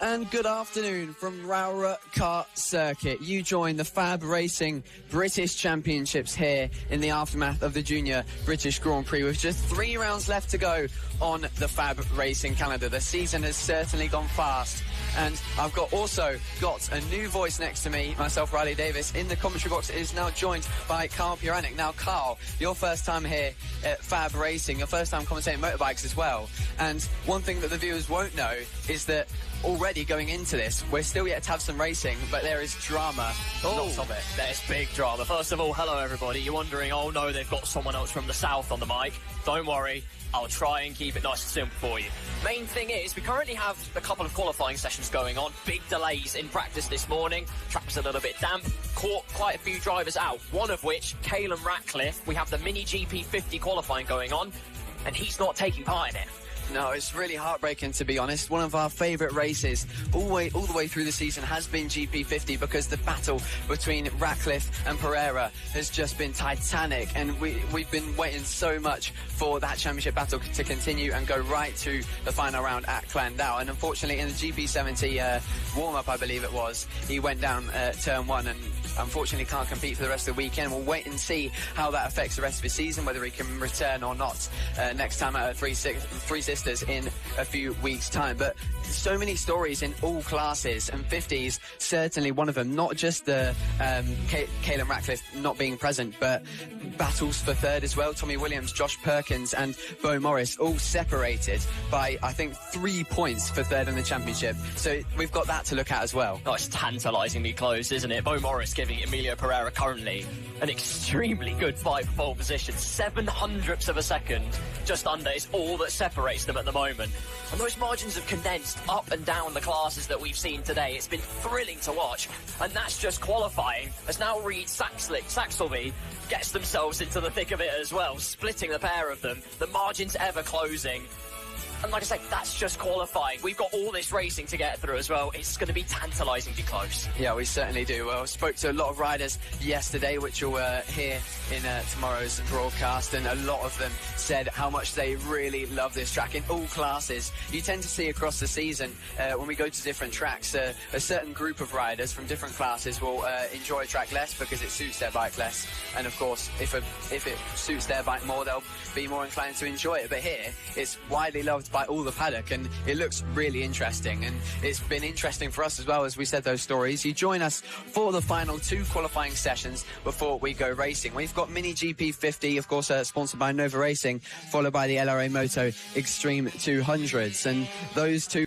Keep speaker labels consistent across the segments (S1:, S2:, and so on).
S1: and good afternoon from Rowrah Kart Circuit. You join the FAB-Racing British Championships here in the aftermath of the Junior British Grand Prix with just 3 rounds left to go on the FAB-Racing calendar. The season has certainly gone fast, and I've also got a new voice next to me, myself, Riley Davis, in the commentary box. Is now joined by Carl Puranik. Now, Carl, your first time here at FAB-Racing, your first time commentating motorbikes as well, and one thing that the viewers won't know is that already going into this, we're still yet to have some racing, but there is drama. Lots of it.
S2: There's big drama. First of all, hello everybody. You're wondering, oh no, they've got someone else from the south on the mic. Don't worry, I'll try and keep it nice and simple for you. Main thing is, we currently have a couple of qualifying sessions going on. Big delays in practice this morning. Track was a little bit damp. Caught quite a few drivers out, one of which, Caelan Ratcliffe. We have the Mini-GP 50 qualifying going on, and he's not taking part in it.
S1: No, it's really heartbreaking, to be honest. One of our favourite races all the way through the season has been GP50 because the battle between Ratcliffe and Pereira has just been titanic, and we've been waiting so much for that championship battle to continue and go right to the final round at Clandau. And unfortunately, in the GP70 warm-up, I believe it was, he went down turn 1 and unfortunately can't compete for the rest of the weekend. We'll wait and see how that affects the rest of his season, whether he can return or not next time out at Three Sisters in a few weeks' time. But so many stories in all classes, and 50s certainly one of them. Not just the Caelan Ratcliffe not being present, but battles for third as well. Tommy Williams, Josh Perkins and Bo Morris all separated by, I think, 3 points for third in the championship. So we've got that to look at as well.
S2: Oh, it's tantalisingly close, isn't it? Bo Morris giving Emilio Pereira currently an extremely good fight for pole position. 700ths of a second, just under, is all that separates them at the moment. And those margins have condensed up and down the classes that we've seen today. It's been thrilling to watch. And that's just qualifying, as now Reed Saxelby gets themselves into the thick of it as well, splitting the pair of them. The margin's ever closing. And like I say, that's just qualifying. We've got all this racing to get through as well. It's going to be tantalisingly close.
S1: Yeah, we certainly do. Well, I spoke to a lot of riders yesterday, which you'll hear in tomorrow's broadcast, and a lot of them said how much they really love this track in all classes. You tend to see across the season, when we go to different tracks, a certain group of riders from different classes will enjoy a track less because it suits their bike less. And of course, if it suits their bike more, they'll be more inclined to enjoy it. But here, it's widely loved by all the paddock, and it looks really interesting, and it's been interesting for us as well as we said those stories. You join us for the final 2 qualifying sessions before we go racing. We've got Mini GP 50, of course, sponsored by Nova Racing, followed by the LRA Moto Extreme 200s, and those two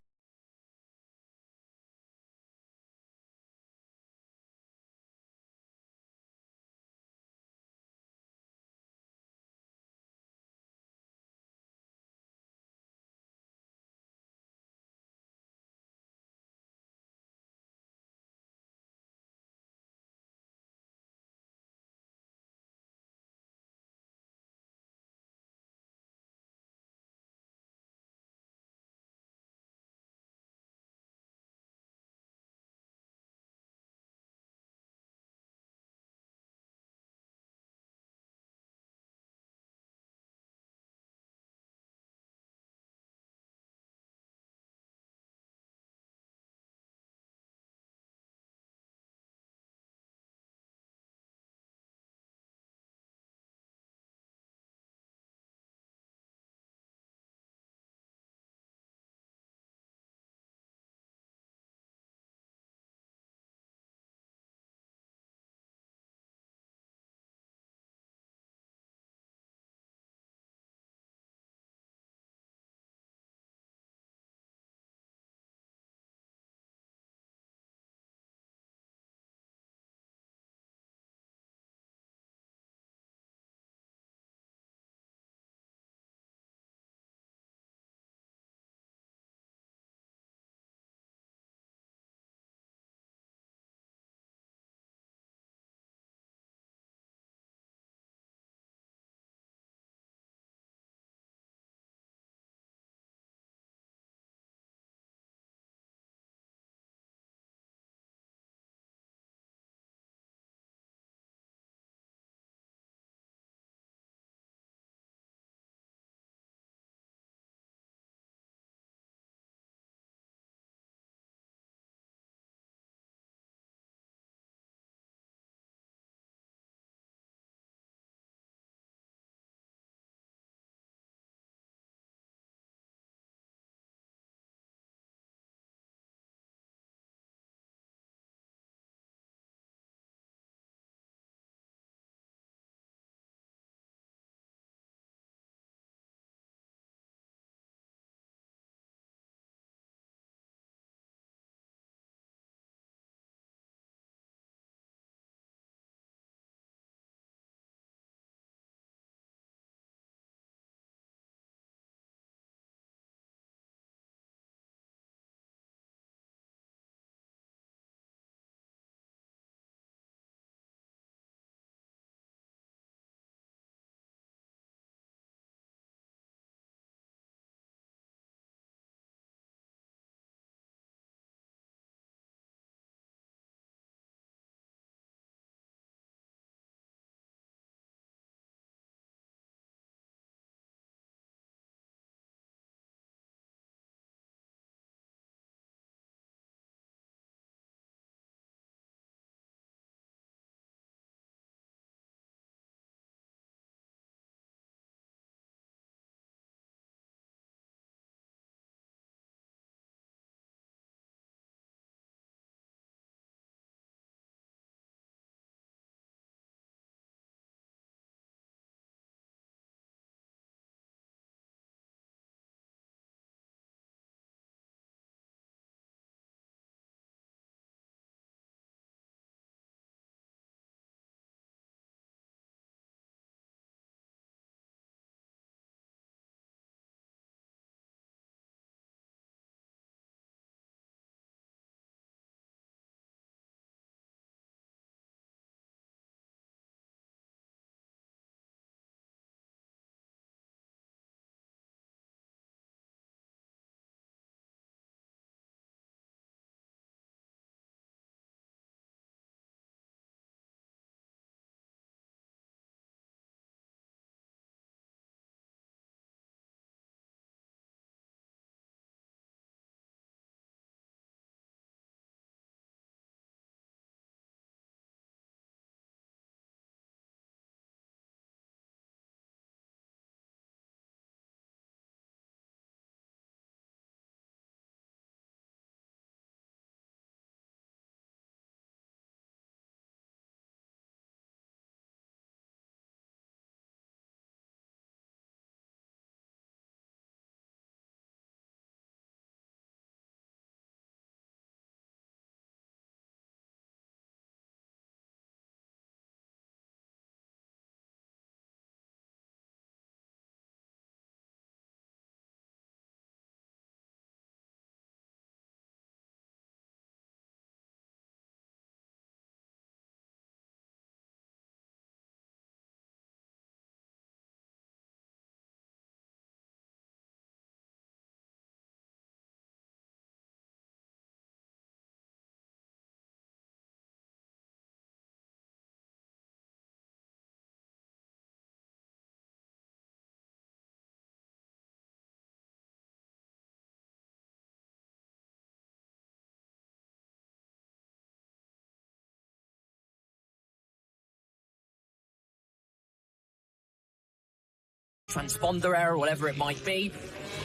S2: transponder error, whatever it might be.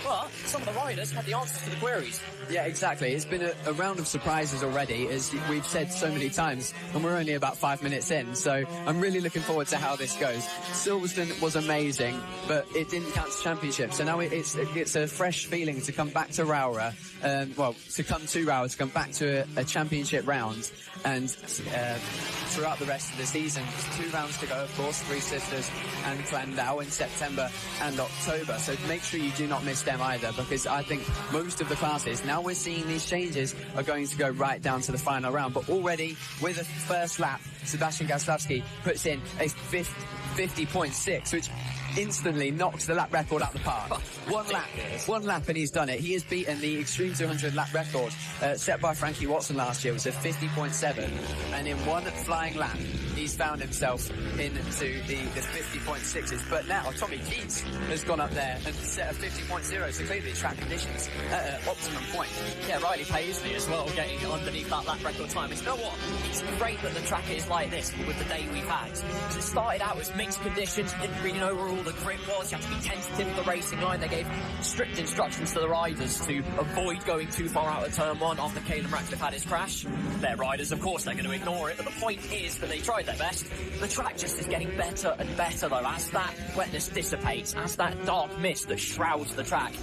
S2: But some of the riders had the answers to the queries.
S1: Yeah, exactly. It's been a round of surprises already, as we've said so many times, and we're only about 5 minutes in, so I'm really looking forward to how this goes. Silverstone was amazing, but it didn't count as championship, so now it's a fresh feeling to come back to Rowrah, to come back to a championship round, and throughout the rest of the season, there's 2 rounds to go, of course, 3 Sisters and Clandau in September and October, so make sure you do not miss them either, because I think most of the classes, now we're seeing these changes, are going to go right down to the final round. But already, with a first lap, Sebastian Gaslowski puts in a 50.6, which instantly knocks the lap record out the park. One lap and he's done it. He has beaten the Extreme 200 lap record set by Frankie Watson last year. It was a 50.7, and in one flying lap he's found himself into the 50.6s. But now Tommy Keats has gone up there and set a 50.0, so clearly track conditions at an optimum point.
S2: Yeah, Riley Paisley as well, getting underneath that lap record time. And you know what? It's great that the track is like this with the day we've had. So it started out as mixed conditions, didn't really know where all the grip was. You had to be tentative with the racing line. They gave strict instructions to the riders to avoid going too far out of turn 1 after Caelan Ratcliffe had his crash. Their riders, of course, they're going to ignore it, but the point is that they tried their best. The track just is getting better and better, though, as that wetness dissipates, as that dark mist that shrouds the track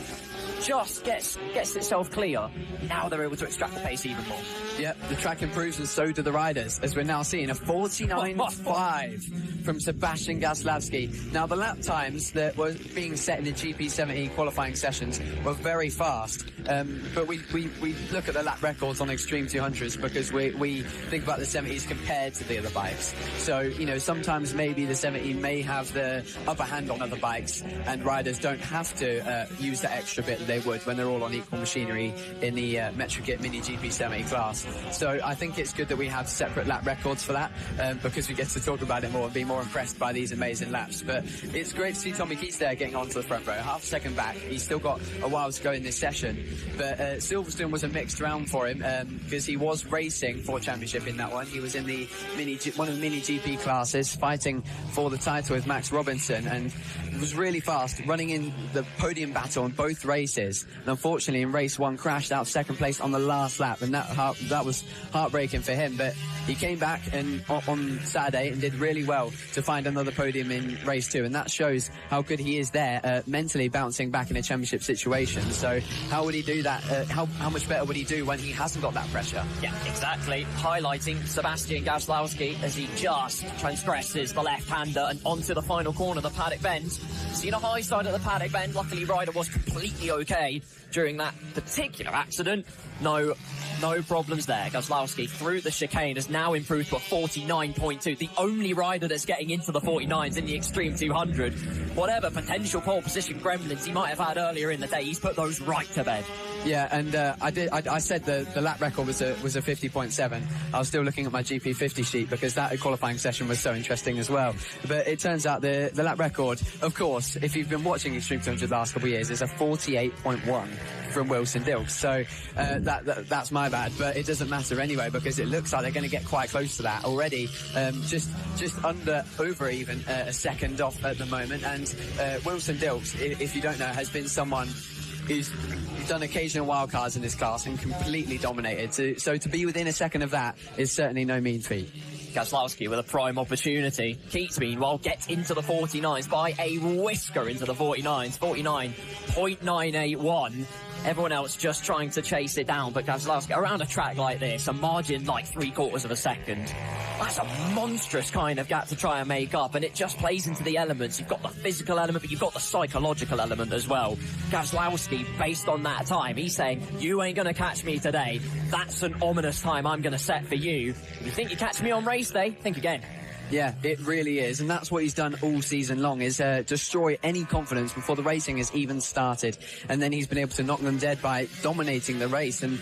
S2: just gets itself clear. Now they're able to extract the pace even more.
S1: Yep, the track improves and so do the riders, as we're now seeing a 49.5 from Sebastian Gaslowski. Now, the lap times that were being set in the GP17 qualifying sessions were very fast, but we look at the lap records on Extreme 200s because we think about the 70s compared to the other bikes. So, you know, sometimes maybe the 70 may have the upper hand on other bikes, and riders don't have to use that extra bit that they would when they're all on equal machinery in the Metrokit Mini GP70 class. So I think it's good that we have separate lap records for that, because we get to talk about it more and be more impressed by these amazing laps. But it's great to see Tommy Keats there getting onto the front row, half a second back. He's still got a while to go in this session, but Silverstone was a mixed round for him, because he was racing for championship in that one. He was in the one of the Mini GP classes, fighting for the title with Max Robinson, and was really fast, running in the podium battle in both races. And unfortunately, in race 1, crashed out second place on the last lap, and that was heartbreaking for him. But he came back and on Saturday and did really well to find another podium in race 2, and that shows how good he is there, mentally bouncing back in a championship situation. So how would he do that? How much better would he do when he hasn't got that pressure?
S2: Yeah, exactly. Highlighting Sebastian Gaslowski as he just transgresses the left-hander and onto the final corner of the paddock bend. Seen a high side of the paddock bend. Luckily, Ryder was completely okay during that particular accident. No problems there. Gaslowski through the chicane has now improved to a 49.2. The only rider that's getting into the 49s in the Extreme 200. Whatever potential pole position gremlins he might have had earlier in the day, he's put those right to bed.
S1: Yeah, and I said the lap record was a 50.7. I was still looking at my GP50 sheet because that qualifying session was so interesting as well. But it turns out the lap record, of course, if you've been watching Extreme 200 the last couple of years, is a 48.1 from Wilson Dilks. So that's my bad, but it doesn't matter anyway because it looks like they're going to get quite close to that already. Just over even a second off at the moment. And Wilson Dilks, if you don't know, has been someone who's done occasional wildcards in this class and completely dominated. So to be within a second of that is certainly no mean feat.
S2: Gaslowski with a prime opportunity. Keats, meanwhile, gets into the 49s by a whisker into the 49s. 49.981. Everyone else just trying to chase it down, but Gaslowski, around a track like this, a margin like 3/4 of a second. That's a monstrous kind of gap to try and make up, and it just plays into the elements. You've got the physical element, but you've got the psychological element as well. Gaslowski, based on that time, he's saying, you ain't going to catch me today. That's an ominous time I'm going to set for you. If you think you catch me on race day, think again.
S1: Yeah, it really is. And that's what he's done all season long, is destroy any confidence before the racing has even started. And then he's been able to knock them dead by dominating the race. And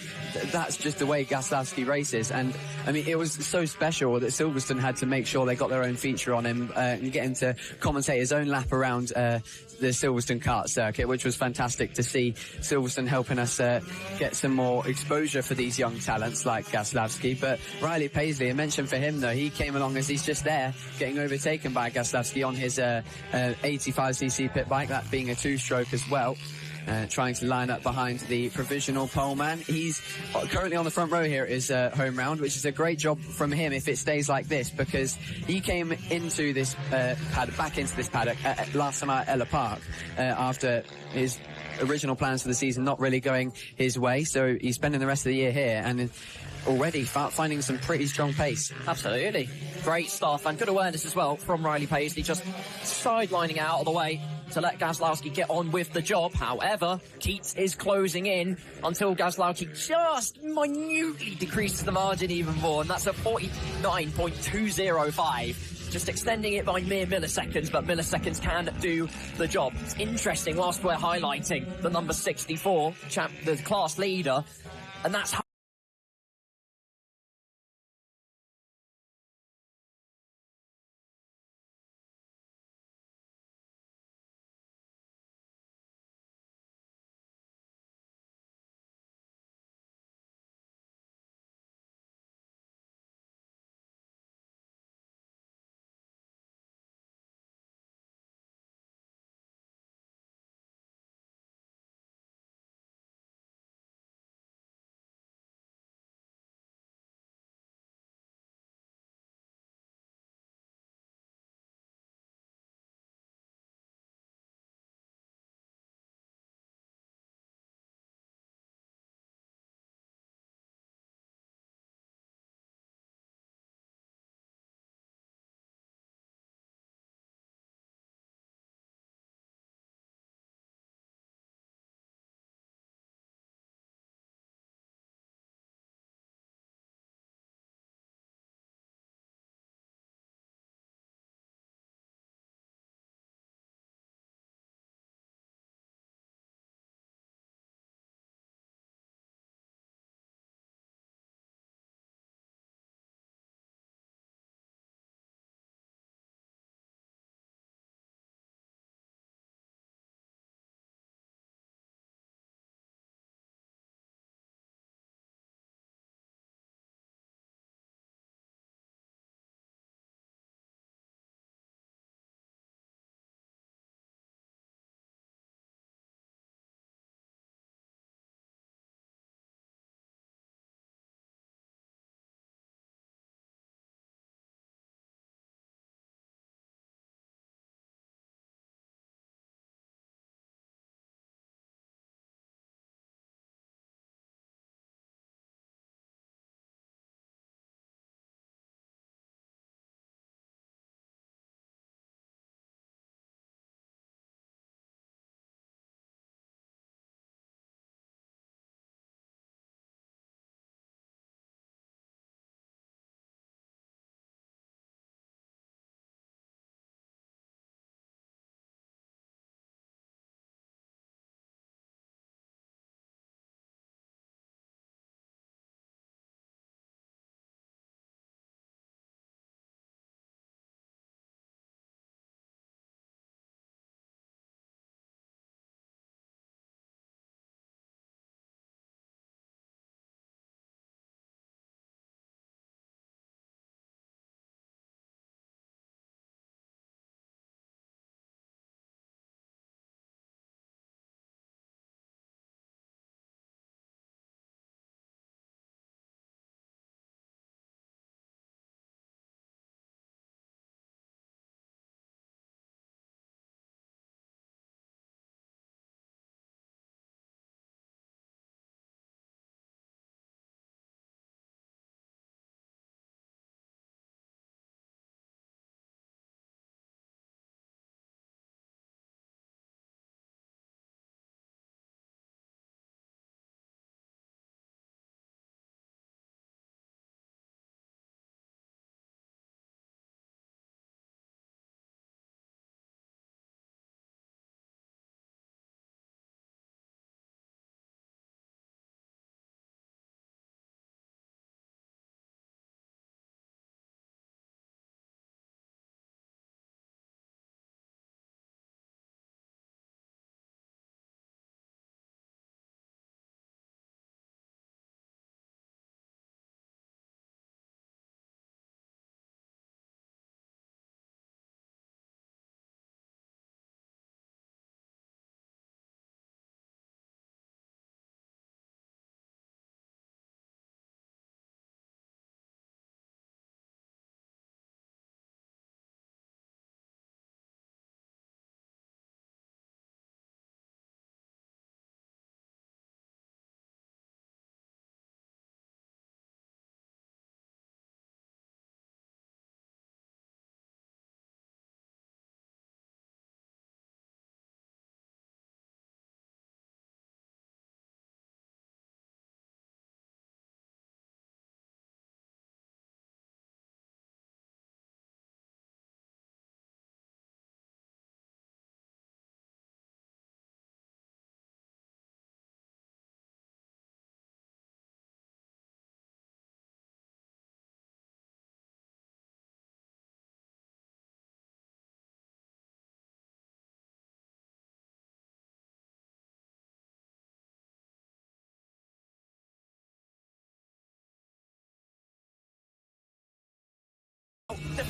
S1: that's just the way Gaslowski races. And, I mean, it was so special that Silverstone had to make sure they got their own feature on him and get him to commentate his own lap around the Silverstone kart circuit, which was fantastic to see Silverstone helping us get some more exposure for these young talents like Gaslowski. But Riley Paisley, a mention for him, though, he came along as he's just there. there, getting overtaken by Gaslowski on his 85cc pit bike, that being a two-stroke as well. Trying to line up behind the provisional pole man. He's currently on the front row here at his home round, which is a great job from him if it stays like this, because he came into this back into this paddock last summer at Ella Park after his original plans for the season not really going his way. So he's spending the rest of the year here and already finding some pretty strong pace.
S2: Absolutely. Great stuff and good awareness as well from Riley Paisley, just sidelining out of the way to let Gaslowski get on with the job. However, Keats is closing in until Gaslowski just minutely decreases the margin even more, and that's at 49.205. Just extending it by mere milliseconds, but milliseconds can do the job. It's interesting whilst we're highlighting the number 64, the class leader, and that's how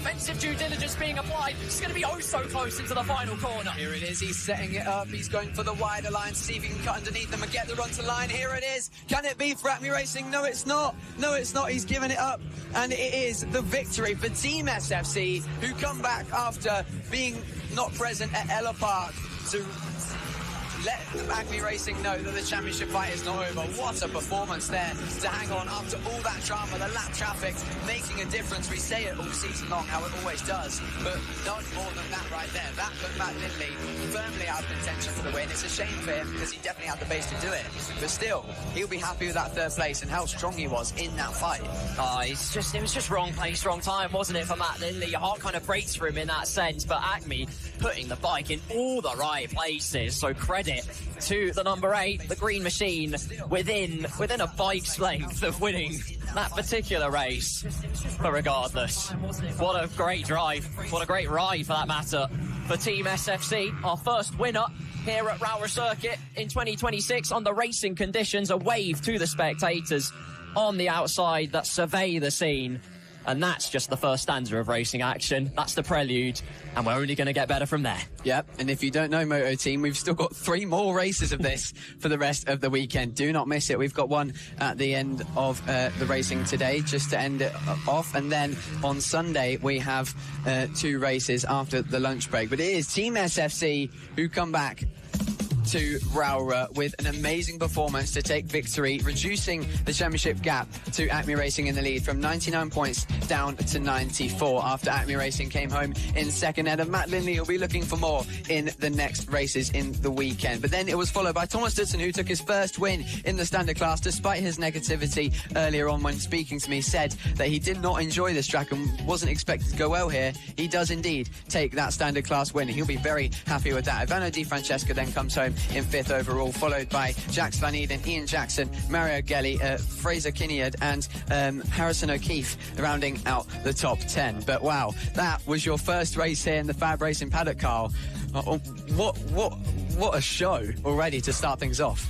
S2: defensive due diligence being applied. It's going to be oh so close into the final corner.
S1: Here it is, he's setting it up, he's going for the wider line, see if he can cut underneath them and get the run to line. Here it is, can it be for FAB-Racing? No, it's not. No, it's not, he's given it up. And it is the victory for Team SFC, who come back after being not present at Ella Park to let FAB-Racing know that the championship fight is not over. What a performance there to hang on after all that drama, the lap traffic making a difference. We say it all season long, how it always does, but not more than that right there. That put Matt Lindley firmly out of contention for the win. It's a shame for him because he definitely had the base to do it, but still, he'll be happy with that third place and how strong he was in that fight.
S2: It was just wrong place, wrong time, wasn't it, for Matt Lindley? Your heart kind of breaks for him in that sense, but Acme putting the bike in all the right places, so credit to the number 8, the Green Machine, within a bike's length of winning that particular race. But regardless, what a great drive, what a great ride for that matter for Team SFC, our first winner here at Rowrah Circuit in 2026 under racing conditions. A wave to the spectators on the outside that survey the scene. And that's just the first stanza of racing action. That's the prelude, and we're only going to get better from there.
S1: Yep, and if you don't know, Moto Team, we've still got 3 more races of this for the rest of the weekend. Do not miss it. We've got one at the end of the racing today, just to end it off. And then on Sunday, we have 2 races after the lunch break. But it is Team SFC who come back to Rowrah with an amazing performance to take victory, reducing the championship gap to Acme Racing in the lead from 99 points down to 94 after Acme Racing came home in second. And Matt Lindley will be looking for more in the next races in the weekend. But then it was followed by Thomas Dutton, who took his first win in the standard class despite his negativity earlier on when speaking to me, said that he did not enjoy this track and wasn't expected to go well here. He does indeed take that standard class win. He'll be very happy with that. Ivano Di Francesca then comes home in 5th overall, followed by Jax Van Eden, Ian Jackson, Mario Gelli, Fraser Kinneard and Harrison O'Keefe rounding out the top 10. But wow, that was your first race here in the FAB-Racing paddock, Carl. What a show already to start things off.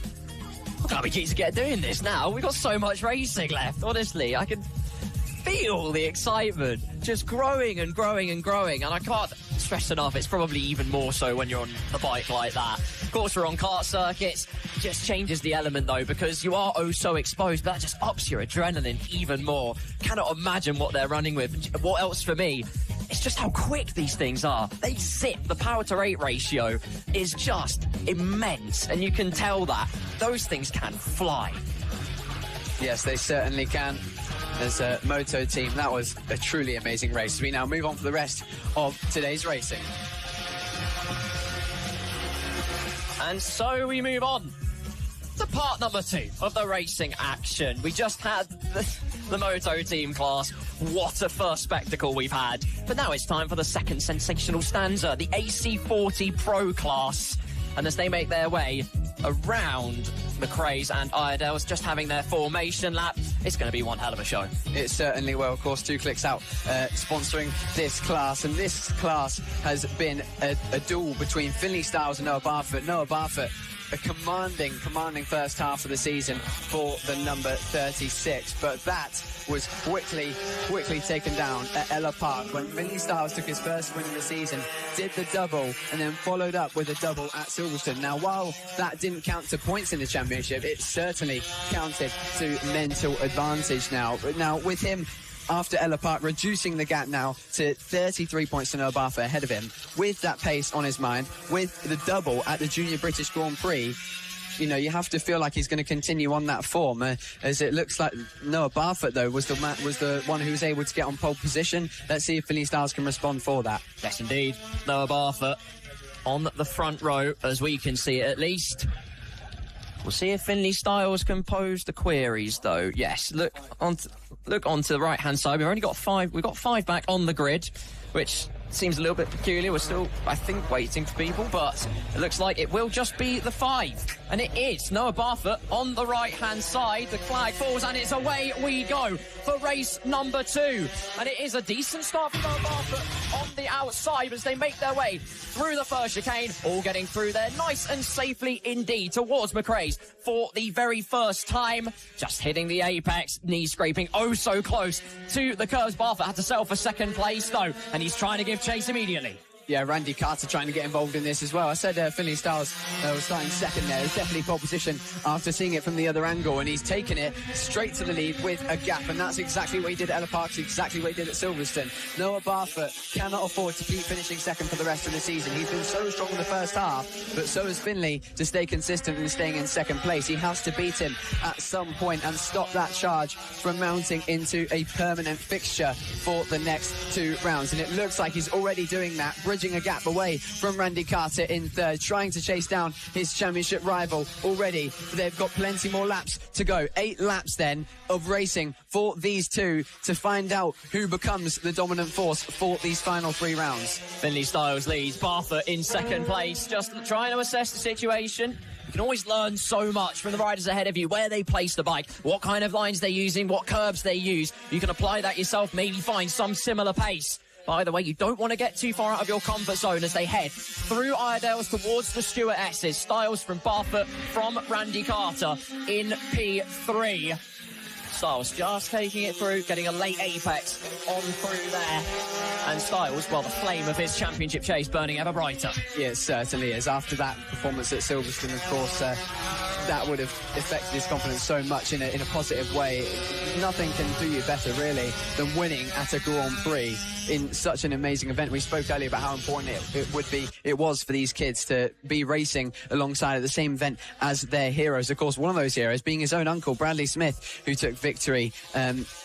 S2: I can't be keen to get doing this now. We've got so much racing left, honestly. I can feel the excitement just growing and growing and growing, and I can't stress enough, it's probably even more so when you're on the bike like that. Of course, we're on kart circuits. It just changes the element, though, because you are oh so exposed, but that just ups your adrenaline even more. Cannot imagine what they're running with. What else for me? It's just how quick these things are. They zip. The power-to-rate ratio is just immense, and you can tell that. Those things can fly.
S1: Yes, they certainly can. As a Moto Team, that was a truly amazing race. We now move on for the rest of today's racing.
S2: And so we move on to part number 2 of the racing action. We just had the Moto Team class. What a first spectacle we've had. But now it's time for the second sensational stanza, the AC40 Pro class. And as they make their way around the Craze and Iredales, just having their formation lap, it's going to be one hell of a show.
S1: It certainly will. Of course, 2 Clicks Out sponsoring this class, and this class has been a duel between Finley Styles and Noah Barfoot. Noah Barfoot, a commanding first half of the season for the number 36, but that was quickly taken down at Ella Park when Finley Styles took his first win of the season, did the double, and then followed up with a double at Silverstone. Now, while that didn't count to points in the championship, it certainly counted to mental advantage now. But now, with him after Ella Park reducing the gap now to 33 points to Noah Barfoot ahead of him, with that pace on his mind, with the double at the Junior British Grand Prix, you know, you have to feel like he's going to continue on that form. As it looks like Noah Barfoot, though, was the one who was able to get on pole position. Let's see if Finley Styles can respond for that.
S2: Yes, indeed. Noah Barfoot on the front row, as we can see it at least. We'll see if Finley Styles can pose the queries, though. Yes, look onto the right-hand side. We've got 5 back on the grid, which seems a little bit peculiar. We're still, I think, waiting for people, but it looks like it will just be the 5. And it is Noah Barfoot on the right-hand side. The flag falls, and it's away we go for race number 2. And it is a decent start for Noah Barfoot on the outside as they make their way through the first chicane, all getting through there nice and safely indeed towards McRae's for the very first time. Just hitting the apex, knee scraping oh so close to the curves. Barfoot had to settle for second place though, and he's trying to give chase immediately.
S1: Yeah, Randy Carter trying to get involved in this as well. I said Finley Styles was starting second there. It's definitely pole position after seeing it from the other angle, and he's taken it straight to the lead with a gap, and that's exactly what he did at Ella Park, exactly what he did at Silverstone. Noah Barfoot cannot afford to keep finishing second for the rest of the season. He's been so strong in the first half, but so has Finley to stay consistent and staying in second place. He has to beat him at some point and stop that charge from mounting into a permanent fixture for the next 2 rounds, and it looks like he's already doing that, bridging a gap away from Randy Carter in third, trying to chase down his championship rival already. They've got plenty more laps to go. 8 laps then of racing for these two to find out who becomes the dominant force for these final 3 rounds.
S2: Finley Styles leads, Barfoot in second place, just trying to assess the situation. You can always learn so much from the riders ahead of you, where they place the bike, what kind of lines they're using, what curbs they use. You can apply that yourself, maybe find some similar pace. By the way, you don't want to get too far out of your comfort zone as they head through Iredales towards the Stewart S's. Styles from Barfoot, from Randy Carter in P3. Styles just taking it through, getting a late apex on through there. And Styles, well, the flame of his championship chase burning ever brighter.
S1: Yeah, it certainly is. After that performance at Silverstone, of course, that would have affected his confidence so much in a positive way. Nothing can do you better, really, than winning at a Grand Prix in such an amazing event. We spoke earlier about how important it was for these kids to be racing alongside at the same event as their heroes. Of course, one of those heroes being his own uncle, Bradley Smith, who took victory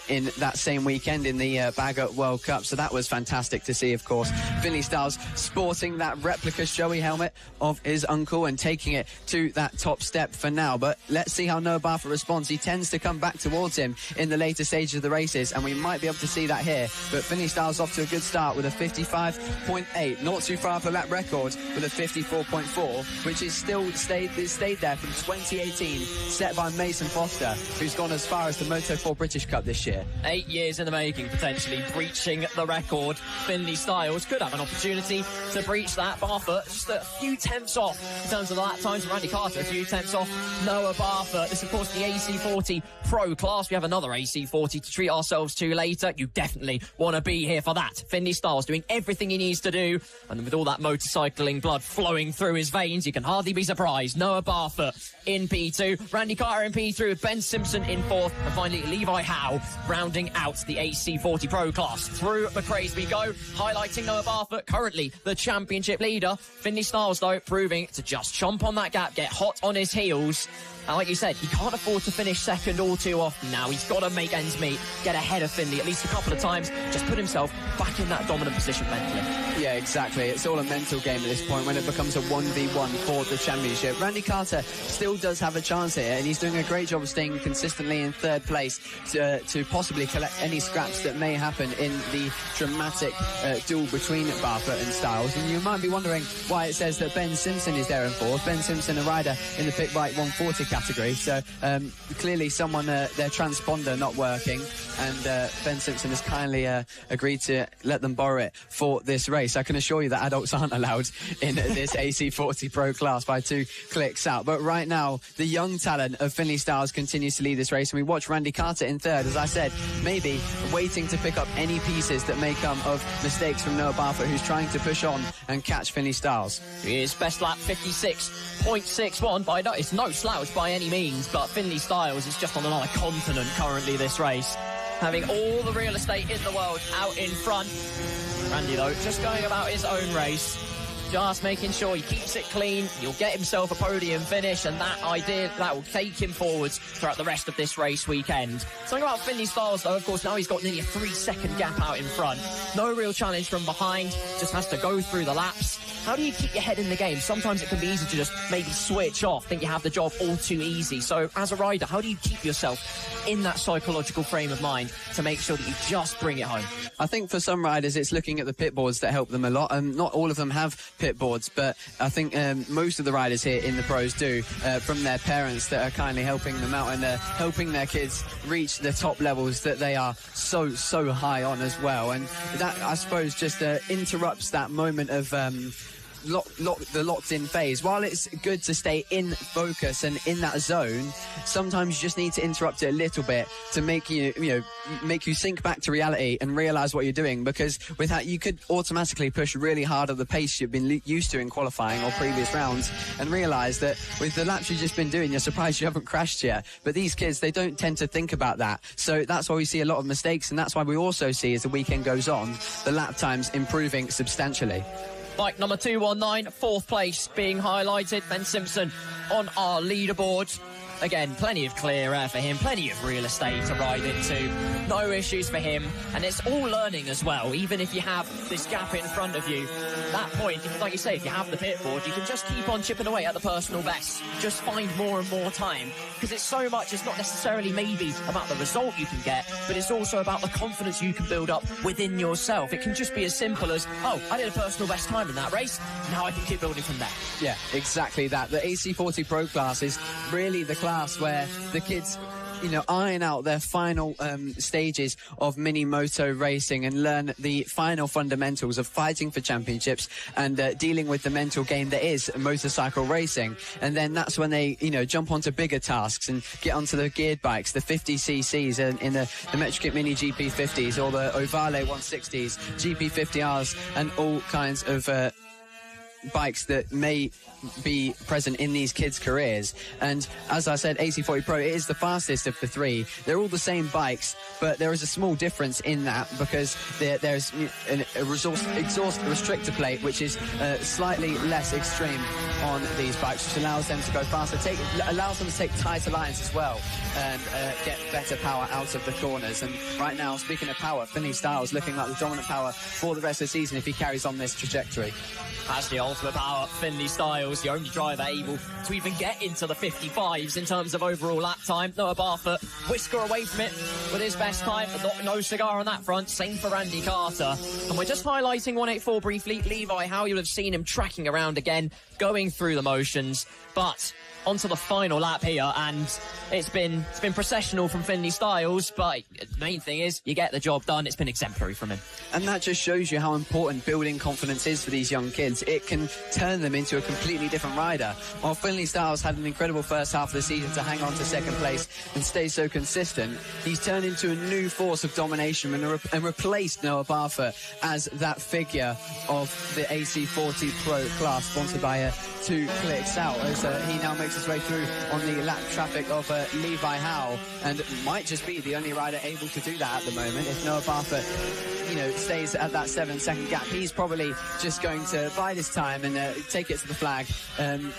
S1: in that same weekend in the Bagger World Cup. So that was fantastic to see, of course. Finley Styles sporting that replica showy helmet of his uncle and taking it to that top step for now. But let's see how Noah Barfoot responds. He tends to come back towards him in the later stages of the races, and we might be able to see that here. But Finley Styles off to a good start with a 55.8, not too far off the lap record with a 54.4, which is still stayed there from 2018, set by Mason Foster, who's gone as far as the Moto4 British Cup this year.
S2: 8 years in the making, potentially breaching the record. Finley Styles could have an opportunity to breach that. Barfoot just a few tenths off in terms of the lap times. Randy Carter a few tenths off Noah Barfoot. This, of course, the AC40 Pro class. We have another AC40 to treat ourselves to later. You definitely want to be here for that. Finley Styles doing everything he needs to do, and with all that motorcycling blood flowing through his veins, you can hardly be surprised. Noah Barfoot in P2, Randy Carter in P3 with Ben Simpson in 4th, and finally Levi Howe rounding out the AC40 Pro class. Through McRae's we go, highlighting Noah Barfoot, currently the championship leader. Finley Styles, though, proving to just chomp on that gap, get hot on his heels. And like you said, he can't afford to finish second all too often now. He's got to make ends meet, get ahead of Finley at least a couple of times, just put himself back in that dominant position mentally.
S1: Yeah, exactly. It's all a mental game at this point when it becomes a 1v1 for the championship. Randy Carter still does have a chance here, and he's doing a great job of staying consistently in 3rd place to possibly collect any scraps that may happen in the dramatic duel between Barfoot and Styles. And you might be wondering why it says that Ben Simpson is there in 4th. Ben Simpson, a rider in the Pick Bike 140 category. So clearly someone, their transponder not working, and Ben Simpson has kindly agreed to let them borrow it for this race. I can assure you that adults aren't allowed in this AC40 Pro class by 2 clicks out. But right now, the young talent of Finley Styles continues to lead this race, and we watch Randy Carter in 3rd, as I said, maybe waiting to pick up any pieces that may come of mistakes from Noah Barfoot, who's trying to push on and catch Finley Styles.
S2: His best lap, 56.61. By it's no slouch by any means, but Finley Styles is just on another continent currently this race, having all the real estate in the world out in front. Randy, though, just going about his own race, just making sure he keeps it clean. He'll get himself a podium finish, and that will take him forwards throughout the rest of this race weekend. Something about Finley Styles, though, of course, now he's got nearly a 3-second gap out in front. No real challenge from behind, just has to go through the laps. how do you keep your head in the game? Sometimes it can be easy to just maybe switch off, think you have the job all too easy. So as a rider, how do you keep yourself in that psychological frame of mind to make sure that you just bring it home?
S1: I think for some riders, it's looking at the pit boards that help them a lot. Not all of them have pit boards, but I think most of the riders here in the pros do, from their parents that are kindly helping them out and helping their kids reach the top levels that they are so high on as well. And that, I suppose, just interrupts that moment of the locked-in phase. While it's good to stay in focus and in that zone, sometimes you just need to interrupt it a little bit to make you sink back to reality and realise what you're doing, because with that you could automatically push really hard at the pace you've been used to in qualifying or previous rounds, and realise that with the laps you've just been doing, you're surprised you haven't crashed yet. But these kids, they don't tend to think about that, so that's why we see a lot of mistakes, and that's why we also see, as the weekend goes on, the lap times improving substantially.
S2: Bike number 219, fourth place being highlighted. Ben Simpson on our leaderboard. Again, plenty of clear air for him, plenty of real estate to ride into. No issues for him. And it's all learning as well. Even if you have this gap in front of you, that point, like you say, if you have the pit board, you can just keep on chipping away at the personal best. Just find more and more time. Because it's so much, it's not necessarily maybe about the result you can get, but it's also about the confidence you can build up within yourself. It can just be as simple as, oh, I did a personal best time in that race, now I can keep building from there.
S1: Yeah, exactly that. The AC40 Pro class is really the class where the kids, iron out their final stages of mini moto racing and learn the final fundamentals of fighting for championships and dealing with the mental game that is motorcycle racing. And then that's when they, jump onto bigger tasks and get onto the geared bikes, the 50cc's in the Metrokit Mini GP50s or the Ovale 160s, GP50Rs, and all kinds of bikes that may be present in these kids' careers. And as I said, AC40 Pro, it is the fastest of the three. They're all the same bikes, but there is a small difference in that because there's a exhaust restrictor plate which is slightly less extreme on these bikes, which allows them to go faster, allows them to take tighter lines as well and get better power out of the corners. And right now, speaking of power, Finley Styles looking like the dominant power for the rest of the season if he carries on this trajectory.
S2: Has the ultimate power, Finley Styles, the only driver able to even get into the 55s in terms of overall lap time. Noah Barfoot, whisker away from it with his best time, but no cigar on that front. Same for Randy Carter. And we're just highlighting 184 briefly. Levi Howe, you'll have seen him tracking around again, going through the motions, but onto the final lap here, and it's been processional from Finley Styles, but the main thing is you get the job done. It's been exemplary from him.
S1: And that just shows you how important building confidence is for these young kids. It can turn them into a completely different rider. While Finley Styles had an incredible first half of the season to hang on to second place and stay so consistent, he's turned into a new force of domination and replaced Noah Barfoot as that figure of the AC40 Pro class, sponsored by 2 clicks out, as he now makes his way through on the lap traffic of Levi Howe, and might just be the only rider able to do that at the moment. If Noah Barfoot, stays at that 7-second gap, he's probably just going to bide his time and take it to the flag,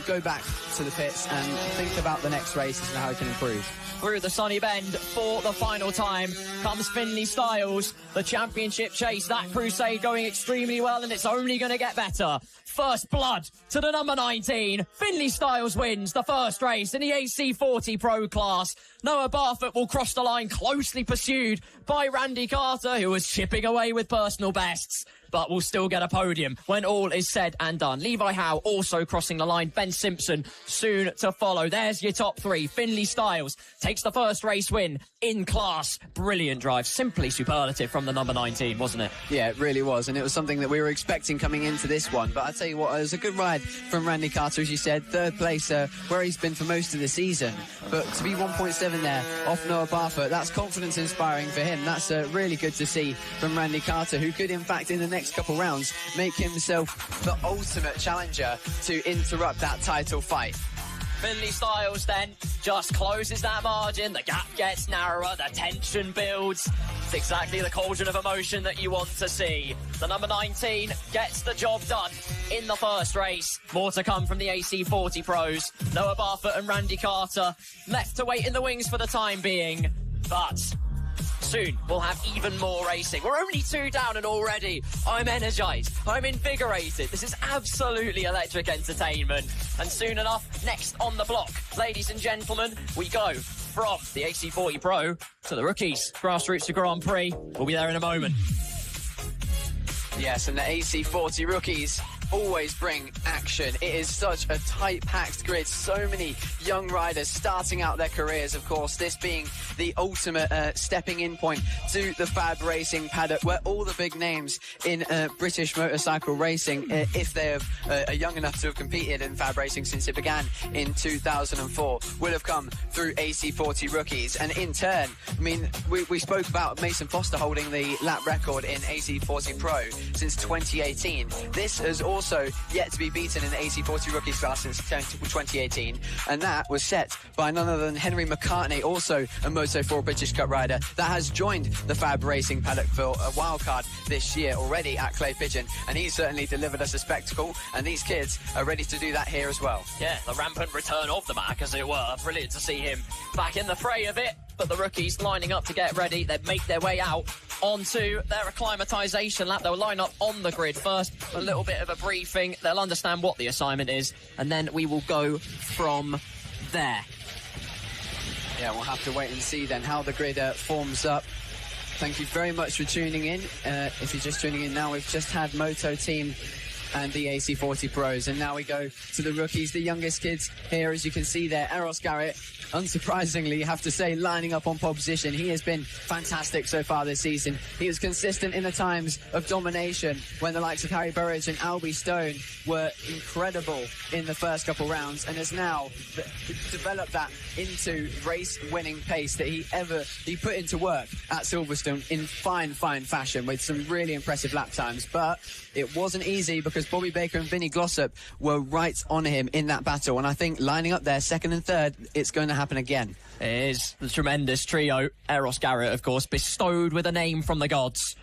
S1: go back to the pits and think about the next races and how he can improve.
S2: Through the sunny bend for the final time comes Finley Styles. The championship chase, that crusade going extremely well, and it's only going to get better. First blood to the number 19. Finley Styles wins the first race in the AC40 Pro class. Noah Barfoot will cross the line, closely pursued by Randy Carter, who was chipping away with personal bests, but will still get a podium when all is said and done. Levi Howe also crossing the line. Ben Simpson soon to follow. There's your top 3. Finley Styles takes the first race win in class. Brilliant drive. Simply superlative from the number 19, wasn't it? Yeah,
S1: it really was. And it was something that we were expecting coming into this one. But I tell you what, it was a good ride from Randy Carter, as you said. Third place where he's been for most of the season. But to be 1.7 there off Noah Barfoot, that's confidence inspiring for him. That's really good to see from Randy Carter, who could, in fact, in the next couple rounds, make himself the ultimate challenger to interrupt that title fight.
S2: Finley Styles then just closes that margin. The gap gets narrower. The tension builds. It's exactly the cauldron of emotion that you want to see. The number 19 gets the job done in the first race. More to come from the AC40 pros. Noah Barfoot and Randy Carter left to wait in the wings for the time being. But Soon we'll have even more racing. We're only 2 down and already I'm energized, I'm invigorated. This is absolutely electric entertainment. And soon enough, next on the block, ladies and gentlemen, we go from the AC40 Pro to the rookies. Grassroots to Grand Prix. We'll be there in a moment.
S1: Yes, and the AC40 rookies always bring action. It is such a tight-packed grid. So many young riders starting out their careers, of course, this being the ultimate stepping in point to the FAB-Racing paddock, where all the big names in British motorcycle racing, if they are young enough to have competed in FAB-Racing since it began in 2004, will have come through AC40 rookies. And in turn, I mean, we spoke about Mason Foster holding the lap record in AC40 Pro since 2018. This has also yet to be beaten in the AC40 rookies class since 2018, and that was set by none other than Henry McCartney, also a Moto4 British Cup rider that has joined the FAB-Racing paddock for a wildcard this year already at Clay Pigeon, and he certainly delivered us a spectacle, and these kids are ready to do that here as well.
S2: Yeah, the rampant return of the Mac, as it were. Brilliant to see him back in the fray of it. But the rookies lining up to get ready. They make their way out onto their acclimatisation lap. They'll line up on the grid first, a little bit of a briefing. They'll understand what the assignment is, and then we will go from there.
S1: Yeah, we'll have to wait and see then how the grid forms up. Thank you very much for tuning in. If you're just tuning in now, we've just had Moto Team and the AC40 Pros, and now we go to the rookies, the youngest kids here, as you can see there. Eros Garrett, unsurprisingly, you have to say, lining up on pole position. He has been fantastic so far this season. He was consistent in the times of domination when the likes of Harry Burridge and Albie Stone were incredible in the first couple rounds, and has now developed that into race-winning pace that he put into work at Silverstone in fine fashion with some really impressive lap times. But it wasn't easy because Bobby Baker and Vinnie Glossop were right on him in that battle, and I think lining up there second and third, it's going to happen again.
S2: It is the tremendous trio. Eros Garrett, of course, bestowed with a name from the gods.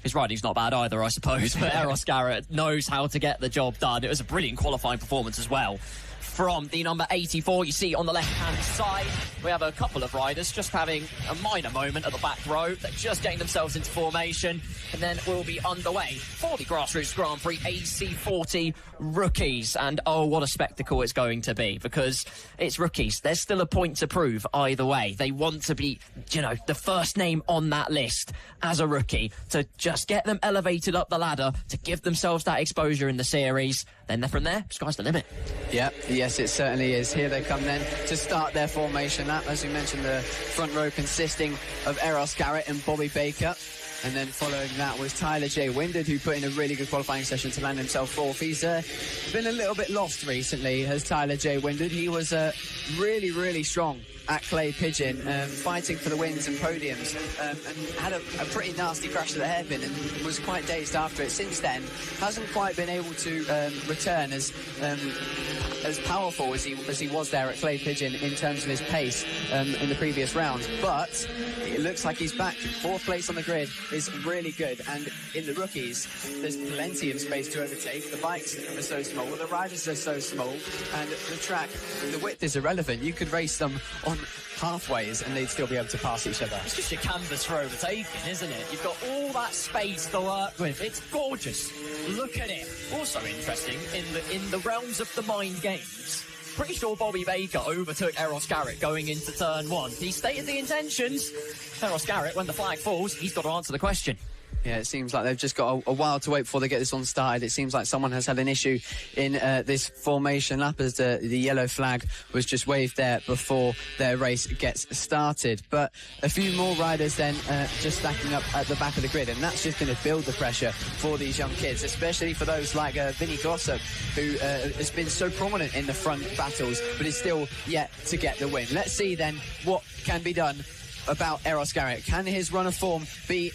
S2: His riding's not bad either, I suppose, but Eros Garrett knows how to get the job done. It was a brilliant qualifying performance as well. From the number 84, you see on the left-hand side, we have a couple of riders just having a minor moment at the back row. They're just getting themselves into formation, and then we'll be underway for the Grassroots Grand Prix AC40 rookies. And oh, what a spectacle it's going to be, because it's rookies. There's still a point to prove either way. They want to be, the first name on that list as a rookie, to just get them elevated up the ladder, to give themselves that exposure in the series. Then from there, sky's the limit.
S1: Yes, it certainly is. Here they come then to start their formation lap. As we mentioned, the front row consisting of Eros Garrett and Bobby Baker. And then following that was Tyler J. Windard, who put in a really good qualifying session to land himself fourth. He's been a little bit lost recently, has Tyler J. Windard. He was really strong at Clay Pigeon, fighting for the wins and podiums, and had a pretty nasty crash to the hairpin and was quite dazed after it. Since then, hasn't quite been able to return as powerful as he was there at Clay Pigeon in terms of his pace in the previous rounds. But it looks like he's back. Fourth place on the grid is really good, and in the rookies, there's plenty of space to overtake. The bikes are so small, the riders are so small, and the track, the width is irrelevant. You could race them on halfways and they'd still be able to pass each other.
S2: It's just your canvas for overtaking, isn't it? You've got all that space to work with. It's gorgeous. Look at it. Also interesting, in the realms of the mind games, pretty sure Bobby Baker overtook Eros Garrett going into turn one. He stated the intentions. Eros Garrett, when the flag falls, he's got to answer the question.
S1: Yeah, it seems like they've just got a while to wait before they get this on started. It seems like someone has had an issue in this formation lap, as the yellow flag was just waved there before their race gets started. But a few more riders then just stacking up at the back of the grid, and that's just going to build the pressure for these young kids, especially for those like Vinnie Glossop, who has been so prominent in the front battles, but is still yet to get the win. Let's see then what can be done about Eros Garrett. Can his run of form be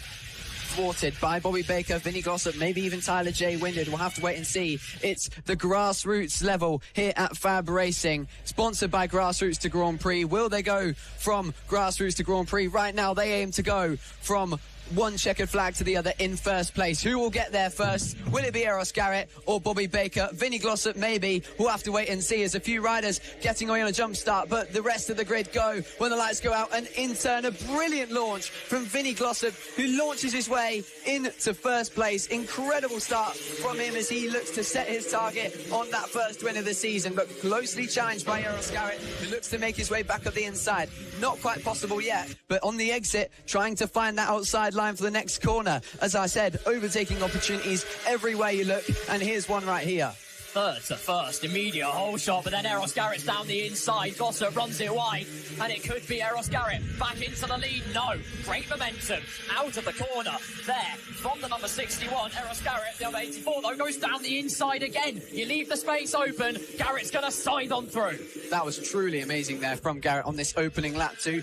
S1: thwarted by Bobby Baker, Vinnie Glossop, maybe even Tyler J. Windard? We'll have to wait and see. It's the grassroots level here at FAB-Racing, sponsored by Grassroots to Grand Prix. Will they go from Grassroots to Grand Prix? Right now, they aim to go from one checkered flag to the other in first place. Who will get there first? Will it be Eros Garrett or Bobby Baker? Vinnie Glossop maybe. We'll have to wait and see. As a few riders getting away on a jump start, but the rest of the grid go when the lights go out. And in turn, a brilliant launch from Vinnie Glossop, who launches his way into first place. Incredible start from him as he looks to set his target on that first win of the season, but closely challenged by Eros Garrett, who looks to make his way back up the inside. Not quite possible yet, but on the exit, trying to find that outside line for the next corner. As I said, overtaking opportunities everywhere you look, and here's one right here.
S2: Third to first, immediate hole shot, but then Eros Garrett's down the inside. Glossop runs it wide, and it could be Eros Garrett back into the lead. No, great momentum out of the corner there from the number 61. Eros Garrett, the number 84, though, goes down the inside again. You leave the space open, Garrett's going to side on through.
S1: That was truly amazing there from Garrett on this opening lap to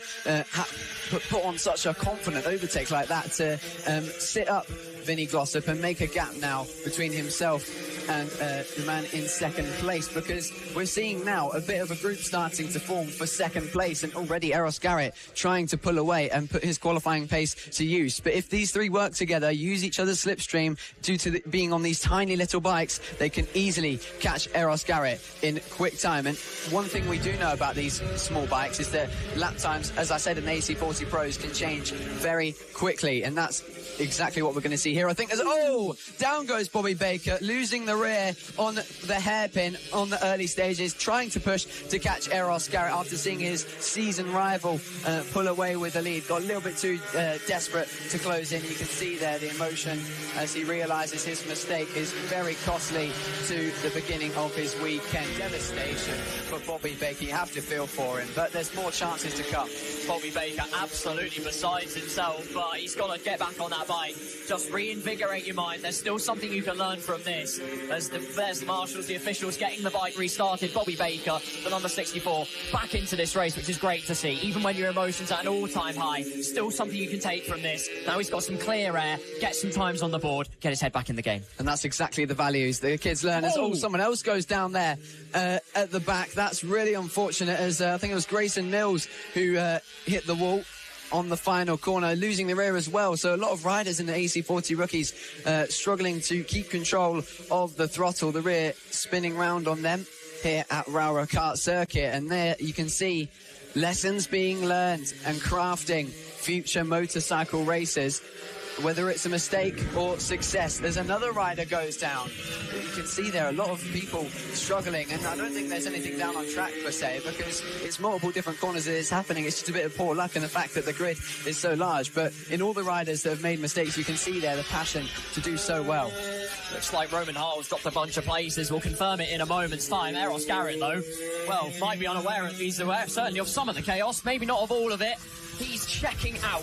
S1: put on such a confident overtake like that to sit up Vinnie Glossop and make a gap now between himself and the man in second place, because we're seeing now a bit of a group starting to form for second place, and already Eros Garrett trying to pull away and put his qualifying pace to use. But if these three work together, use each other's slipstream due to being on these tiny little bikes, they can easily catch Eros Garrett in quick time. And one thing we do know about these small bikes is that lap times, as I said, in AC40 Pros can change very quickly, and that's exactly what we're going to see here. I think down goes Bobby Baker, losing the rear on the hairpin on the early stages, trying to push to catch Eros Garrett after seeing his season rival pull away with the lead. Got a little bit too desperate to close in. You can see there the emotion as he realises his mistake is very costly to the beginning of his weekend. Devastation for Bobby Baker. You have to feel for him, but there's more chances to come.
S2: Bobby Baker absolutely besides himself, but he's got to get back on that bike. Just reinvigorate your mind. There's still something you can learn from this. There's the marshals, the officials getting the bike restarted. Bobby Baker, the number 64, back into this race, which is great to see. Even when your emotions are at an all-time high, still something you can take from this. Now he's got some clear air, get some times on the board, get his head back in the game.
S1: And that's exactly the values the kids learn. As someone else goes down there at the back. That's really unfortunate, as I think it was Grayson Mills who hit the wall on the final corner, losing the rear as well. So a lot of riders in the AC40 rookies struggling to keep control of the throttle, the rear spinning round on them here at Rowrah Kart Circuit. And there you can see lessons being learned and crafting future motorcycle races, whether it's a mistake or success. There's another rider goes down. You can see there a lot of people struggling, and I don't think there's anything down on track per se, because it's multiple different corners that it's happening. It's just a bit of poor luck and the fact that the grid is so large. But in all the riders that have made mistakes, you can see there the passion to do so well.
S2: Looks like Roman Harl's dropped a bunch of places. We'll confirm it in a moment's time. Eros Garrett, though, well, might be unaware. He's aware certainly of some of the chaos, maybe not of all of it. He's checking out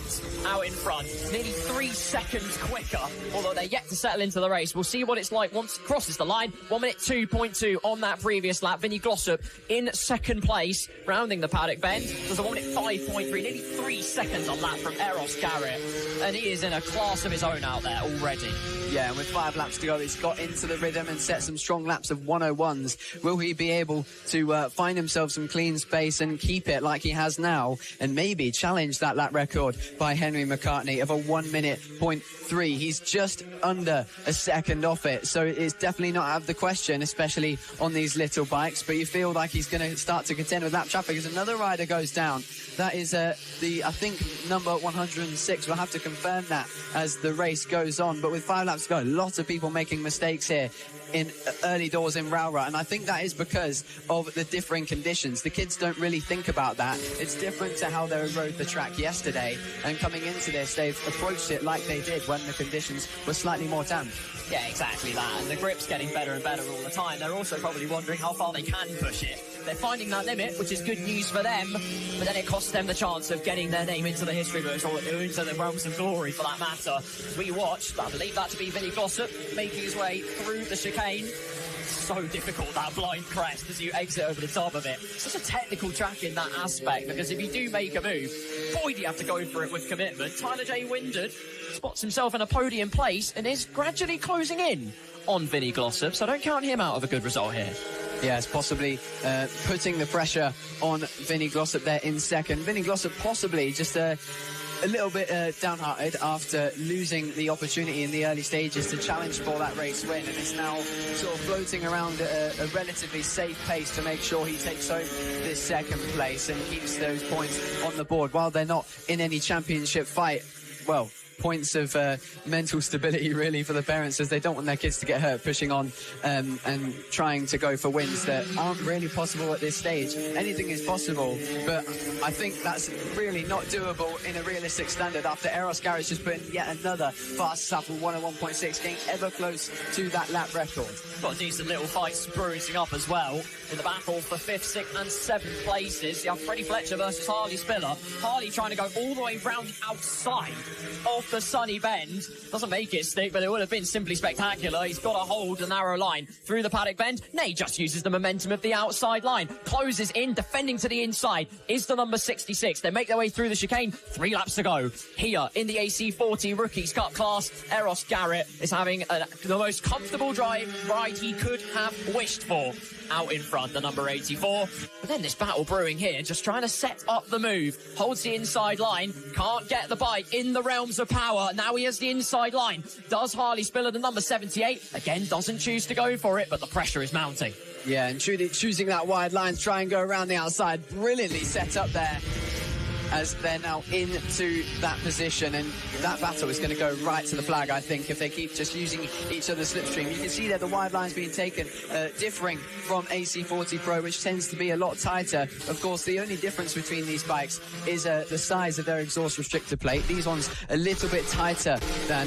S2: in front, nearly 3 seconds quicker, although they're yet to settle into the race. We'll see what it's like once it crosses the line. 1 minute 2.2 on that previous lap. Vinnie Glossop in second place, rounding the paddock bend. There's a 1 minute 5.3, nearly 3 seconds on lap from Eros Garrett, and he is in a class of his own out there already.
S1: Yeah, and with 5 laps to go, he's got into the rhythm and set some strong laps of 101s. Will he be able to find himself some clean space and keep it like he has now, and maybe challenge that lap record by Henry McCartney of a 1 minute 0.3? He's just under a second off it, so it's definitely not out of the question, especially on these little bikes. But you feel like he's going to start to contend with lap traffic as another rider goes down. That is I think number 106. We'll have to confirm that as the race goes on. But with 5 laps to go, lots of people making mistakes here in early doors in Rowrah, and I think that is because of the differing conditions. The kids don't really think about that. It's different to how they rode the track yesterday, and coming into this, they've approached it like they did when the conditions were slightly more damp.
S2: Yeah, exactly that, and the grip's getting better and better all the time. They're also probably wondering how far they can push it. They're finding that limit, which is good news for them, but then it costs them the chance of getting their name into the history books, or into the realms of glory for that matter. We watched, I believe that to be Vinnie Glossop making his way through the chicane. So difficult, that blind crest, as you exit over the top of it. Such a technical track in that aspect, because if you do make a move, boy, do you have to go for it with commitment. Tyler J. Windard spots himself in a podium place and is gradually closing in on Vinnie Glossop, so don't count him out of a good result here.
S1: Yes, possibly putting the pressure on Vinnie Glossop there in second. Vinnie Glossop possibly just a little bit downhearted after losing the opportunity in the early stages to challenge for that race win, and is now sort of floating around at a relatively safe pace to make sure he takes home this second place and keeps those points on the board. While they're not in any championship fight, well, points of mental stability really for the parents, as they don't want their kids to get hurt pushing on and trying to go for wins that aren't really possible at this stage. Anything is possible, but I think that's really not doable in a realistic standard after Eros Garrett's just put in yet another fast lap of 101.6, getting ever close to that lap record.
S2: Got a decent little fight sprucing up as well in the battle for 5th, 6th and 7th places. You have Freddie Fletcher versus Harley Spiller. Harley trying to go all the way round the outside of the sunny bend. Doesn't make it stick, but it would have been simply spectacular. He's got to hold the narrow line through the paddock bend. Nay just uses the momentum of the outside line. Closes in, defending to the inside is the number 66. They make their way through the chicane. 3 laps to go. Here in the AC40 Rookies Cup class, Eros Garrett is having the most comfortable ride he could have wished for. Out in front, the number 84. But then this battle brewing here, just trying to set up the move. Holds the inside line, can't get the bike in the realms of power. Now he has the inside line. Does Harley Spiller, the number 78? Again, doesn't choose to go for it, but the pressure is mounting.
S1: Yeah, and choosing that wide line to try and go around the outside. Brilliantly set up there, as they're now into that position, and that battle is going to go right to the flag, I think, if they keep just using each other's slipstream. You can see there the wide lines being taken, differing from AC40 Pro, which tends to be a lot tighter. Of course, the only difference between these bikes is the size of their exhaust restrictor plate. These ones a little bit tighter than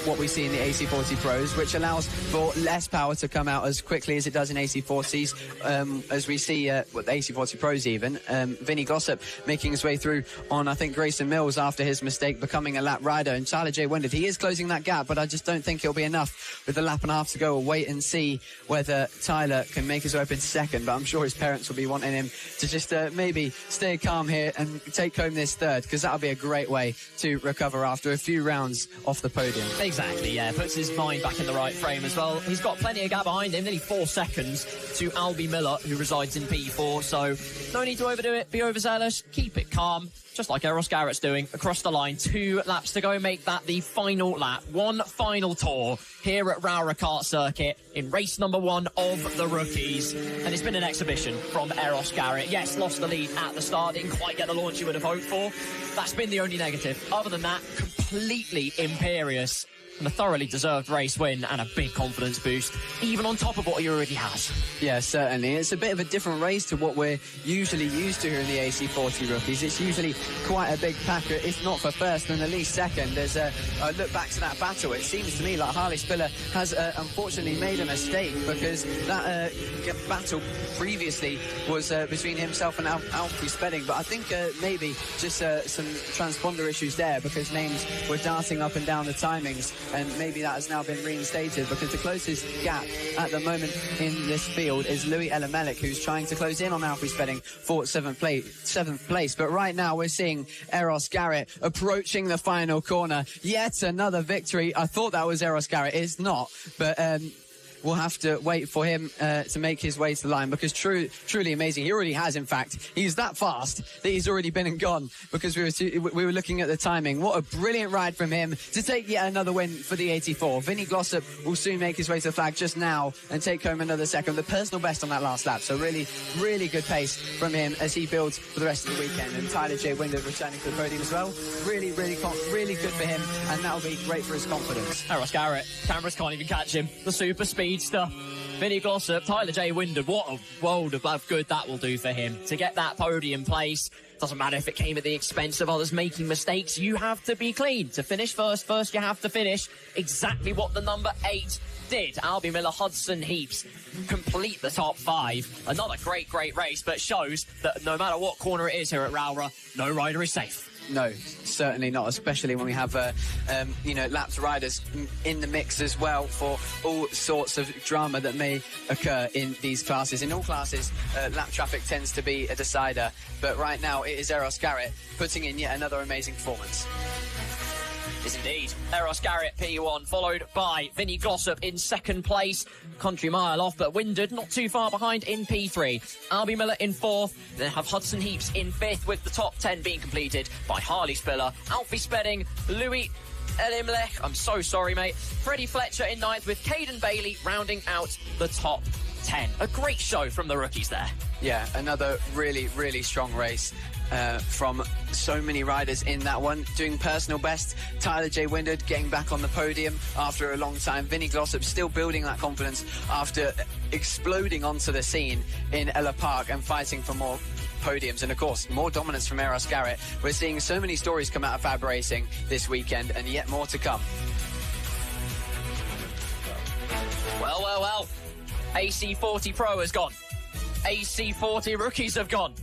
S1: what we see in the AC40 Pros, which allows for less power to come out as quickly as it does in AC40s, as we see with the AC40 Pros even. Vinny Glossop making his way through on, I think, Grayson Mills after his mistake becoming a lap rider, and Tyler J. Winded, he is closing that gap, but I just don't think it'll be enough with a lap and a half to go. We'll wait and see whether Tyler can make his way up in second, but I'm sure his parents will be wanting him to just maybe stay calm here and take home this third, because that'll be a great way to recover after a few rounds off the podium.
S2: Exactly, yeah, puts his mind back in the right frame as well. He's got plenty of gap behind him, nearly 4 seconds to Albie Miller, who resides in P4, so no need to overdo it, be overzealous, keep it calm, just like Eros Garrett's doing across the line. 2 laps to go, make that the final lap. One final tour here at Rowrah Kart Circuit in race number 1 of the rookies. And it's been an exhibition from Eros Garrett. Yes, lost the lead at the start, didn't quite get the launch you would have hoped for. That's been the only negative. Other than that, completely imperious. And a thoroughly deserved race win and a big confidence boost, even on top of what he already has.
S1: Yeah, certainly. It's a bit of a different race to what we're usually used to here in the AC40 Rookies. It's usually quite a big pack, if not for first, then at least second. There's a look back to that battle. It seems to me like Harley Spiller has unfortunately made a mistake, because that battle previously was between himself and Alfie Spedding, but I think maybe just some transponder issues there, because names were darting up and down the timings, and maybe that has now been reinstated, because the closest gap at the moment in this field is Louis Elamelik, who's trying to close in on Alfie Spedding for 7th place. But right now we're seeing Eros Garrett approaching the final corner. Yet another victory. I thought that was Eros Garrett. It's not, but we'll have to wait for him to make his way to the line, because truly amazing. He already has, in fact. He's that fast that he's already been and gone, because we were looking at the timing. What a brilliant ride from him to take yet another win for the 84. Vinny Glossop will soon make his way to the flag just now and take home another second, the personal best on that last lap. So really, really good pace from him as he builds for the rest of the weekend. And Tyler J. Winder returning to the podium as well. Really, really good for him, and that'll be great for his confidence.
S2: Eros Garrett, cameras can't even catch him. The super speedster. Vinny Glossop, Tyler J. Winder, what a world of good that will do for him. To get that podium place, doesn't matter if it came at the expense of others making mistakes, you have to be clean. To finish first you have to finish exactly what the number 8 did. Albie Miller, Hudson Heaps complete the top 5. Another great race, but shows that no matter what corner it is here at Rowrah, no rider is safe.
S1: No, certainly not, especially when we have, lapped riders in the mix as well for all sorts of drama that may occur in these classes. In all classes, lap traffic tends to be a decider, but right now it is Eros Garrett putting in yet another amazing performance.
S2: is indeed Eros Garrett P1, followed by Vinny Glossop in second place, country mile off, but Windard not too far behind in P3. Albie Miller in fourth, then have Hudson Heaps in fifth, with the top 10 being completed by Harley Spiller, Alfie Spedding, Louis Elimlech, I'm so sorry mate, Freddie Fletcher in ninth, with Caden Bailey rounding out the top 10. A great show from the rookies there.
S1: Yeah, another really, really strong race from so many riders in that one. Doing personal best, Tyler J. Windard getting back on the podium after a long time. Vinny Glossop still building that confidence after exploding onto the scene in Ella Park and fighting for more podiums, and of course more dominance from Eros Garrett. We're seeing so many stories come out of FAB-Racing this weekend, and yet more to come.
S2: Well, AC40 Pro has gone, AC40 rookies have gone,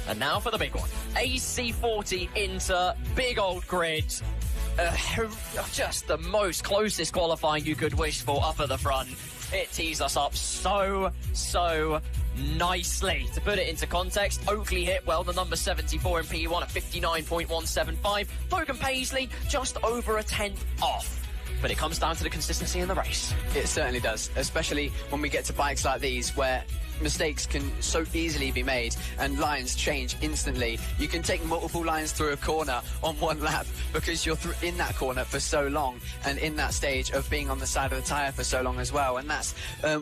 S2: and now for the big one, AC40 into big old grid. Just the most closest qualifying you could wish for up at the front. It tees us up so nicely. To put it into context, Oakley hit well, the number 74 in P1 at 59.175. Logan Paisley just over a tenth off. But it comes down to the consistency in the race. It
S1: certainly does, especially when we get to bikes like these where mistakes can so easily be made and lines change instantly. You can take multiple lines through a corner on one lap because you're in that corner for so long and in that stage of being on the side of the tyre for so long as well. And that's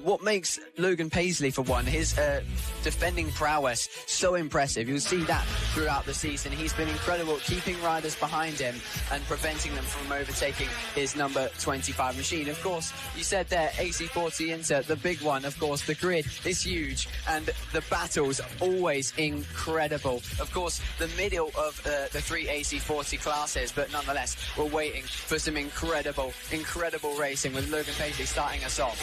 S1: what makes Logan Paisley, for one, his defending prowess so impressive. You'll see that throughout the season. He's been incredible at keeping riders behind him and preventing them from overtaking his number 25 machine. Of course, you said there, AC40 Inter, the big one. Of course, the grid is huge and the battles always incredible. Of course, the middle of the three AC40 classes, but nonetheless, we're waiting for some incredible racing with Logan Paisley starting us off.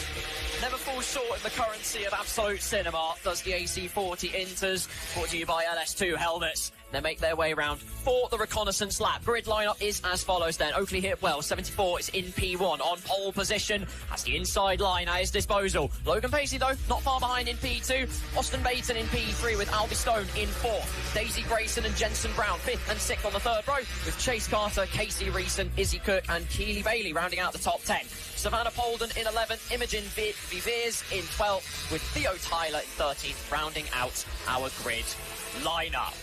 S2: Never falls short in the currency of absolute cinema, does the AC40 Inters, brought to you by LS2 helmets. They make their way around for the reconnaissance lap. Grid lineup is as follows then. Oakley hit well, 74 is in P1 on pole position, has the inside line at his disposal. Logan Paisley though, not far behind in P2. Austin Baton in P3 with Albie Stone in 4th. Daisy Grayson and Jensen Brown 5th and 6th on the third row, with Chase Carter, Casey Reeson, Izzy Cook and Keely Bailey rounding out the top 10. Savannah Polden in 11th, Imogen Viviers in 12th, with Theo Tyler in 13th, rounding out our grid lineup.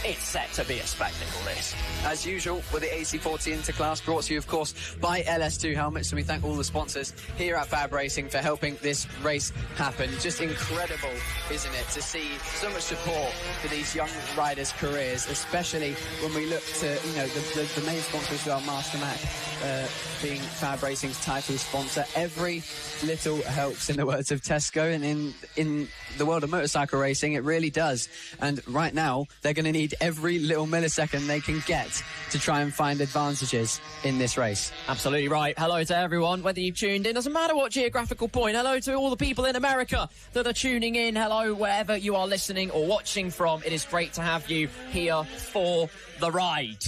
S2: It's set to be a spectacle, this.
S1: As usual, with the AC40 Interclass, brought to you, of course, by LS2 helmets. And we thank all the sponsors here at FAB-Racing for helping this race happen. Just incredible, isn't it, to see so much support for these young riders' careers, especially when we look to, you know, the main sponsors who are MasterMac, being FAB-Racing's title sponsor. Every little helps, in the words of Tesco, and in the world of motorcycle racing, it really does. And right now, they're going to need every little millisecond they can get to try and find advantages in this race.
S2: Absolutely right. Hello to everyone, whether you've tuned in, doesn't matter what geographical point. Hello to all the people in America that are tuning in. Hello wherever you are listening or watching from. It is great to have you here for the ride.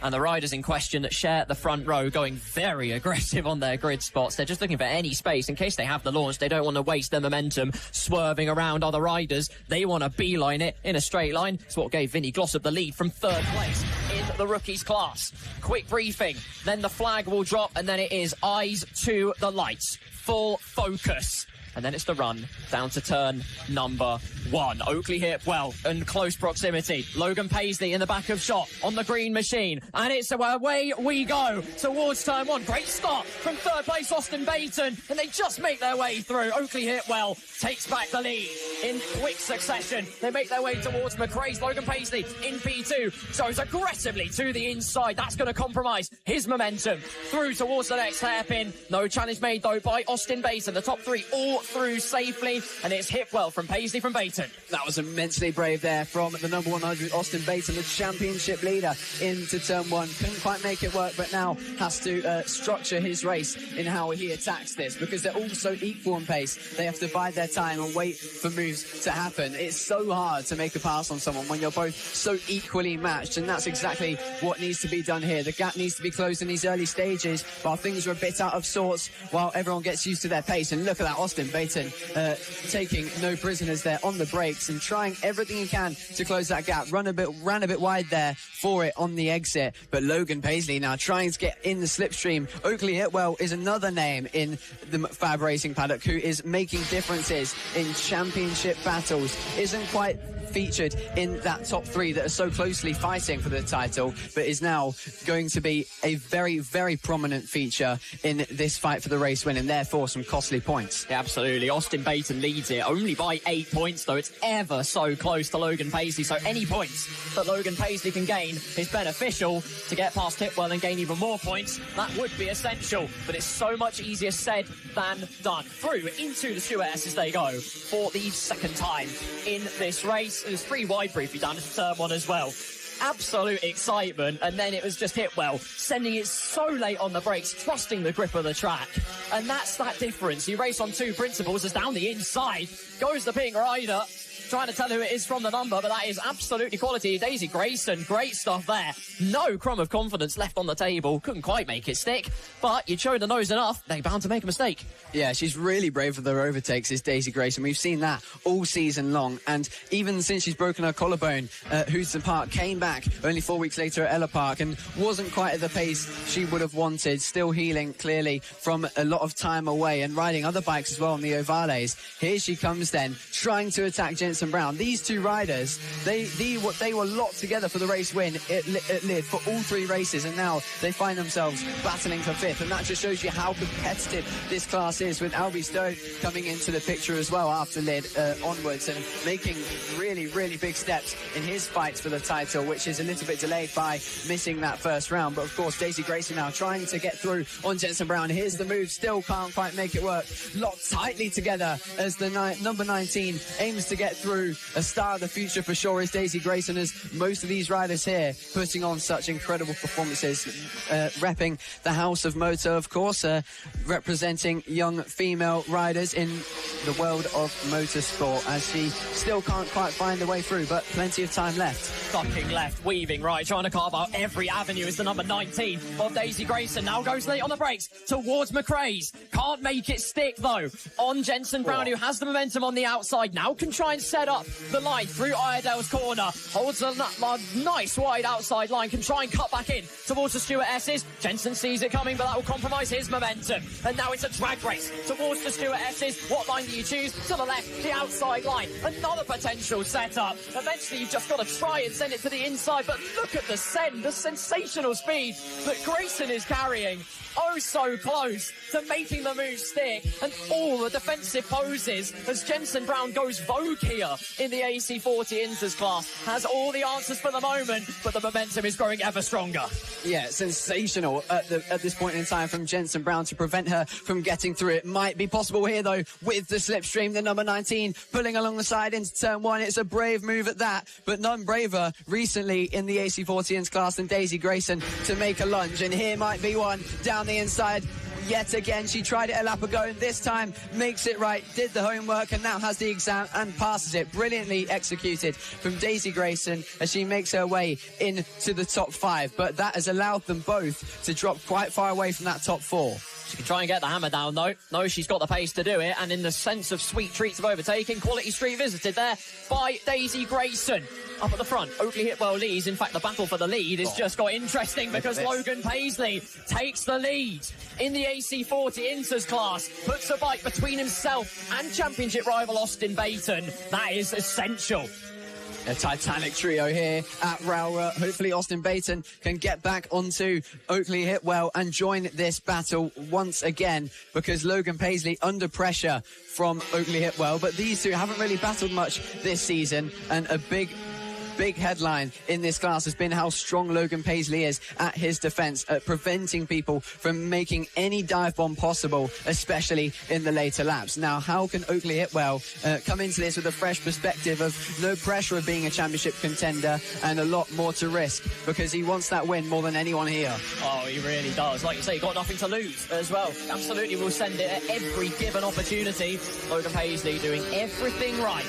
S2: And the riders in question that share the front row going very aggressive on their grid spots. They're just looking for any space in case they have the launch. They don't want to waste their momentum swerving around other riders. They want to beeline it in a straight line. It's what gave Vinny Glossop the lead from third place in the rookies class. Quick briefing, then the flag will drop, and then it is eyes to the lights. Full focus. And then it's the run down to turn number 1. Oakley hit well in close proximity. Logan Paisley in the back of shot on the green machine. And it's away we go towards turn 1. Great start from third place Austin Baton. And they just make their way through. Oakley hit well, takes back the lead in quick succession. They make their way towards McRae's. Logan Paisley in P2. Goes aggressively to the inside. That's going to compromise his momentum. Through towards the next hairpin. No challenge made though by Austin Baton. The top 3 all through safely, and it's hit well from Paisley from Baton.
S1: That was immensely brave there from the number 100 Austin Baton, the championship leader, into turn 1. Couldn't quite make it work, but now has to structure his race in how he attacks this, because they're all so equal in pace. They have to bide their time and wait for moves to happen. It's so hard to make a pass on someone when you're both so equally matched, and that's exactly what needs to be done here. The gap needs to be closed in these early stages while things are a bit out of sorts, while everyone gets used to their pace. And look at that, Austin Baton taking no prisoners there on the brakes and trying everything he can to close that gap. Ran a bit wide there for it on the exit, but Logan Paisley now trying to get in the slipstream. Oakley Hitwell is another name in the FAB-Racing paddock who is making differences in championship battles. Isn't quite featured in that top three that are so closely fighting for the title, but is now going to be a very, very prominent feature in this fight for the race win, and therefore some costly points.
S2: Yeah, absolutely. Austin Baton leads it only by 8 points, though. It's ever so close to Logan Paisley, so any points that Logan Paisley can gain is beneficial to get past Hitwell and gain even more points. That would be essential, but it's so much easier said than done. Through into the Stuart S as they go for the second time in this race. It was 3 wide briefly down to turn 1 as well. Absolute excitement, and then it was just Hitwell sending it so late on the brakes, trusting the grip of the track, and that's that difference. You race on 2 principles as down the inside goes the pink rider, trying to tell who it is from the number, but that is absolutely quality. Daisy Grayson, great stuff there. No crumb of confidence left on the table. Couldn't quite make it stick, but you'd show the nose enough, they're bound to make a mistake.
S1: Yeah, she's really brave with her overtakes, is Daisy Grayson. We've seen that all season long, and even since she's broken her collarbone, Houston Park came back only 4 weeks later at Ella Park and wasn't quite at the pace she would have wanted. Still healing, clearly, from a lot of time away and riding other bikes as well on the ovales. Here she comes then, trying to attack Jensen Brown. These 2 riders, they were locked together for the race win at Lid for all 3 races, and now they find themselves battling for 5th, and that just shows you how competitive this class is, with Albie Stone coming into the picture as well after Lid onwards and making really, really big steps in his fights for the title, which is a little bit delayed by missing that first round. But of course, Daisy Grayson now trying to get through on Jensen Brown. Here's the move, still can't quite make it work. Locked tightly together as the number 19 aims to get through. A star of the future for sure is Daisy Grayson, as most of these riders here putting on such incredible performances, repping the House of Moto, of course, representing young female riders in the world of motorsport, as she still can't quite find the way through, but plenty of time left.
S2: Fucking left, weaving right, trying to carve out every avenue as the number 19 of Daisy Grayson now goes late on the brakes towards McRae's. Can't make it stick though on Jensen Brown, who has the momentum on the outside, now can try and set up the line through Iredale's corner, holds a nice wide outside line, can try and cut back in towards the Stuart S's. Jensen sees it coming, but that will compromise his momentum, and now it's a drag race towards the Stuart S's. What line do you choose? To the left, the outside line, another potential setup. Eventually you've just got to try and send it to the inside, but look at the send, the sensational speed that Grayson is carrying. Oh, so close to making the move stick, and all the defensive poses as Jensen Brown goes vogue here in the AC40 Inters class. Has all the answers for the moment, but the momentum is growing ever stronger.
S1: Yeah, sensational at this point in time from Jensen Brown to prevent her from getting through. It might be possible here though with the slipstream. The number 19 pulling along the side into turn 1. It's a brave move at that, but none braver recently in the AC40 Inters class than Daisy Grayson to make a lunge, and here might be one down the inside. Yet again, she tried it a lap ago, and this time makes it right, did the homework, and now has the exam and passes it. Brilliantly executed from Daisy Grayson as she makes her way into the top 5. But that has allowed them both to drop quite far away from that top 4.
S2: She can try and get the hammer down, though. No, she's got the pace to do it, and in the sense of sweet treats of overtaking, quality street visited there by Daisy Grayson. Up at the front, Oakley Hitwell leads. In fact, the battle for the lead has just got interesting because Logan Paisley takes the lead in the AC40 Inters class, puts a bike between himself and championship rival Austin Baton. That is essential.
S1: A titanic trio here at Rowrah. Hopefully Austin Baton can get back onto Oakley Hitwell and join this battle once again, because Logan Paisley under pressure from Oakley Hitwell. But these two haven't really battled much this season, and a big headline in this class has been how strong Logan Paisley is at his defence, at preventing people from making any dive bomb possible, especially in the later laps. Now, how can Oakley Hitwell come into this with a fresh perspective of no pressure of being a championship contender and a lot more to risk, because he wants that win more than anyone here?
S2: Oh, he really does. Like you say, he got nothing to lose as well. Absolutely will send it at every given opportunity. Logan Paisley doing everything right.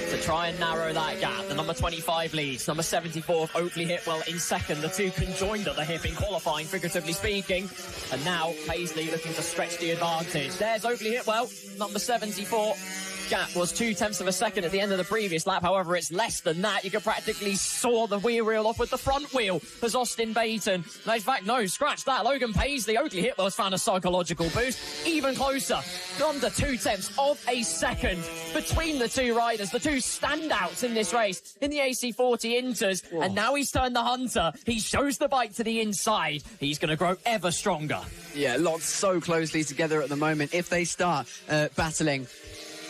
S2: to try and narrow that gap. The number 25 leads. Number 74, Oakley Hipwell in second. The two conjoined at the hip in qualifying, figuratively speaking. And now Paisley looking to stretch the advantage. There's Oakley Hipwell, number 74. Gap was 0.2 of a second at the end of the previous lap. However, it's less than that. You could practically saw the wheel reel off with the front wheel as Austin Baton. No, in fact, no, scratch that. Logan Paisley, Oakley Hipwell's found a psychological boost. Even closer, under 0.2 of a second between the two riders, the two standouts in this race in the AC40 Inters. Whoa. And now he's turned the hunter. He shows the bike to the inside. He's going to grow ever stronger.
S1: Yeah, locked so closely together at the moment. If they start battling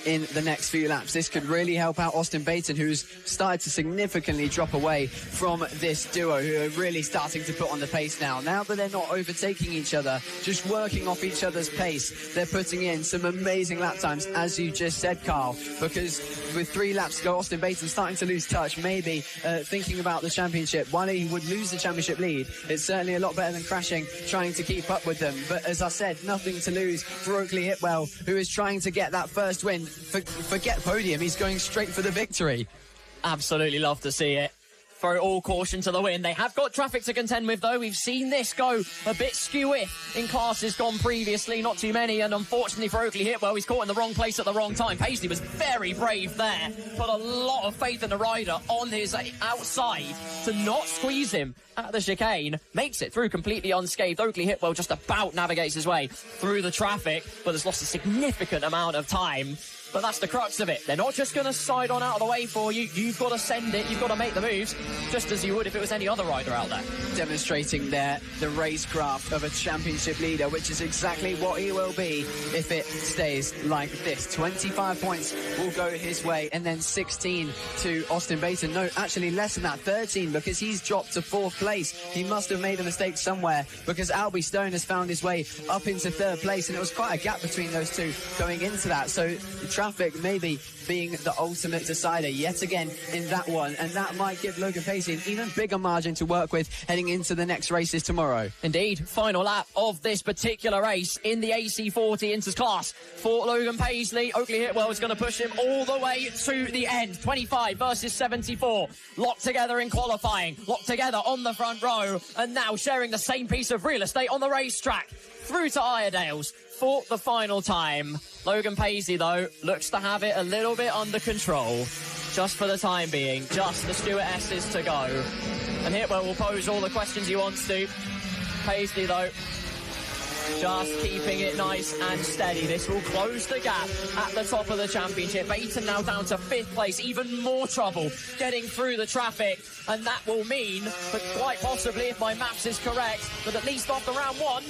S1: in the next few laps, this could really help out Austin Baton, who's started to significantly drop away from this duo, who are really starting to put on the pace now. Now that they're not overtaking each other, just working off each other's pace, they're putting in some amazing lap times, as you just said, Carl, because with 3 laps to go, Austin Baton starting to lose touch, maybe thinking about the championship. While he would lose the championship lead, it's certainly a lot better than crashing, trying to keep up with them. But as I said, nothing to lose for Oakley Hipwell, who is trying to get that first win. Forget podium, he's going straight for the victory.
S2: Absolutely love to see it. Throw all caution to the wind. They have got traffic to contend with, though. We've seen this go a bit skewy in classes gone previously. Not too many, and unfortunately for Oakley Hipwell, he's caught in the wrong place at the wrong time. Paisley was very brave there. Put a lot of faith in the rider on his outside to not squeeze him at the chicane. Makes it through completely unscathed. Oakley Hipwell just about navigates his way through the traffic, but has lost a significant amount of time. But that's the crux of it. They're not just going to side on out of the way for you. You've got to send it. You've got to make the moves, just as you would if it was any other rider out there.
S1: Demonstrating there the racecraft of a championship leader, which is exactly what he will be if it stays like this. 25 points will go his way, and then 16 to Austin Baton. No, actually less than that, 13, because he's dropped to 4th place. He must have made a mistake somewhere, because Albie Stone has found his way up into 3rd place, and it was quite a gap between those two going into that. So traffic maybe being the ultimate decider yet again in that one, and that might give Logan Paisley an even bigger margin to work with heading into the next races tomorrow.
S2: Indeed, final lap of this particular race in the AC40 Inters class for Logan Paisley. Oakley Hipwell is going to push him all the way to the end. 25 versus 74, locked together in qualifying, locked together on the front row, and now sharing the same piece of real estate on the racetrack. Through to Iredale's for the final time. Logan Paisley, though, looks to have it a little bit under control, just for the time being. Just the Stuart S's to go. And Hipwell will pose all the questions he wants to. Paisley, though, just keeping it nice and steady. This will close the gap at the top of the championship. Baton now down to 5th place. Even more trouble getting through the traffic. And that will mean that quite possibly, if my maths is correct, that at least after round 1,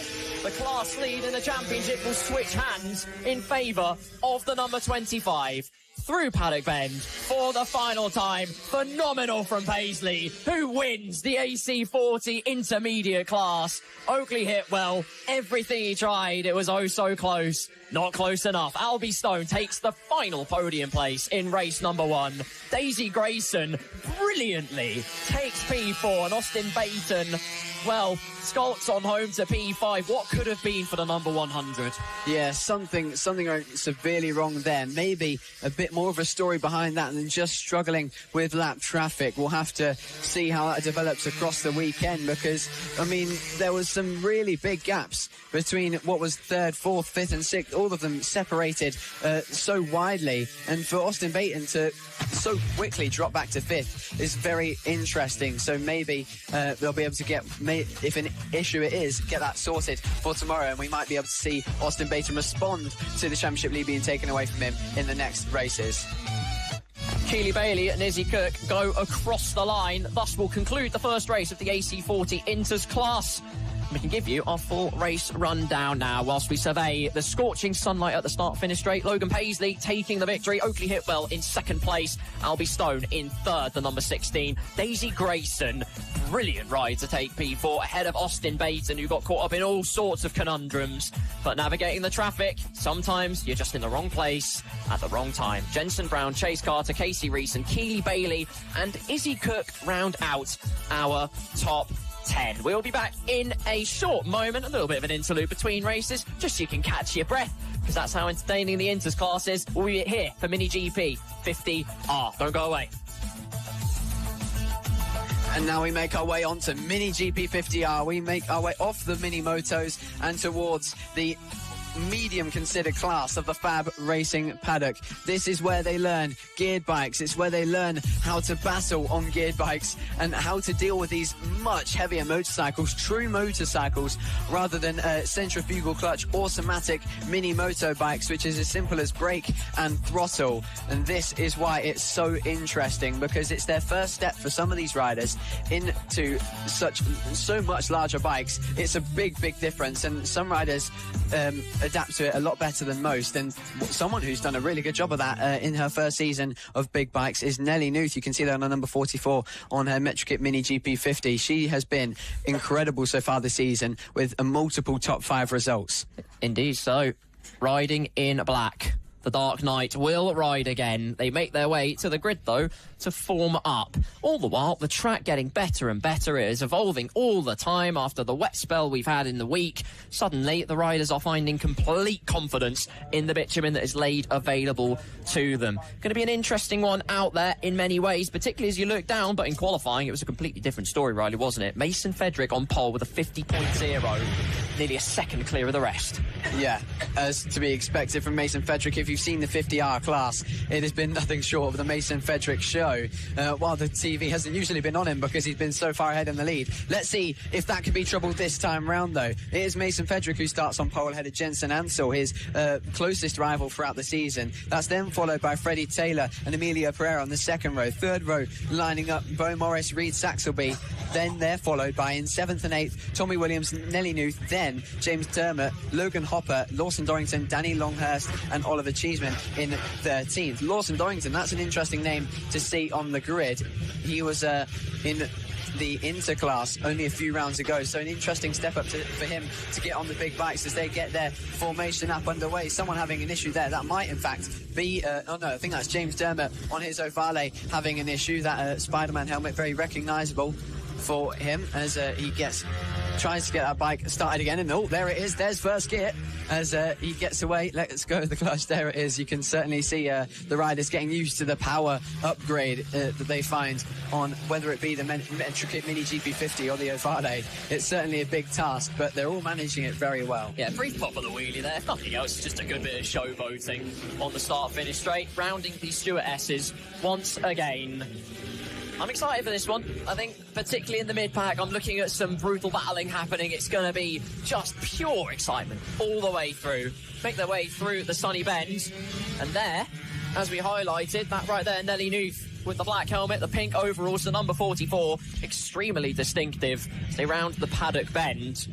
S2: the class lead in the championship will switch hands in favour of the number 25. Through Paddock Bend for the final time. Phenomenal from Paisley, who wins the AC40 intermediate class. Oakley Hipwell, everything he tried, it was oh so close. Not close enough. Albie Stone takes the final podium place in race number 1. Daisy Grayson brilliantly takes P4, and Austin Baton, well, skulks on home to P5. What could have been for the number 100?
S1: Yeah, something severely wrong there. Maybe a bit more of a story behind that than just struggling with lap traffic. We'll have to see how that develops across the weekend, because, I mean, there was some really big gaps between what was 3rd, 4th, 5th and 6th. All of them separated so widely. And for Austin Baton to so quickly drop back to 5th is very interesting. So maybe they'll be able to get, if an issue it is, get that sorted for tomorrow, and we might be able to see Austin Baton respond to the championship lead being taken away from him in the next races.
S2: Keely Bailey and Izzy Cook go across the line. Thus will conclude the first race of the AC40 Inters class. We can give you our full race rundown now whilst we survey the scorching sunlight at the start-finish straight. Logan Paisley taking the victory. Oakley Hipwell in 2nd place. Albie Stone in 3rd, the number 16. Daisy Grayson, brilliant ride to take P4 ahead of Austin Baton, who got caught up in all sorts of conundrums. But navigating the traffic, sometimes you're just in the wrong place at the wrong time. Jensen Brown, Chase Carter, Casey Reese and Keely Bailey and Izzy Cook round out our top 10. We'll be back in a short moment, a little bit of an interlude between races, just so you can catch your breath because that's how entertaining the Inters class is. We'll be here for Mini GP 50R. Don't go away.
S1: And now we make our way onto Mini GP 50R. We make our way off the mini motos and towards the medium considered class of the FAB-Racing paddock. This is where they learn geared bikes. It's where they learn how to battle on geared bikes and how to deal with these much heavier motorcycles, true motorcycles, rather than centrifugal clutch automatic mini moto bikes, which is as simple as brake and throttle. And this is why it's so interesting, because it's their first step for some of these riders into so much larger bikes. It's a big difference, and some riders adapt to it a lot better than most. And someone who's done a really good job of that in her first season of big bikes is Nelly Knuth. You can see that on number 44 on her Metrokit Mini GP 50. She has been incredible so far this season with a multiple top 5 results.
S2: Indeed so. Riding in black. The Dark Knight will ride again. They make their way to the grid, though, to form up. All the while, the track getting better and better. It is evolving all the time after the wet spell we've had in the week. Suddenly, the riders are finding complete confidence in the bitumen that is laid available to them. Going to be an interesting one out there in many ways, particularly as you look down, but in qualifying, it was a completely different story, Riley, wasn't it? Mason Fedrick on pole with a 50.0, nearly a second clear of the rest.
S1: Yeah, as to be expected from Mason Fedrick. If you've seen the 50R class, it has been nothing short of the Mason Fedrick show, while the TV hasn't usually been on him because he's been so far ahead in the lead. Let's see if that could be trouble this time round, though. It is Mason Fedrick who starts on pole ahead of Jensen Ansel, his closest rival throughout the season. That's then followed by Freddie Taylor and Emilio Pereira on the second row. Third row lining up Bo Morris, Reed Saxelby. Then they're followed by, in 7th and 8th, Tommy Williams, Nelly Knuth, then James Dermott, Logan Hopper, Lawson Dorrington, Danny Longhurst and Oliver Cheeseman in 13th. Lawson Dorrington, that's an interesting name to see on the grid. He was in the interclass only a few rounds ago, so an interesting step up for him to get on the big bikes as they get their formation up underway. Someone having an issue there, that might in fact be I think that's James Dermott on his Ovale having an issue. That Spider-Man helmet, very recognisable for him as he tries to get that bike started again, and there it is, there's first gear as he gets away. Let's go the clutch. There it is. You can certainly see the riders getting used to the power upgrade that they find on whether it be the Metrokit Mini GP50 or the Ovale. It's certainly a big task, but they're all managing it very well.
S2: Yeah, brief pop of the wheelie there. If nothing else, just a good bit of showboating on the start-finish straight, rounding the Stuart S's once again. I'm excited for this one. I think, particularly in the mid-pack, I'm looking at some brutal battling happening. It's going to be just pure excitement all the way through. Make their way through the sunny bends. And there, as we highlighted, that right there, Nelly Knuth with the black helmet, the pink overalls, the number 44, extremely distinctive. They round the paddock bend.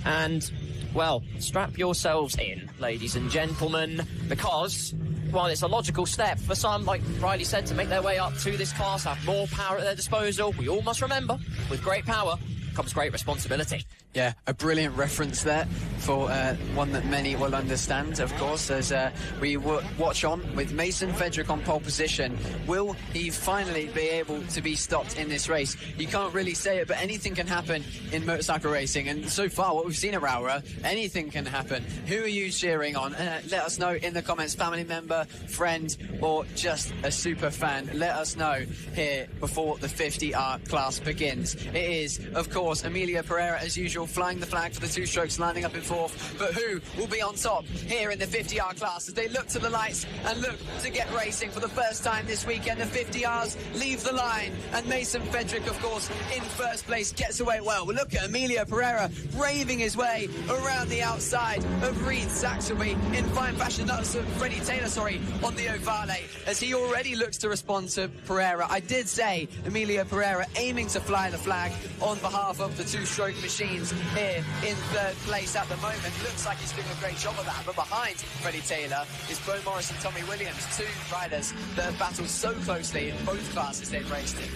S2: And, well, strap yourselves in, ladies and gentlemen, because while it's a logical step for some, like Riley said, to make their way up to this class, have more power at their disposal, we all must remember, with great power comes great responsibility.
S1: Yeah, a brilliant reference there for one that many will understand, of course, as we watch on with Mason Fedrick on pole position. Will he finally be able to be stopped in this race? You can't really say it, but anything can happen in motorcycle racing, and so far what we've seen at Rowrah, anything can happen. Who are you cheering on? Let us know in the comments, family member, friend, or just a super fan. Let us know here before the 50R class begins. It is, of course, Emilio Pereira, as usual, flying the flag for the two strokes, lining up in 4th. But who will be on top here in the 50R class as they look to the lights and look to get racing for the first time this weekend? The 50Rs leave the line, and Mason Fedrick, of course, in first place, gets away well. Look at Emilio Pereira braving his way around the outside of Reed Saxelby in fine fashion. That's Freddie Taylor, on the Ovale, as he already looks to respond to Pereira. I did say Emilio Pereira aiming to fly the flag on behalf of the two-stroke machines here in 3rd place at the moment. Looks like he's doing a great job of that, but behind Freddie Taylor is Bo Morris and Tommy Williams, two riders that have battled so closely in both classes they've raced in.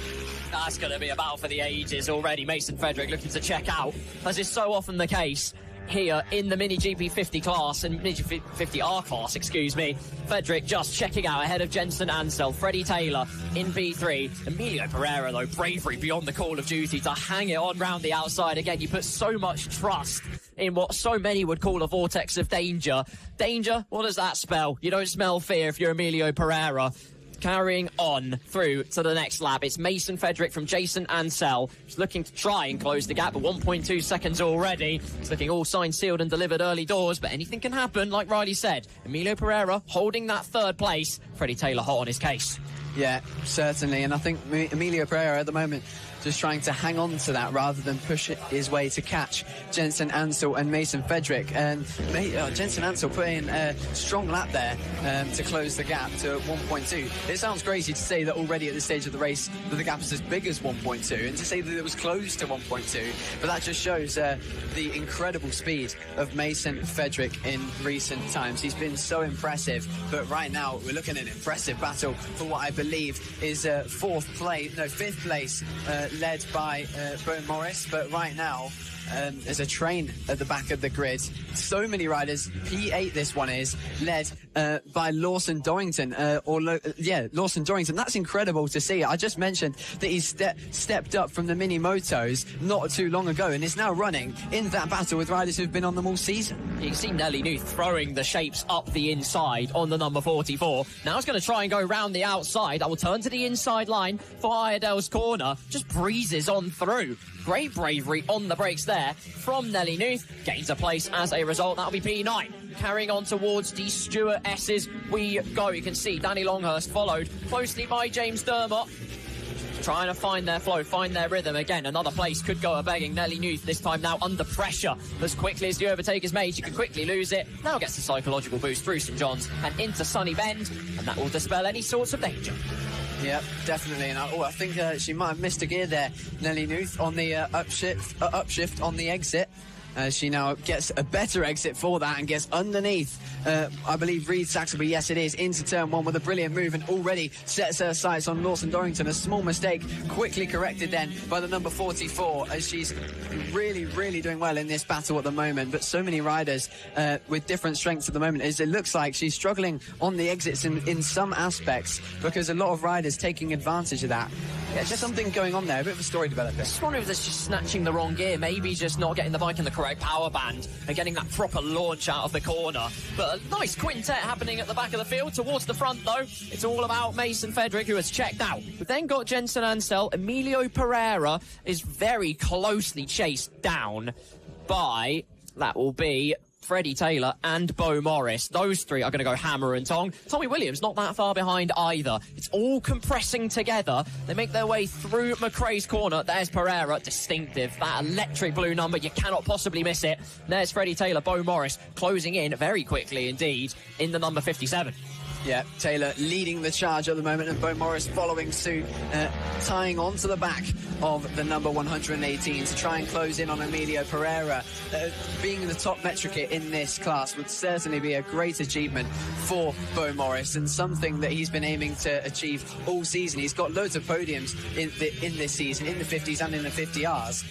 S2: That's going to be a battle for the ages already. Mason Fedrick looking to check out, as is so often the case here in the Mini GP50 class, and Mini GP50R class, excuse me. Fedrick just checking out ahead of Jensen Ansel, Freddie Taylor in V3. Emilio Pereira, though, bravery beyond the call of duty to hang it on round the outside. Again, you put so much trust in what so many would call a vortex of danger. Danger, what does that spell? You don't smell fear if you're Emilio Pereira. Carrying on through to the next lap, it's Mason Fedrick from Jason Ansell. He's looking to try and close the gap, but 1.2 seconds already. It's looking all signed, sealed and delivered early doors, but anything can happen, like Riley said. Emilio Pereira holding that third place. Freddie Taylor hot on his case.
S1: Yeah, certainly, and I think Emilio Pereira at the moment just trying to hang on to that rather than push his way to catch Jensen Ansell and Mason Fedrick. And Jensen Ansell put in a strong lap there to close the gap to 1.2. It sounds crazy to say that already at this stage of the race that the gap is as big as 1.2, and to say that it was close to 1.2, but that just shows the incredible speed of Mason Fedrick in recent times. He's been so impressive, but right now we're looking at an impressive battle for what I believe is fifth place, led by Bo Morris, but right now there's a train at the back of the grid. So many riders. P8 this one is, led by Lawson Dorrington. Lawson Dorrington. That's incredible to see. I just mentioned that he's stepped up from the mini motos not too long ago and is now running in that battle with riders who've been on them all season.
S2: You can see Nelly Nuth throwing the shapes up the inside on the number 44. Now it's going to try and go round the outside. I will turn to the inside line for Iredale's corner. Just breezes on through. Great bravery on the brakes there from Nelly Nuth. Gains a place as a result. That'll be P9. Carrying on towards the Stuart S's we go. You can see Danny Longhurst followed closely by James Dermott. Trying to find their flow, find their rhythm. Again, another place could go a-begging. Nelly Nuth this time now under pressure. As quickly as the overtake is made, she can quickly lose it. Now gets the psychological boost through St John's and into Sunny Bend, and that will dispel any sorts of danger.
S1: Yep, definitely. And I think she might have missed a gear there, Nelly Nuth, on the upshift on the exit. She now gets a better exit for that and gets underneath, I believe, Reed Saxelby. Yes, it is, into turn one with a brilliant move and already sets her sights on Lawson Dorrington. A small mistake, quickly corrected then by the number 44, as she's really, really doing well in this battle at the moment. But so many riders with different strengths at the moment, as it looks like she's struggling on the exits in some aspects, because a lot of riders taking advantage of that. Yeah, just something going on there, a bit of a story developing.
S2: Just wonder if that's just snatching the wrong gear, maybe just not getting the bike in the correct power band and getting that proper launch out of the corner. But a nice quintet happening at the back of the field. Towards the front, though, it's all about Mason Fedrick, who has checked out. We've then got Jensen Ansell. Emilio Pereira is very closely chased down by, that will be Freddie Taylor and Bo Morris. Those three are going to go hammer and tong. Tommy Williams not that far behind either. It's all compressing together. They make their way through McRae's corner. There's Pereira, distinctive. That electric blue number, you cannot possibly miss it. There's Freddie Taylor, Bo Morris closing in very quickly indeed in the number 57.
S1: Yeah, Taylor leading the charge at the moment, and Bo Morris following suit, tying on to the back of the number 118 to try and close in on Emilio Pereira. Being the top metric in this class would certainly be a great achievement for Bo Morris, and something that he's been aiming to achieve all season. He's got loads of podiums in this season, in the 50s and in the 50Rs.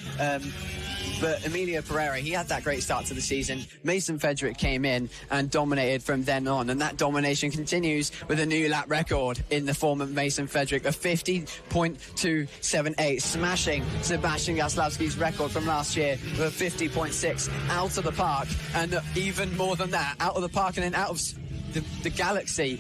S1: But Emilio Pereira, he had that great start to the season. Mason Fedrick came in and dominated from then on, and that domination continues with a new lap record in the form of Mason Fedrick, a 50.278, smashing Sebastian Gaslavsky's record from last year of a 50.6 out of the park, and even more than that, out of the park and then out of the galaxy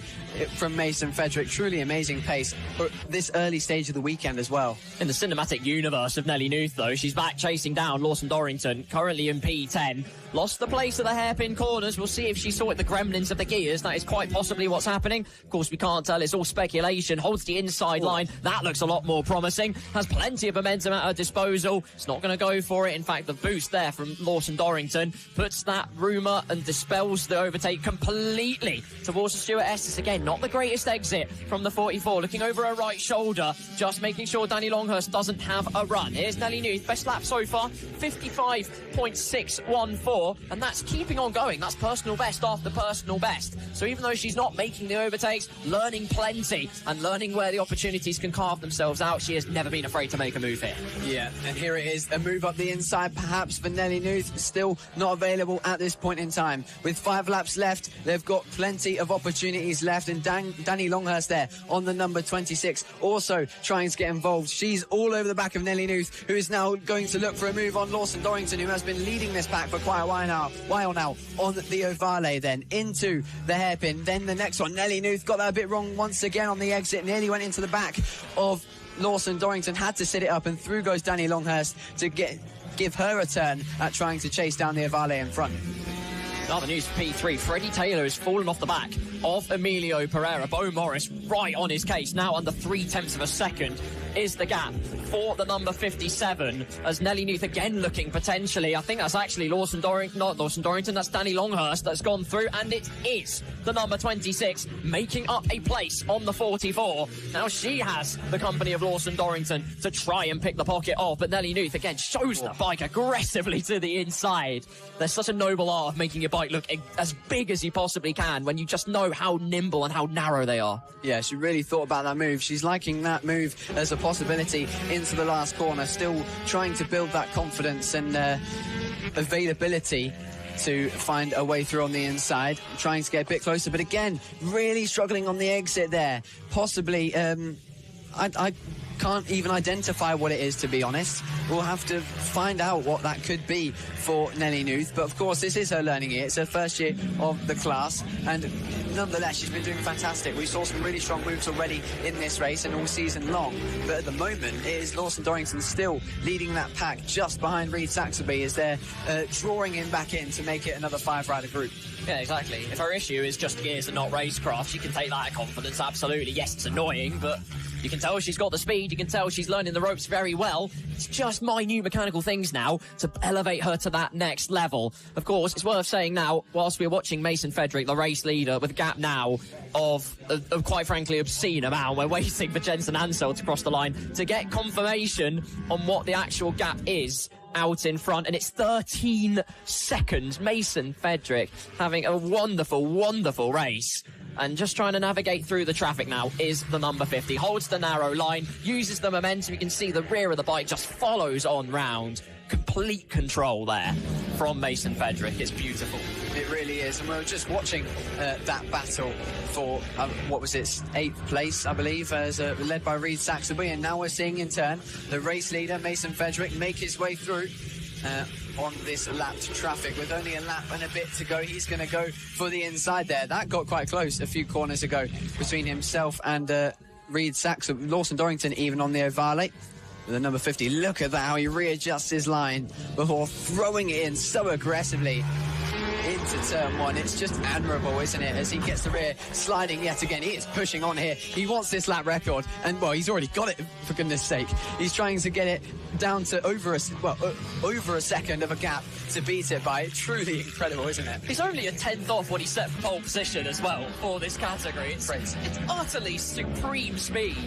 S1: from Mason Fedrick. Truly amazing pace for this early stage of the weekend as well.
S2: In the cinematic universe of Nelly Nuth, though, she's back chasing down Lawson Dorrington, currently in P10. Lost the place at the hairpin corners. We'll see if she saw it, the gremlins of the gears. That is quite possibly what's happening. Of course, we can't tell. It's all speculation. Holds the inside line. That looks a lot more promising. Has plenty of momentum at her disposal. It's not going to go for it. In fact, the boost there from Lawson Dorrington puts that rumour and dispels the overtake completely towards the Stuart Estes. Again, not the greatest exit from the 44. Looking over her right shoulder, just making sure Danny Longhurst doesn't have a run. Here's Nelly Nuth. Best lap so far, 55.614. And that's keeping on going. That's personal best after personal best. So even though she's not making the overtakes, learning plenty and learning where the opportunities can carve themselves out, she has never been afraid to make a move here.
S1: Yeah, and here it is, a move up the inside perhaps for Nelly Nuth, still not available at this point in time. With 5 laps left, they've got plenty plenty of opportunities left, and Danny Longhurst there on the number 26, also trying to get involved. She's all over the back of Nelly Knuth, who is now going to look for a move on Lawson Dorrington, who has been leading this pack for quite a while now on the Ovale, then into the hairpin. Then the next one, Nelly Knuth got that a bit wrong once again on the exit, nearly went into the back of Lawson Dorrington, had to sit it up, and through goes Danny Longhurst to give her a turn at trying to chase down the Ovale in front.
S2: Another news for P3. Freddie Taylor has fallen off the back of Emilio Pereira. Bo Morris right on his case. Now under 0.3 of a second is the gap for the number 57, as Nelly Knuth again looking potentially. I think that's actually not Lawson Dorrington, that's Danny Longhurst that's gone through, and it is the number 26 making up a place on the 44. Now she has the company of Lawson Dorrington to try and pick the pocket off, but Nelly Knuth again shows the bike aggressively to the inside. There's such a noble art of making your bike look as big as you possibly can when you just know how nimble and how narrow they are.
S1: Yeah, she really thought about that move. She's liking that move as a possibility into the last corner, still trying to build that confidence and availability to find a way through on the inside, trying to get a bit closer, but again, really struggling on the exit there. Possibly, I can't even identify what it is, to be honest. We'll have to find out what that could be for Nelly Knuth, but of course this is her learning year. It's her first year of the class, and nonetheless she's been doing fantastic. We saw some really strong moves already in this race and all season long, but at the moment it is Lawson Dorrington still leading that pack just behind Reed Saxelby as they're drawing him back in to make it another 5-rider group.
S2: Yeah, exactly. If her issue is just gears and not racecraft, she can take that confidence, absolutely. Yes, it's annoying, but you can tell she's got the speed, you can tell she's learning the ropes very well. It's just minute mechanical things now to elevate her to that next level. Of course, it's worth saying now, whilst we're watching Mason Frederick, the race leader, with a gap now of quite frankly obscene amount, we're waiting for Jensen Ansel to cross the line to get confirmation on what the actual gap is out in front, and it's 13 seconds. Mason Frederick having a wonderful, wonderful race, and just trying to navigate through the traffic now is the number 50. Holds the narrow line, uses the momentum. You can see the rear of the bike just follows on round. Complete control there from Mason Frederick. It's beautiful.
S1: It really is, and we're just watching that battle for, what was it, 8th place, I believe, as led by Reed Saxelby, and now we're seeing in turn the race leader, Mason Frederick, make his way through on this lapped traffic. With only a lap and a bit to go, he's going to go for the inside there. That got quite close a few corners ago between himself and Reed Saxelby, Lawson Dorrington even on the Ovale. The number 50, look at that, how he readjusts his line before throwing it in so aggressively into turn one. It's just admirable, isn't it, as he gets the rear sliding yet again. He is pushing on here. He wants this lap record, and well, he's already got it, for goodness sake. He's trying to get it down to over a second of a gap to beat it by. Truly incredible, isn't it?
S2: He's only a 10th off when he set pole position as well for this category. It's utterly supreme speed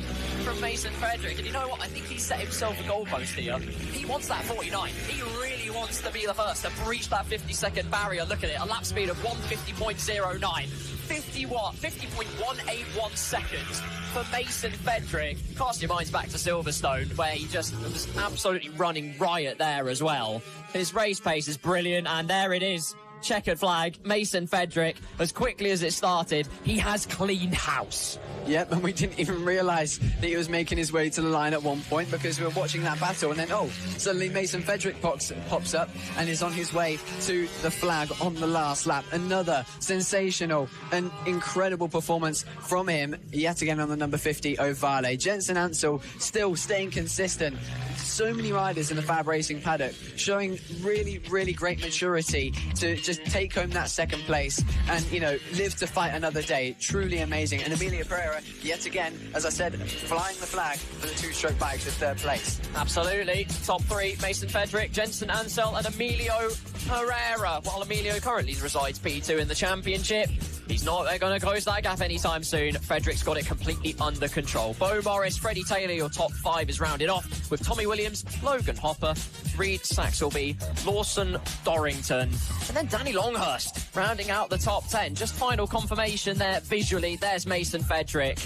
S2: from Mason Frederick, and you know what? I think he set himself a goalpost here. He wants that 49. He really wants to be the first to breach that 50-second barrier. Look at it, a lap speed of 150.09. 50.181 seconds for Mason Frederick. Cast your minds back to Silverstone, where he just was absolutely running riot there as well. His race pace is brilliant, and there it is. Checkered flag, Mason Frederick, as quickly as it started, he has cleaned house.
S1: Yep, and we didn't even realise that he was making his way to the line at one point, because we were watching that battle, and then, suddenly Mason Frederick pops up and is on his way to the flag on the last lap. Another sensational and incredible performance from him, yet again on the number 50 Ovale. Jensen Ansel still staying consistent. So many riders in the FAB-Racing paddock showing really, really great maturity to just take home that second place and, live to fight another day. Truly amazing. And Emilio Pereira, yet again, as I said, flying the flag for the two-stroke bikes at 3rd place.
S2: Absolutely. Top 3, Mason Frederick, Jensen Ansel and Emilio Pereira. While Emilio currently resides P2 in the championship, he's not going to close that gap anytime soon. Frederick's got it completely under control. Bo Morris, Freddie Taylor, your top 5 is rounded off with Tommy Williams, Logan Hopper, Reed Saxelby, Lawson Dorrington, and then Danny Longhurst rounding out the top 10. Just final confirmation there visually. There's Mason Frederick,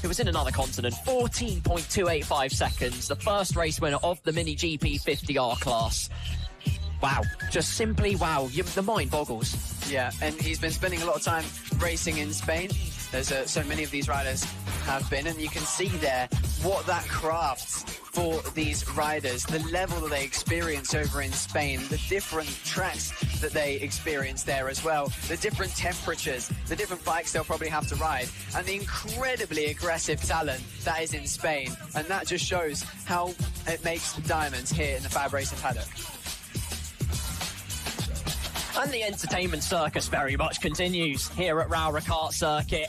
S2: who was in another continent. 14.285 seconds. The first race winner of the Mini GP 50R class. wow. Just simply wow. The mind boggles.
S1: Yeah, and he's been spending a lot of time racing in Spain. There's so many of these riders have been, and you can see there what that crafts for these riders, the level that they experience over in Spain, the different tracks that they experience there as well, the different temperatures, the different bikes they'll probably have to ride, and the incredibly aggressive talent that is in Spain. And that just shows how it makes diamonds here in the FAB-Racing paddock.
S2: And the entertainment circus very much continues here at Rowrah Kart Circuit.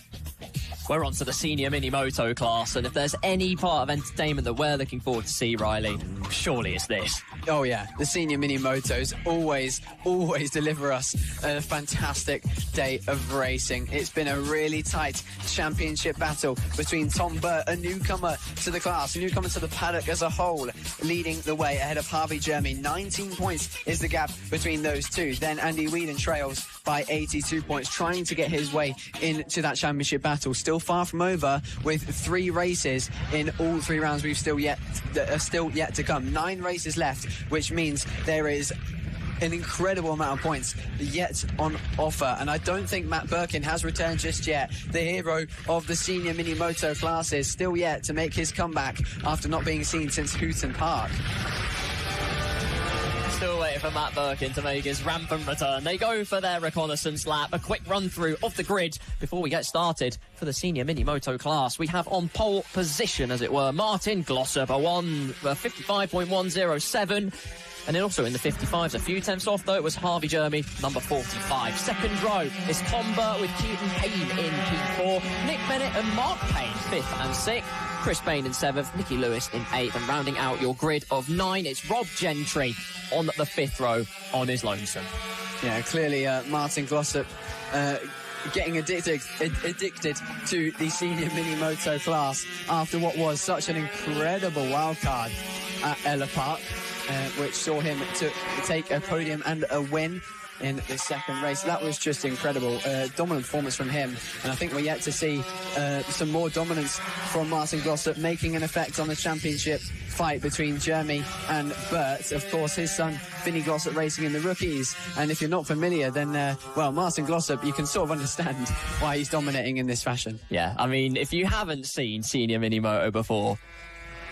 S2: We're on to the senior mini-moto class, and if there's any part of entertainment that we're looking forward to see, Riley, surely it's this.
S1: Oh yeah, the senior mini-motos always deliver us a fantastic day of racing. It's been a really tight championship battle between Tom Burt, a newcomer to the class, a newcomer to the paddock as a whole, leading the way ahead of Harvey Jeremy. 19 points is the gap between those two. Then Andy Whedon trails by 82 points, trying to get his way into that championship battle. Still far from over, with 3 races in all 3 rounds we've still yet to come. 9 races left, which means there is an incredible amount of points yet on offer. And I don't think Matt Birkin has returned just yet. The hero of the senior mini-moto classes, still yet to make his comeback after not being seen since Houghton Park.
S2: Still waiting for Matt Birkin to make his rampant return. They go for their reconnaissance lap, a quick run through of the grid before we get started for the senior mini-moto class. We have on pole position, as it were, Martin Glossop, a 55.107. And then also in the 55s, a few tenths off, though, it was Harvey Jeremy, number 45. Second row is Tom Burt with Keaton Payne in P4, Nick Bennett and Mark Payne, 5th and 6th. Chris Payne in 7th, Nicky Lewis in 8th, and rounding out your grid of 9, it's Rob Gentry on the 5th row on his lonesome.
S1: Yeah, clearly Martin Glossop getting addicted to the senior mini-moto class after what was such an incredible wildcard at Ella Park, which saw him take a podium and a win in the second race. That was just incredible. Dominant performance from him, and I think we're yet to see some more dominance from Martin Glossop, making an effect on the championship fight between Jeremy and Burt. Of course, his son Vinny Glossop racing in the rookies, and if you're not familiar, then well, Martin Glossop, you can sort of understand why he's dominating in this fashion.
S2: Yeah, I mean, if you haven't seen senior mini-moto before,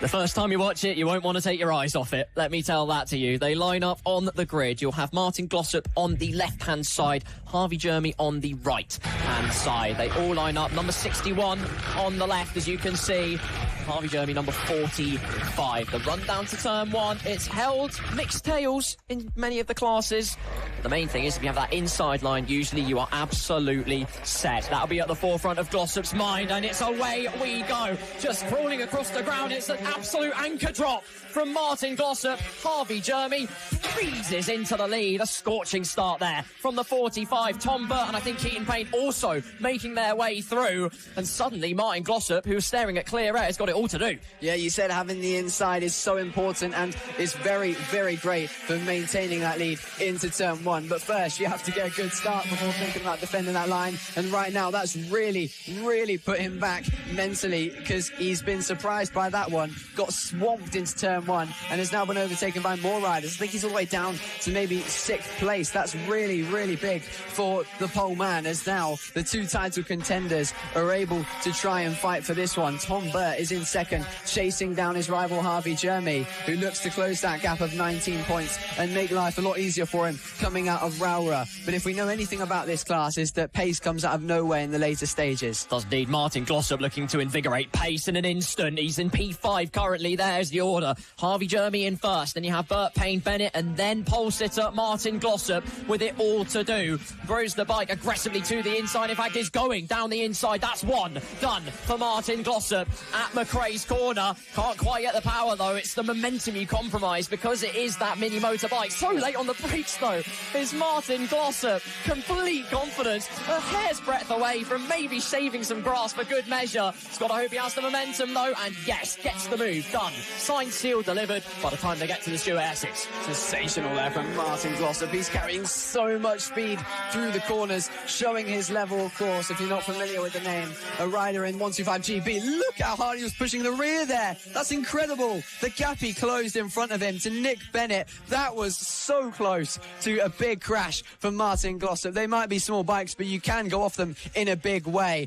S2: the first time you watch it, you won't want to take your eyes off it. Let me tell that to you. They line up on the grid. You'll have Martin Glossop on the left-hand side, Harvey Jeremy on the right-hand side. They all line up. Number 61 on the left, as you can see. Harvey Jeremy, number 45. The run down to turn 1. It's held mixed tails in many of the classes. The main thing is, if you have that inside line, usually you are absolutely set. That'll be at the forefront of Glossop's mind, and it's away we go. Just crawling across the ground. It's an absolute anchor drop from Martin Glossop. Harvey Jeremy breezes into the lead. A scorching start there from the 45. Tom Burt and I think Keaton Payne also making their way through. And suddenly Martin Glossop, who's staring at clear air, has got it all to do. Yeah, you said having the inside is so important, and it's very, very great for maintaining that lead into turn 1. But first, you have to get a good start before thinking about defending that line. And right now, that's really, really put him back mentally, because he's been surprised by that one. Got swamped into turn 1 and has now been overtaken by more riders. I think he's all the way down to maybe 6th place. That's really, really big for the pole man, as now the 2 title contenders are able to try and fight for this one. Tom Burt is in second, chasing down his rival Harvey Jeremy, who looks to close that gap of 19 points and make life a lot easier for him coming out of Rowrah. But if we know anything about this class, is that pace comes out of nowhere in the later stages. Does indeed. Martin Glossop looking to invigorate pace in an instant. He's in P5 currently. There's the order. Harvey Jeremy in first, then you have Burt Payne Bennett, and then pole sitter Martin Glossop with it all to do. Throws the bike aggressively to the inside. In fact, is going down the inside. That's one done for Martin Glossop at McRae's corner. Can't quite get the power though. It's the momentum you compromise, because it is that mini motorbike. So late on the brakes though is Martin Glossop. Complete confidence, a hair's breadth away from maybe shaving some grass for good measure. He's got to hope he has the momentum though, and yes, gets the move done. Signed, sealed, delivered by the time they get to the Stewart-Esses.
S1: Sensational there from Martin Glossop. He's carrying so much speed through the corners, showing his level, of course, if you're not familiar with the name. A rider in 125 GP. Look how hard he was pushing the rear there. That's incredible. The gap he closed in front of him to Nick Bennett. That was so close to a big crash for Martin Glossop. They might be small bikes, but you can go off them in a big way.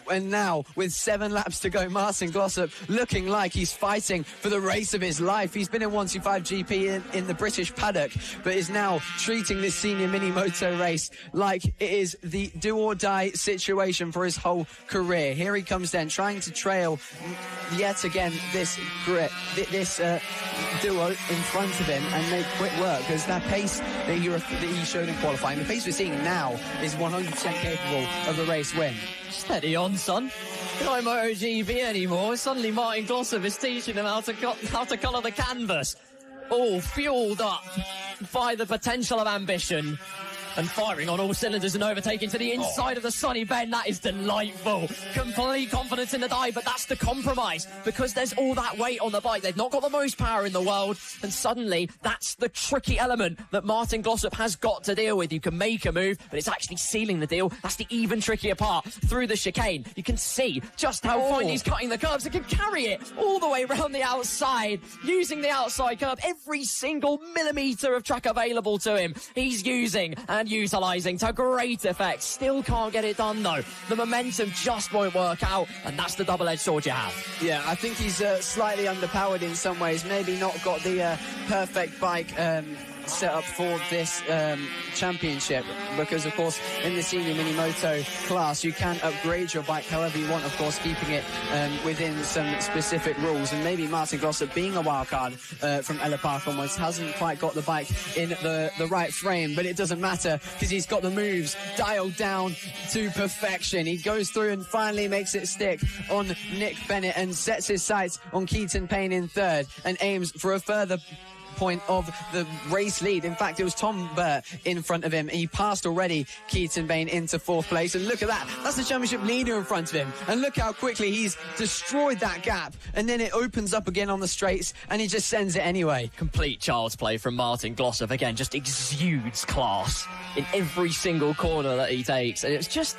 S1: And now, with 7 laps to go, Martin Glossop looking like he's fighting for the race of his life. He's been in 125 GP in the British paddock, but is now treating this senior mini moto race like it is the do-or-die situation for his whole career. Here he comes then, trying to trail yet again this duo in front of him and make quick work, because that pace that he showed in qualifying, the pace we're seeing now is 100% capable of the race win.
S2: Steady on, son. Not MotoGP anymore. Suddenly Martin Glossop is teaching him how to colour the canvas. All fueled up by the potential of ambition and firing on all cylinders and overtaking to the inside of the sunny bend. That is delightful. Complete confidence in the dive, but that's the compromise, because there's all that weight on the bike. They've not got the most power in the world, and suddenly that's the tricky element that Martin Glossop has got to deal with. You can make a move, but it's actually sealing the deal. That's the even trickier part. Through the chicane, you can see just how fine he's cutting the curves. He can carry it all the way around the outside, using the outside curve. Every single millimetre of track available to him, he's using and utilising to great effect. Still can't get it done though. The momentum just won't work out, and that's the double-edged sword you have.
S1: Yeah, I think he's slightly underpowered in some ways. Maybe not got the perfect bike set up for this championship, because of course in the senior mini moto class you can upgrade your bike however you want, of course keeping it within some specific rules. And maybe Martin Glossop, being a wildcard from Ella Park onwards, hasn't quite got the bike in the right frame, but it doesn't matter because he's got the moves dialed down to perfection. He goes through and finally makes it stick on Nick Bennett and sets his sights on Keaton Payne in third and aims for a further point of the race lead. In fact, it was Tom Burt in front of him. He passed already Keaton Payne into 4th place, and look at that, that's the championship leader in front of him, and look how quickly he's destroyed that gap, and then it opens up again on the straights and he just sends it anyway.
S2: Complete child's play from Martin Glossop. Again, just exudes class in every single corner that he takes, and it's just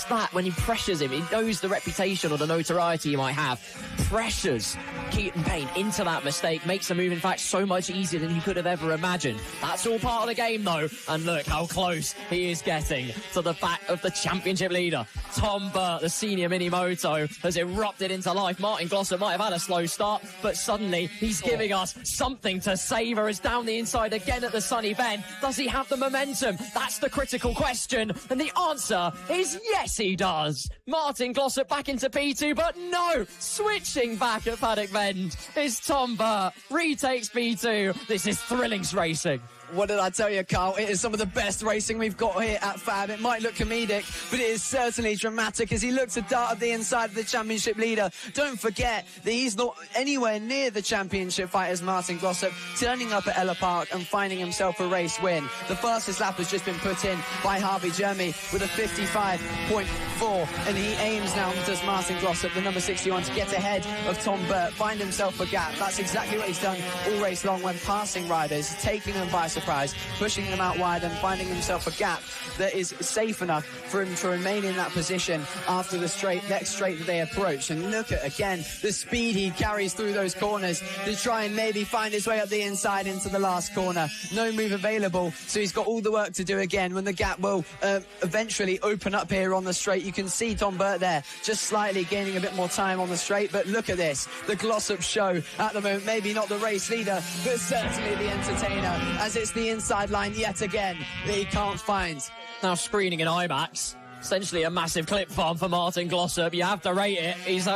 S2: that when he pressures him, he knows the reputation or the notoriety he might have, pressures Keaton Payne into that mistake, makes the move in fact so much easier than he could have ever imagined. That's all part of the game though, and look how close he is getting to the back of the championship leader. Tom Burt, the senior mini moto, has erupted into life. Martin Glossop might have had a slow start, but suddenly he's giving us something to savour as down the inside again at the sunny bend. Does he have the momentum? That's the critical question, and the answer is yes, he does. Martin Glossop back into P2, but no, switching back at Paddock Bend is Tom Burt, retakes P2. This is thrilling racing.
S1: What did I tell you, Carl? It is some of the best racing we've got here at FAB. It might look comedic, but it is certainly dramatic as he looks to dart at the inside of the championship leader. Don't forget that he's not anywhere near the championship fight as Martin Glossop, turning up at Ella Park and finding himself a race win. The fastest lap has just been put in by Harvey Jeremy with a 55.4, and he aims now, does Martin Glossop, the number 61, to get ahead of Tom Burt, find himself a gap. That's exactly what he's done all race long when passing riders, taking them by surprise, pushing them out wide and finding himself a gap that is safe enough for him to remain in that position after the next straight that they approach. And look at, again, the speed he carries through those corners to try and maybe find his way up the inside into the last corner. No move available, so he's got all the work to do again when the gap will eventually open up here on the straight. You can see Tom Burt there just slightly gaining a bit more time on the straight, but look at this, the Glossop show at the moment. Maybe not the race leader, but certainly the entertainer, as it's the inside line yet again that he can't find.
S2: Now screening in IMAX, essentially a massive clip farm for Martin Glossop. You have to rate it. He's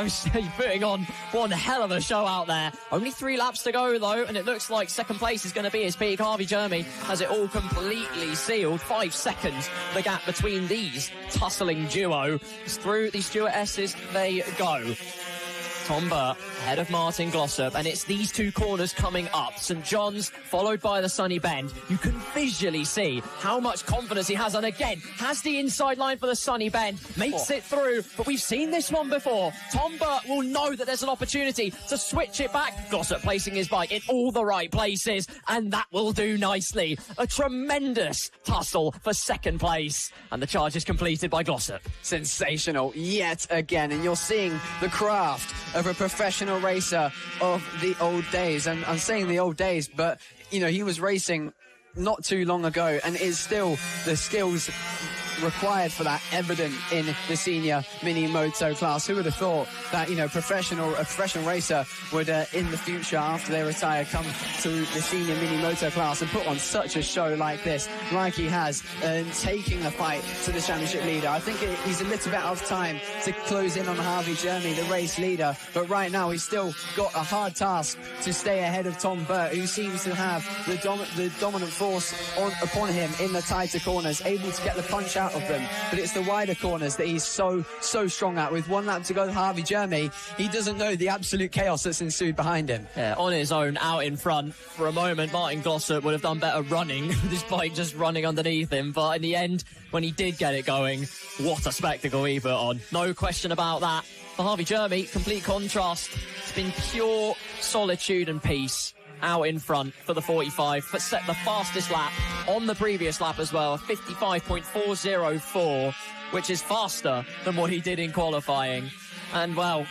S2: putting on one hell of a show out there. Only 3 laps to go though, and it looks like second place is going to be his peak. Harvey Jeremy has it all completely sealed. 5 seconds the gap between these tussling duo. Through the stewardesses they go. Tom Burt ahead of Martin Glossop, and it's these 2 corners coming up. St John's followed by the sunny bend. You can visually see how much confidence he has, and again has the inside line for the sunny bend, makes it through, but we've seen this one before. Tom Burt will know that there's an opportunity to switch it back. Glossop placing his bike in all the right places, and that will do nicely. A tremendous tussle for second place, and the charge is completed by Glossop.
S1: Sensational yet again, and you're seeing the craft of a professional racer of the old days. And I'm saying the old days, but, you know, he was racing not too long ago, and is still the skills required for that evident in the senior mini moto class. Who would have thought that, you know, a professional racer would in the future, after they retire, come to the senior mini moto class and put on such a show like this, like he has, and taking the fight to the championship leader. I think he's a little bit out of time to close in on Harvey Jeremy, the race leader, but right now he's still got a hard task to stay ahead of Tom Burt, who seems to have the dominant force upon him in the tighter corners, able to get the punch out of them, but it's the wider corners that he's so strong at. With 1 lap to go, Harvey Jeremy, he doesn't know the absolute chaos that's ensued behind him.
S2: Yeah, on his own, out in front. For a moment, Martin Glossop would have done better running, with his bike just running underneath him, but in the end, when he did get it going, what a spectacle he put on. No question about that. For Harvey Jeremy, complete contrast. It's been pure solitude and peace out in front for the 45, but set the fastest lap on the previous lap as well, 55.404, which is faster than what he did in qualifying. And well,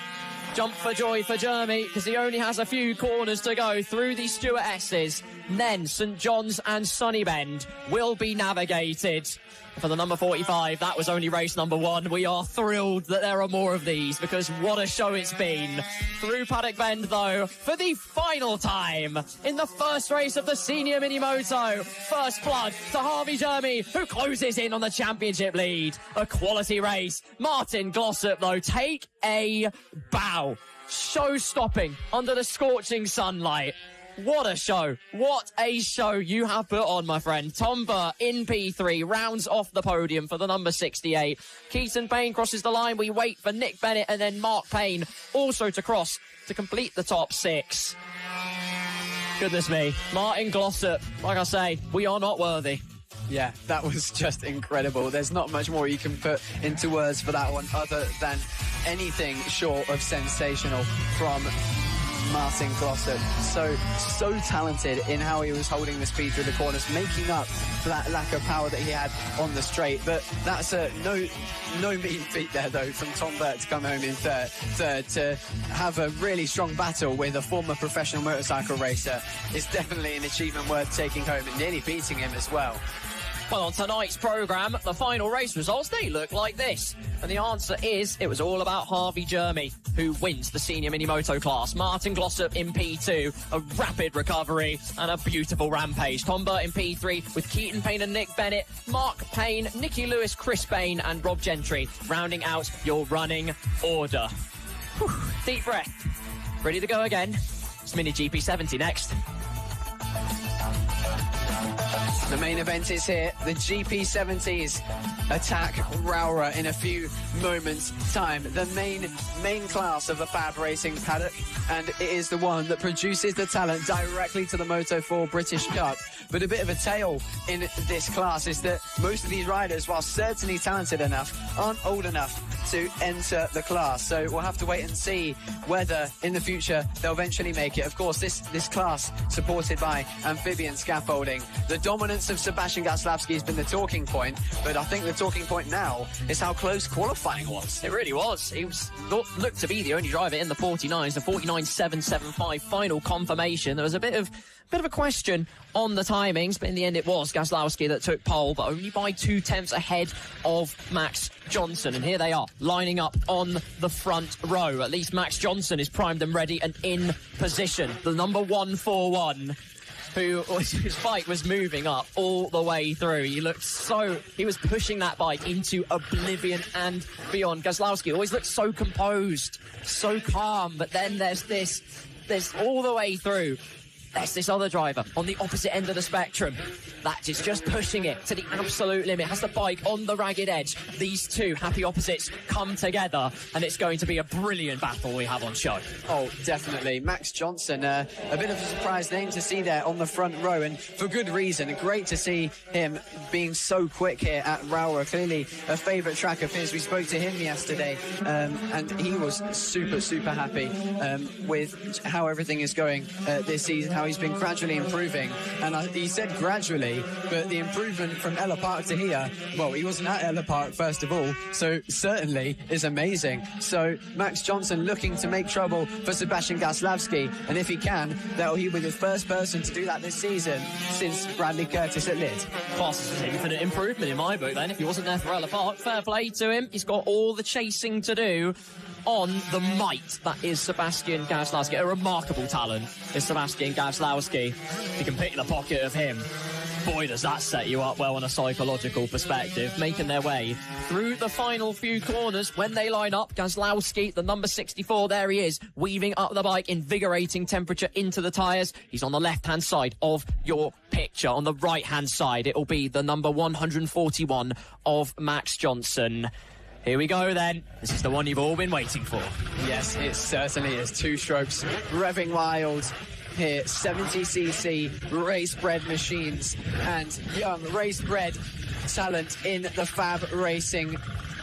S2: jump for joy for Jeremy, because he only has a few corners to go through these Stuart S's. Then St John's and Sunnybend will be navigated. For the number 45, that was only race number 1. We are thrilled that there are more of these, because what a show it's been. Through Paddock Bend, though, for the final time in the first race of the Senior Mini Moto. First blood to Harvey Jeremy, who closes in on the championship lead. A quality race. Martin Glossop, though, take a bow. Show-stopping under the scorching sunlight. What a show. What a show you have put on, my friend. Tom Burt in P3 rounds off the podium for the number 68. Keaton Payne crosses the line. We wait for Nick Bennett and then Mark Payne also to cross to complete the top 6. Goodness me. Martin Glossop, like I say, we are not worthy.
S1: Yeah, that was just incredible. There's not much more you can put into words for that one other than anything short of sensational from Martin Glossop. So talented in how he was holding the speed through the corners, making up for that lack of power that he had on the straight. But that's no mean feat there, though, from Tom Burt to come home in third, to have a really strong battle with a former professional motorcycle racer is definitely an achievement worth taking home, and nearly beating him as well.
S2: Well, on tonight's programme, the final race results, they look like this. And the answer is, it was all about Harvey Jeremy, who wins the Senior Mini Moto class. Martin Glossop in P2, a rapid recovery and a beautiful rampage. Tom Burt in P3 with Keaton Payne and Nick Bennett, Mark Payne, Nicky Lewis, Chris Payne and Rob Gentry, rounding out your running order. Whew, deep breath. Ready to go again. It's Mini GP70 next.
S1: The main event is here. The GP70s attack Rowrah in a few moments' time. The main class of the FAB-Racing paddock, and it is the one that produces the talent directly to the Moto4 British Cup. But a bit of a tale in this class is that most of these riders, while certainly talented enough, aren't old enough to enter the class. So we'll have to wait and see whether in the future they'll eventually make it. Of course, this class supported by amphibian scaffolding. The dominance of Sebastian Gaslavsky has been the talking point, but I think the talking point now is how close qualifying was.
S2: It really was. He looked to be the only driver in the 49s, the 49.775 final confirmation. There was a bit of a question on the timings, but in the end it was Gaslowski that took pole, but only by 2/10 ahead of Max Johnson. And here they are, lining up on the front row. At least Max Johnson is primed and ready and in position. The number 141, his bike was moving up all the way through. He was pushing that bike into oblivion and beyond. Gaslowski always looked so composed, so calm, but then there's all the way through. There's this other driver on the opposite end of the spectrum that is just pushing it to the absolute limit, has the bike on the ragged edge. These two happy opposites come together, and it's going to be a brilliant battle we have on show.
S1: Oh, definitely. Max Johnson, a bit of a surprise name to see there on the front row, and for good reason. Great to see him being so quick here at Rowrah. Clearly a favourite track of his. We spoke to him yesterday, and he was super happy with how everything is going this season, how he's been gradually improving. And he said gradually, but the improvement from Ella Park to here, well, he wasn't at Ella Park first of all, so certainly is amazing. So Max Johnson looking to make trouble for Sebastian Gaslavsky, and if he can, he'll be the first person to do that this season since Bradley Curtis at Lid.
S2: Fastest infinite improvement in my book then. If he wasn't there for Ella Park, fair play to him. He's got all the chasing to do on the might that is Sebastian Gaslavsky. A remarkable talent is Sebastian Gaslavsky. You can pick the pocket of him. Boy, does that set you up well on a psychological perspective. Making their way through the final few corners when they line up. Gaslavsky, the number 64, there he is, weaving up the bike, invigorating temperature into the tyres. He's on the left-hand side of your picture. On the right-hand side, it'll be the number 141 of Max Johnson. Here we go then. This is the one you've all been waiting for.
S1: Yes, it certainly is. Two strokes, revving wild. Here, 70cc race-bred machines and young race-bred talent in the FAB-Racing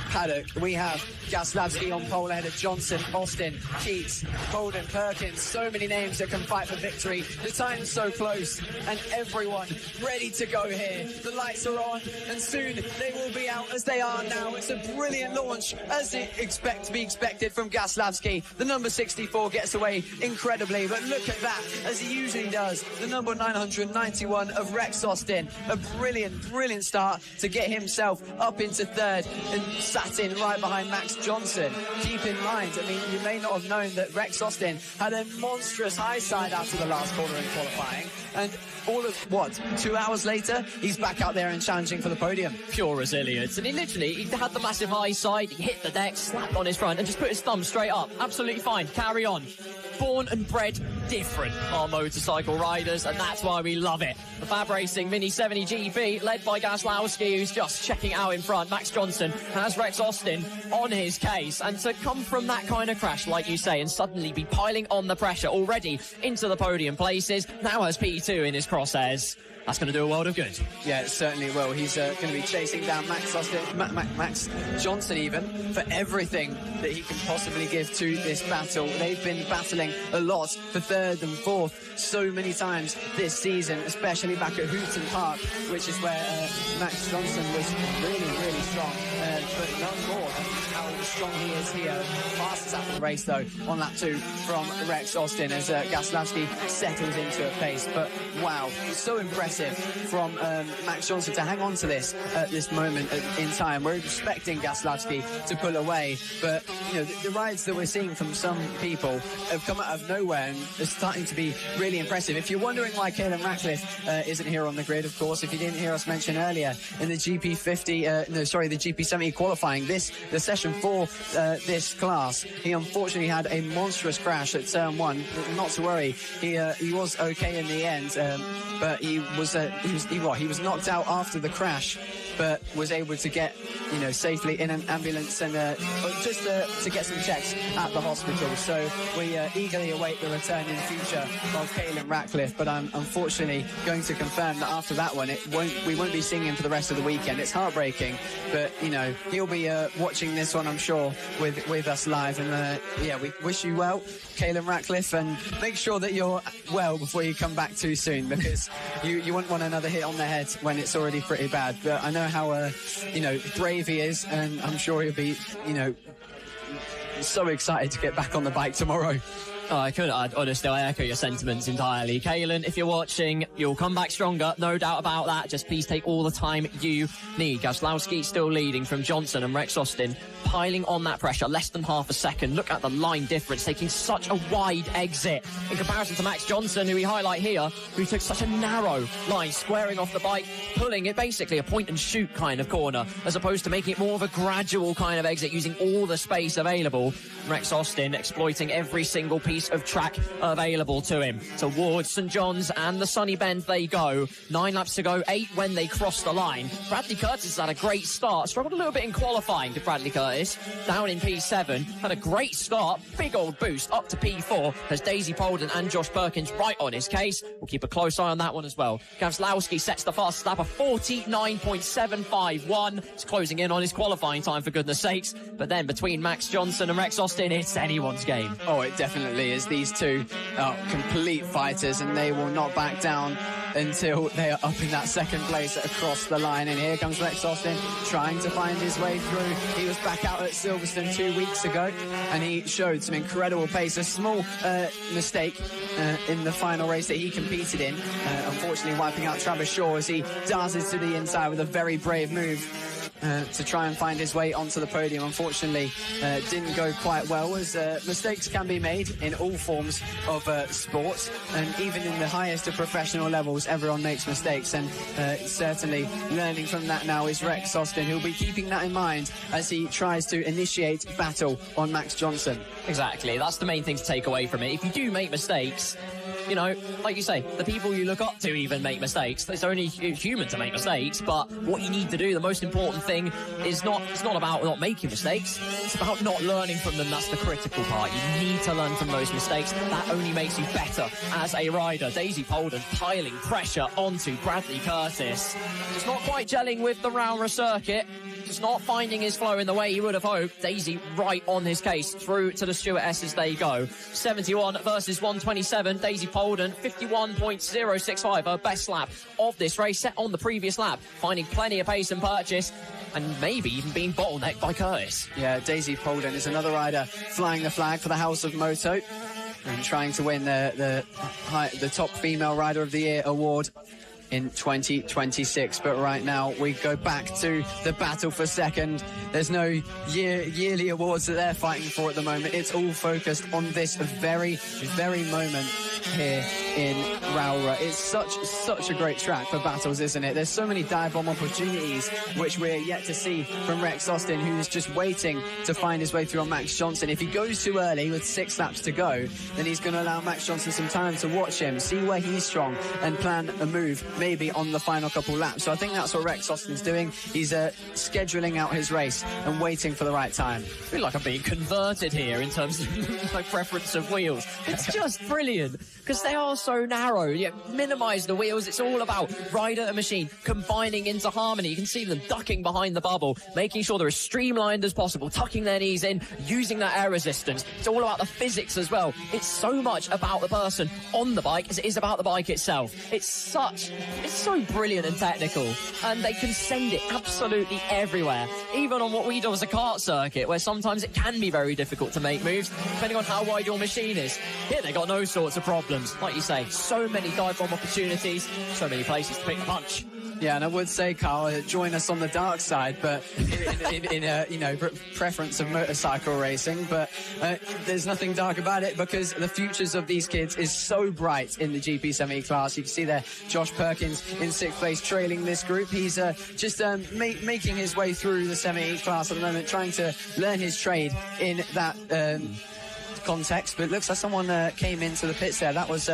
S1: paddock. We have Gaslavsky on pole ahead of Johnson, Austin, Keats, Holden, Perkins. So many names that can fight for victory. The time's so close and everyone ready to go here. The lights are on and soon they will be out as they are now. It's a brilliant launch as it to be expected from Gaslavsky. The number 64 gets away incredibly, but look at that as he usually does. The number 991 of Rex Austin. A brilliant start to get himself up into third and sat in right behind Max Johnson. Keep in mind, I mean, you may not have known that Rex Austin had a monstrous high side after the last corner in qualifying, and all of, 2 hours later, he's back out there and challenging for the podium.
S2: Pure resilience. And he had the massive high side, he hit the deck, slapped on his front, and just put his thumb straight up. Absolutely fine. Carry on. Born and bred different are motorcycle riders, and that's why we love it. The FAB-Racing Mini 70 GP, led by Gaslavsky, who's just checking out in front. Max Johnson has Rex Austin on his case, and to come from that kind of crash, like you say, and suddenly be piling on the pressure already into the podium places, now has P2 in his crosshairs. That's going to do a world of good.
S1: Yeah, it certainly will. He's going to be chasing down Max Austin, Max Johnson even, for everything that he can possibly give to this battle. They've been battling a lot for third and fourth so many times this season, especially back at Hooton Park, which is where Max Johnson was really strong, but none more than how strong he is here. Fastest out of the race, though, on lap 2 from Rex Austin as Gaslavsky settles into a pace. But wow, so impressive from Max Johnson to hang on to this at this moment in time. We're expecting Gaslavsky to pull away, but you know, the rides that we're seeing from some people have come out of nowhere and are starting to be really impressive. If you're wondering why Caelan Ratcliffe isn't here on the grid, of course, if you didn't hear us mention earlier in the the GP70 qualifying, the session 4 this class, he unfortunately had a monstrous crash at turn 1. Not to worry, he was okay in the end, but he was knocked out after the crash, but was able to get safely in an ambulance and just to get some checks at the hospital. So we eagerly await the return in the future of Caelan Ratcliffe, but I'm unfortunately going to confirm that after that one we won't be seeing him for the rest of the weekend. It's heartbreaking, but he'll be watching this one, I'm sure, with us live, and we wish you well, Caelan Ratcliffe, and make sure that you're well before you come back too soon, because you wouldn't want another hit on the head when it's already pretty bad. But I know how brave he is, and I'm sure he'll be so excited to get back on the bike tomorrow.
S2: I echo your sentiments entirely. Caelan, if you're watching, you'll come back stronger, no doubt about that. Just please take all the time you need. Gaslavsky still leading from Johnson and Rex Austin, piling on that pressure, less than half a second. Look at the line difference, taking such a wide exit in comparison to Max Johnson, who we highlight here, who took such a narrow line, squaring off the bike, pulling it basically a point and shoot kind of corner, as opposed to making it more of a gradual kind of exit, using all the space available. Rex Austin exploiting every single piece of track available to him. Towards St John's and the Sunny Bend they go. 9 laps to go, 8 when they cross the line. Bradley Curtis has had a great start. Struggled a little bit in qualifying to Bradley Curtis. Down in P7. Had a great start. Big old boost up to P4. Has Daisy Polden and Josh Perkins right on his case. We'll keep a close eye on that one as well. Gaslavsky sets the fastest lap of 49.751. It's closing in on his qualifying time, for goodness sakes. But then between Max Johnson and Rex Austin, it's anyone's game.
S1: Oh, it definitely beautifully, as these two are complete fighters, and they will not back down until they are up in that second place across the line. And here comes Rex Austin trying to find his way through. He was back out at Silverstone 2 weeks ago, and he showed some incredible pace. A small mistake in the final race that he competed in, unfortunately wiping out Travis Shaw as he darted to the inside with a very brave move to try and find his way onto the podium. Unfortunately, didn't go quite well, as mistakes can be made in all forms of sports, and even in the highest of professional levels, everyone makes mistakes, and certainly learning from that now is Rex Austin, who'll be keeping that in mind as he tries to initiate battle on Max Johnson.
S2: Exactly, that's the main thing to take away from it. If you do make mistakes, you know, like you say, the people you look up to even make mistakes. It's only human to make mistakes, but what you need to do, the most important thing, is it's not about not making mistakes, it's about not learning from them. That's the critical part. You need to learn from those mistakes. That only makes you better as a rider. Daisy Polden piling pressure onto Bradley Curtis. Just not quite gelling with the Rowrah circuit. Just not finding his flow in the way he would have hoped. Daisy right on his case through to the Stuart S's they go. 71 versus 127. Daisy Polden 51.065, her best lap of this race, set on the previous lap, finding plenty of pace and purchase, and maybe even being bottlenecked by Curtis.
S1: Yeah, Daisy Polden is another rider flying the flag for the House of Moto and trying to win the top female rider of the year award in 2026. But right now we go back to the battle for second. There's no yearly awards that they're fighting for at the moment. It's all focused on this very moment here in Rowrah. It's such a great track for battles, isn't it? There's so many dive bomb opportunities which we're yet to see from Rex Austin, who's just waiting to find his way through on Max Johnson. If he goes too early with 6 laps to go, then he's going to allow Max Johnson some time to watch him, see where he's strong, and plan a move maybe on the final couple laps. So I think that's what Rex Austin's doing. He's scheduling out his race and waiting for the right time.
S2: I feel like I'm being converted here in terms of my preference of wheels. It's just brilliant, because they are so narrow. You minimise the wheels. It's all about rider and machine combining into harmony. You can see them ducking behind the bubble, making sure they're as streamlined as possible, tucking their knees in, using that air resistance. It's all about the physics as well. It's so much about the person on the bike as it is about the bike itself. It's so brilliant and technical, and they can send it absolutely everywhere, even on what we do as a kart circuit, where sometimes it can be very difficult to make moves depending on how wide your machine is. Here they got no sorts of problems. Like you say, so many dive bomb opportunities, so many places to pick the punch.
S1: Yeah, and I would say, Carl, join us on the dark side, but in preference of motorcycle racing. But there's nothing dark about it, because the futures of these kids is so bright in the GP70 class. You can see there Josh Perkins in 6th place, trailing this group. He's just making his way through the 70 class at the moment, trying to learn his trade in that context. But it looks like someone came into the pits there. That was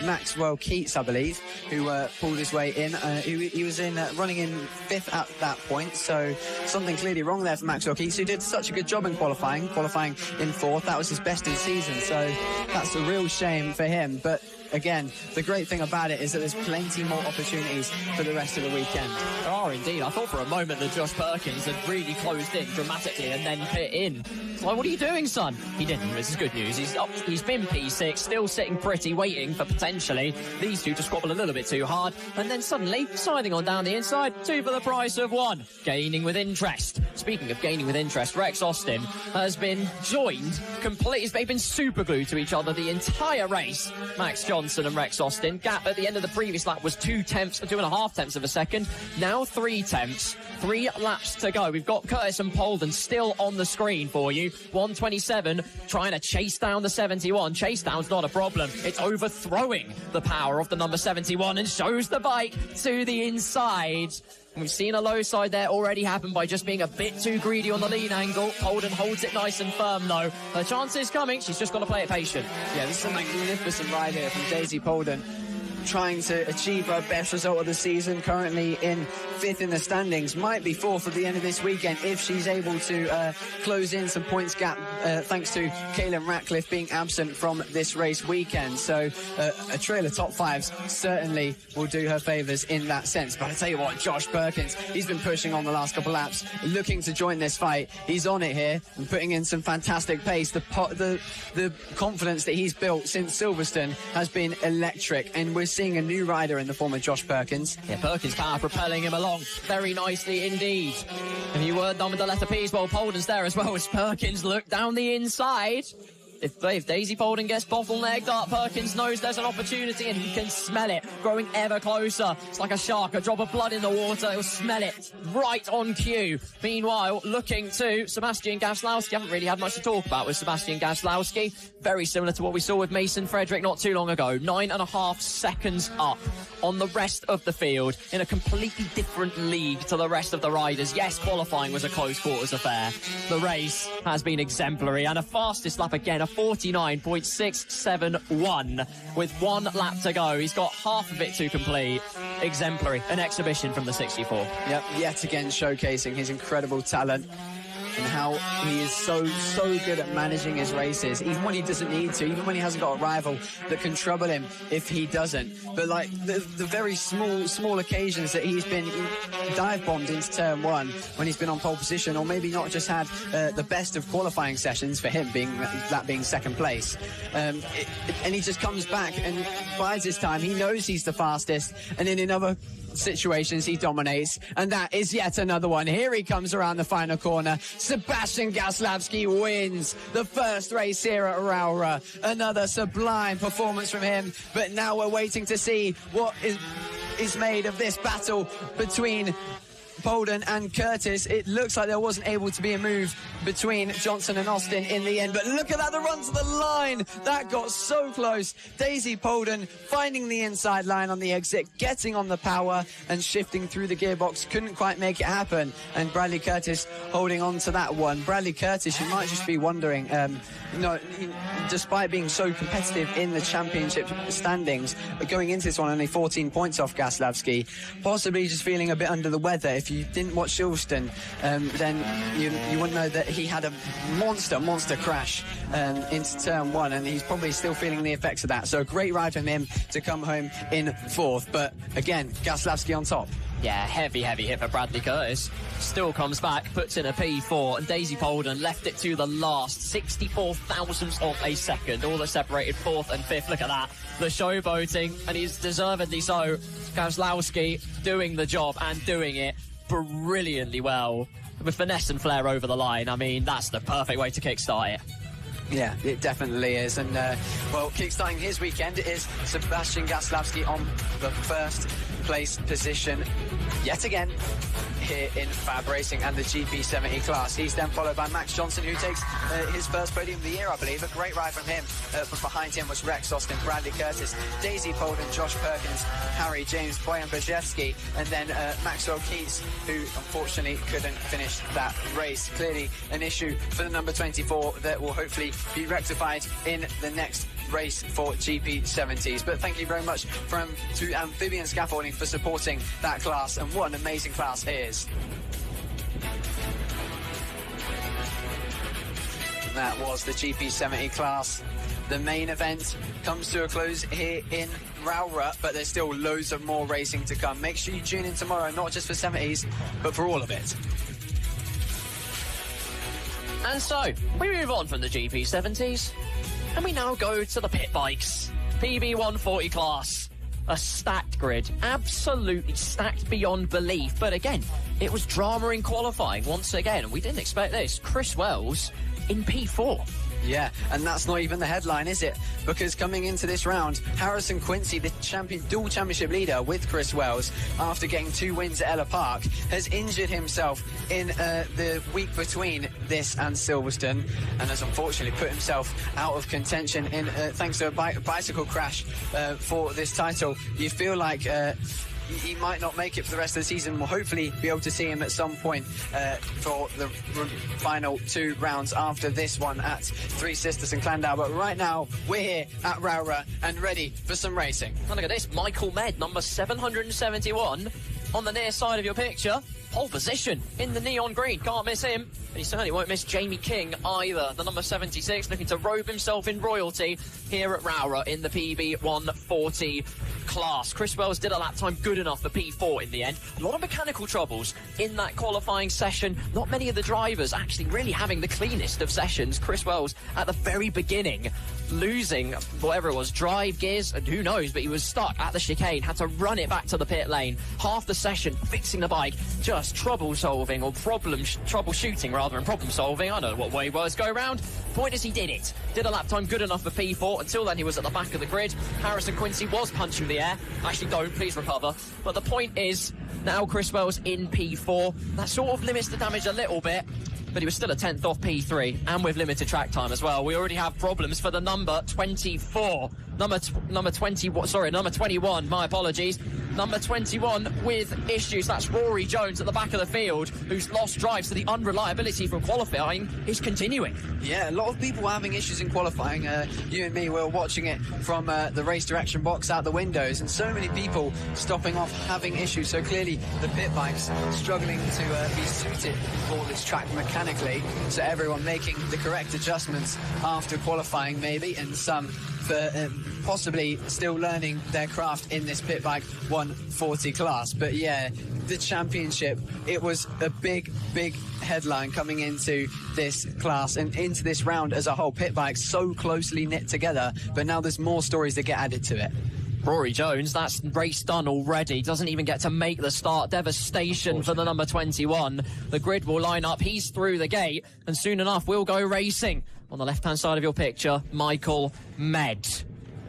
S1: Maxwell Keats, I believe, who pulled his way in. He was in running in 5th at that point, so something clearly wrong there for Maxwell Keats, who did such a good job in qualifying in 4th. That was his best in season, so that's a real shame for him. But again, the great thing about it is that there's plenty more opportunities for the rest of the weekend.
S2: There are indeed. I thought for a moment that Josh Perkins had really closed in dramatically and then pit in. It's like, what are you doing, son? He didn't. This is good news. He's been P6, still sitting pretty, waiting for potentially these two to squabble a little bit too hard, and then suddenly sliding on down the inside, 2 for the price of 1. Gaining with interest. Speaking of gaining with interest, Rex Austin has been joined completely. They've been super glued to each other the entire race. Max Johnson and Rex Austin. Gap at the end of the previous lap was 2.5 tenths of a second. Now 3 tenths. 3 laps to go. We've got Curtis and Polden still on the screen for you. 127 trying to chase down the 71. Chase down's not a problem. It's overthrowing the power of the number 71 and shows the bike to the inside. We've seen a low side there already happen by just being a bit too greedy on the lean angle. Polden holds it nice and firm though. Her chance is coming. She's just got to play it patient.
S1: Yeah, this is a magnificent ride here from Daisy Polden. trying to achieve her best result of the season, currently in 5th in the standings, might be 4th at the end of this weekend if she's able to close in some points gap thanks to Caelan Ratcliffe being absent from this race weekend. So a trail of top 5s certainly will do her favours in that sense. But I tell you what, Josh Perkins, he's been pushing on the last couple of laps, looking to join this fight. He's on it here and putting in some fantastic pace. The confidence that he's built since Silverstone has been electric, and we're seeing a new rider in the form of Josh Perkins.
S2: Yeah, Perkins' power propelling him along very nicely indeed. If you were done with the letter P's, well, Polden's there as well as Perkins look down the inside. If Daisy Polden gets bottlenecked up, Perkins knows there's an opportunity and he can smell it, growing ever closer. It's like a shark, a drop of blood in the water. He'll smell it right on cue. Meanwhile, looking to Sebastian Gaslowski. Haven't really had much to talk about with Sebastian Gaslowski. Very similar to what we saw with Mason Frederick not too long ago. 9.5 seconds up on the rest of the field in a completely different league to the rest of the riders. Yes, qualifying was a close quarters affair. The race has been exemplary, and a fastest lap again, a 49.671 with 1 lap to go. He's got half of it to complete. Exemplary, an exhibition from the 64.
S1: Yep, yet again showcasing his incredible talent and how he is so good at managing his races, even when he doesn't need to, even when he hasn't got a rival that can trouble him if he doesn't. But like the very small occasions that he's been dive bombed into turn 1 when he's been on pole position, or maybe not just had the best of qualifying sessions for him, being 2nd place, and he just comes back and bides his time. He knows he's the fastest, and in another situations he dominates, and that is yet another one. Here he comes around the final corner. Sebastian Gaslowski wins the first race here at Rowrah. Another sublime performance from him, but now we're waiting to see what is made of this battle between Polden and Curtis. It looks like there wasn't able to be a move between Johnson and Austin in the end, but look at that, the run to the line, that got so close. Daisy Polden finding the inside line on the exit, getting on the power and shifting through the gearbox, couldn't quite make it happen, and Bradley Curtis holding on to that one. Bradley Curtis, you might just be wondering, despite being so competitive in the championship standings, going into this one only 14 points off Gaslowski, possibly just feeling a bit under the weather. If you didn't watch Silverstone, then you wouldn't know that he had a monster crash into turn 1, and he's probably still feeling the effects of that. So a great ride from him to come home in 4th, but again, Gaslowski on top.
S2: Yeah, heavy hit for Bradley Curtis. Still comes back, puts in a P4, and Daisy Polden left it to the last 64 thousandths of a second. All that separated 4th and 5th. Look at that. The showboating, and he's deservedly so. Gaslowski doing the job and doing it brilliantly well, with finesse and flair over the line. I mean, that's the perfect way to kickstart it.
S1: Yeah, it definitely is. And, well, kickstarting his weekend is Sebastian Gaslowski on the 1st place position yet again here in FAB-Racing and the GP70 class. He's then followed by Max Johnson, who takes his first podium of the year, I believe. A great ride from him. But behind him was Rex Austin, Bradley Curtis, Daisy Polden, Josh Perkins, Harry James, Bojan Brzezowski, and then Maxwell Keats, who unfortunately couldn't finish that race. Clearly an issue for the number 24 that will hopefully be rectified in the next race for GP70s. But thank you very much to Amphibian Scaffolding for supporting that class, and what an amazing class it is. That was the GP70 class. The main event comes to a close here in Rowrah, but there's still loads of more racing to come. Make sure you tune in tomorrow, not just for 70s, but for all of it.
S2: And so, we move on from the GP70s, and we now go to the pit bikes. PB140 class. A stacked grid, absolutely stacked beyond belief. But again, it was drama in qualifying once again. We didn't expect this. Chris Wells in P4.
S1: Yeah, and that's not even the headline, is it? Because coming into this round, Harrison Quincy, the dual championship leader with Chris Wells, after getting 2 wins at Ella Park, has injured himself in the week between this and Silverstone, and has unfortunately put himself out of contention in thanks to a bicycle crash for this title. You feel like he might not make it for the rest of the season. We'll hopefully be able to see him at some point for the final 2 rounds after this one at Three Sisters and Clandau. But right now, we're here at Rowrah and ready for some racing.
S2: And look at this, Michael Med, number 771, on the near side of your picture. Pole position in the neon green, can't miss him. And he certainly won't miss Jamie King either. The number 76 looking to robe himself in royalty here at Rowrah in the PB 140 class. Chris Wells did a lap time good enough for P4 in the end. A lot of mechanical troubles in that qualifying session. Not many of the drivers actually really having the cleanest of sessions. Chris Wells at the very beginning losing whatever it was, drive gears, and who knows, but he was stuck at the chicane, had to run it back to the pit lane. Half the session fixing the bike, just trouble-solving, or troubleshooting rather, and problem-solving. I don't know what way words go round. Point is, he did it. Did a lap time good enough for P4. Until then, he was at the back of the grid. Harrison Quincy was punching the air. Actually, don't, please recover. But the point is, now Chris Wells in P4. That sort of limits the damage a little bit, but he was still a 10th off P3, and with limited track time as well. We already have problems for the number 24. Number 21, my apologies. Number 21 with issues. That's Rory Jones at the back of the field, whose lost drives to the unreliability from qualifying is continuing.
S1: Yeah, a lot of people were having issues in qualifying. You and me were watching it from the race direction box out the windows, and so many people stopping off having issues. So clearly the pit bikes struggling to be suited for this track mechanically. So everyone making the correct adjustments after qualifying maybe, and some for possibly still learning their craft in this pit bike 140 class. But yeah, the championship, it was a big headline coming into this class and into this round as a whole. Pit bikes so closely knit together, but now there's more stories that get added to it.
S2: Rory Jones, that's race done already. Doesn't even get to make the start. Devastation for the number 21. The grid will line up. He's through the gate, and soon enough we'll go racing. On the left-hand side of your picture, Michael Med.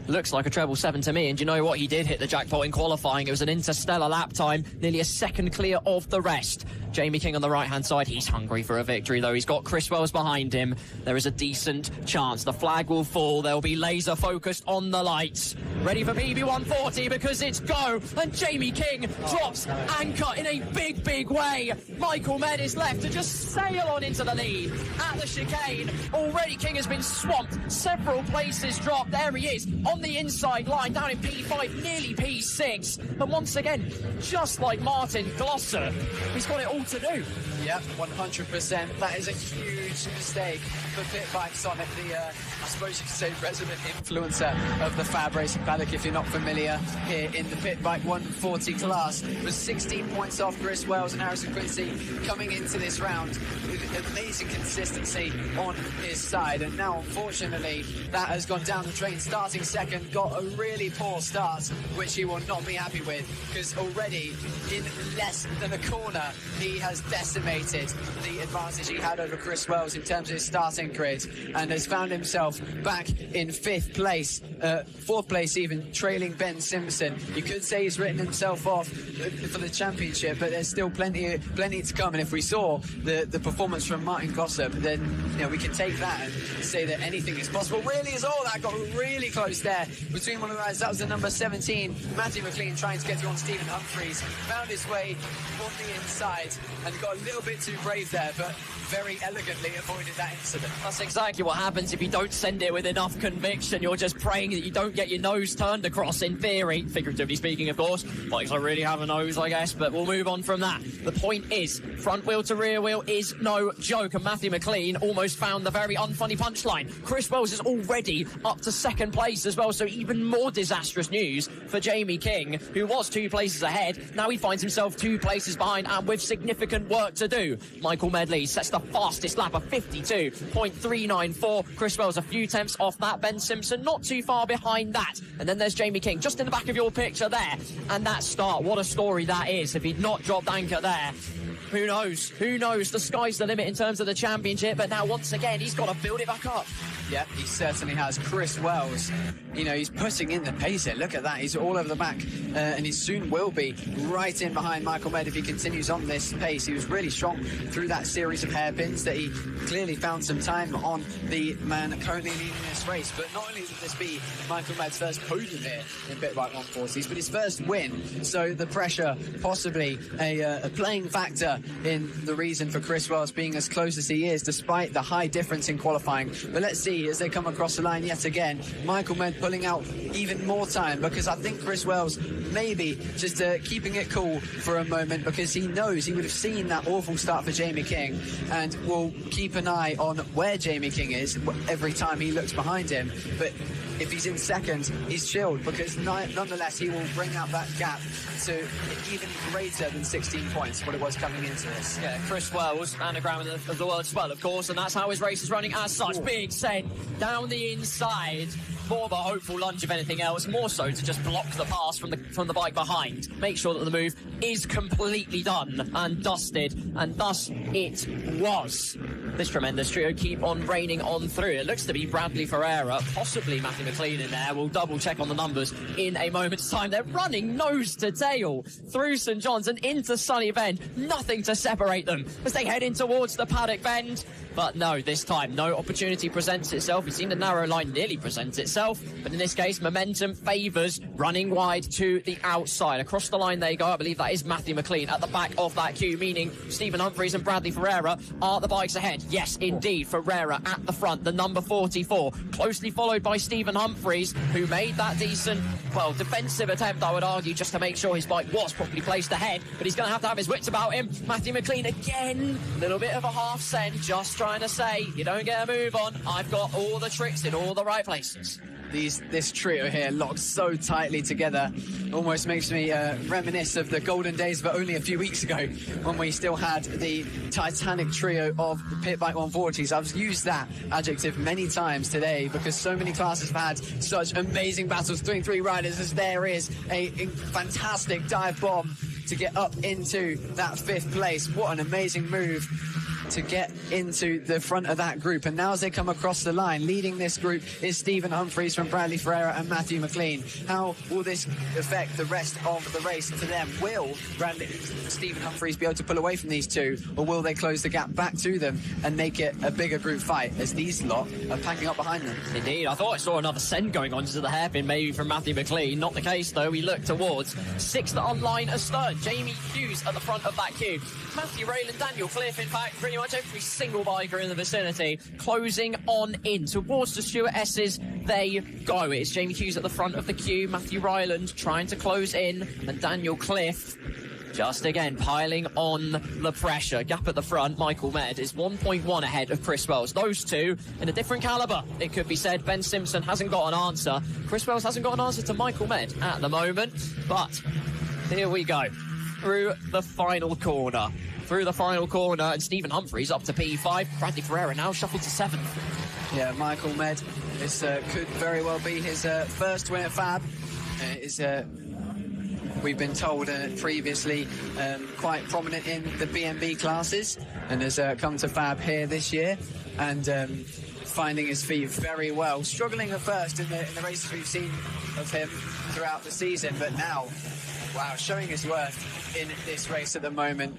S2: Looks like a treble 7 to me, and you know what? He did hit the jackpot in qualifying. It was an interstellar lap time, nearly a second clear of the rest. Jamie King on the right-hand side, he's hungry for a victory, though. He's got Chris Wells behind him. There is a decent chance the flag will fall. They'll be laser-focused on the lights. Ready for PB140 because it's go, and Jamie King drops anchor in a big way. Michael Med is left to just sail on into the lead at the chicane. Already King has been swamped. Several places dropped. There he is on the inside line, down in P5, nearly P6. And once again, just like Martin Glosser, he's got it all to do.
S1: Yep, 100%. That is a huge mistake for pit bikes on it. The, I suppose you could say, resident influencer of the FAB-Racing paddock, if you're not familiar, here in the pit bike 140 class, was 16 points off Chris Wells and Harrison Quincy coming into this round with amazing consistency on his side. And now, unfortunately, that has gone down the drain. Starting second, got a really poor start, which he will not be happy with, because already in less than a corner, he has decimated the advantage he had over Chris Wells in terms of his starting grid, and has found himself back in 5th place, 4th place even, trailing Ben Simpson. You could say he's written himself off for the championship, but there's still plenty to come. And if we saw the performance from Martin Glossop, then we can take that and say that anything is possible. Really is all that got really close there between one of the guys. That was the number 17, Matthew McLean, trying to get through on Stephen Humphreys. Found his way on the inside and got a little bit too brave there, but very elegantly avoided that incident.
S2: That's exactly what happens if you don't send it with enough conviction. You're just praying that you don't get your nose turned across, in theory, figuratively speaking, of course. Bikes don't really have a nose, I guess, but we'll move on from that. The point is, front wheel to rear wheel is no joke, and Matthew McLean almost found the very unfunny punchline. Chris Wells is already up to 2nd place as well, so even more disastrous news for Jamie King, who was 2 places ahead. Now he finds himself 2 places behind, and with significant work to do. Michael Medley sets the fastest lap of 52.394. Chris Wells a few tenths off that. Ben Simpson not too far behind that. And then there's Jamie King just in the back of your picture there. And that start, what a story that is. If he'd not dropped anchor there, who knows? Who knows? The sky's the limit in terms of the championship, but now once again he's got to build it back up.
S1: Yeah, he certainly has. Chris Wells, you know, he's putting in the pace here. Look at that. He's all over the back, and he soon will be right in behind Michael Med if he continues on this pace. He was really strong through that series of hairpins that he clearly found some time on the man currently leading this race. But not only would this be Michael Med's first podium here in Pit Bike 140s, but his first win. So the pressure possibly a playing factor in the reason for Chris Wells being as close as he is, despite the high difference in qualifying. But let's see as they come across the line yet again. Michael Med pulling out even more time, because I think Chris Wells maybe just keeping it cool for a moment, because he knows he would have seen that awful start for Jamie King and will keep an eye on where Jamie King is every time he looks behind him. But if he's in second, he's chilled, because nonetheless he will bring out that gap to even greater than 16 points, what it was coming into this.
S2: Yeah, Chris Wells, anagram of the world as well, of course, and that's how his race is running as such. Big send down the inside. More of a hopeful lunge, if anything else, more so to just block the pass from the bike behind. Make sure that the move is completely done and dusted, and thus it was. This tremendous trio keep on raining on through. It looks to be Bradley Ferreira, possibly Matthew McLean in there. We'll double check on the numbers in a moment's time. They're running nose to tail through St John's and into Sunny Bend. Nothing to separate them as they head in towards the paddock bend. But no, this time, no opportunity presents itself. We've seen the narrow line nearly present itself, but in this case, momentum favours running wide to the outside. Across the line they go. I believe that is Matthew McLean at the back of that queue, meaning Stephen Humphries and Bradley Ferreira are the bikes ahead. Yes, indeed, Ferreira at the front, the number 44, closely followed by Stephen Humphries, who made that decent, well, defensive attempt, I would argue, just to make sure his bike was properly placed ahead, but he's going to have his wits about him. Matthew McLean again, a little bit of a half send, just trying to say, you don't get a move on, I've got all the tricks in all the right places.
S1: This trio here locked so tightly together almost makes me reminisce of the golden days, but only a few weeks ago when we still had the Titanic trio of the Pit Bike 140s. I've used that adjective many times today because so many classes have had such amazing battles between three riders, as there is a fantastic dive bomb to get up into that fifth place. What an amazing move to get into the front of that group. And now as they come across the line, leading this group is Stephen Humphries from Bradley Ferreira and Matthew McLean. How will this affect the rest of the race to them? Will Stephen Humphries be able to pull away from these two, or will they close the gap back to them and make it a bigger group fight as these lot are packing up behind them?
S2: Indeed, I thought I saw another send going on to the hairpin, maybe from Matthew McLean. Not the case though. We look towards sixth on line astern, Jamie Hughes at the front of that queue. Matthew Rayland, Daniel Cliff, in fact, pretty much every single biker in the vicinity closing on in towards the Stuart S's. They go. It's Jamie Hughes at the front of the queue, Matthew Ryland trying to close in, and Daniel Cliff just again piling on the pressure. Gap at the front, Michael Med is 1.1 ahead of Chris Wells. Those two in a different calibre, it could be said. Ben Simpson hasn't got an answer. Chris Wells hasn't got an answer to Michael Med at the moment, but here we go through the final corner. And Stephen Humphries up to P5. Bradley Ferreira now shuffled to 7th.
S1: Yeah, Michael Med, this could very well be his first win at FAB. We've been told previously quite prominent in the BMB classes, and has come to FAB here this year and finding his feet very well. Struggling at first in the races we've seen of him throughout the season, but now, wow, showing his worth in this race at the moment.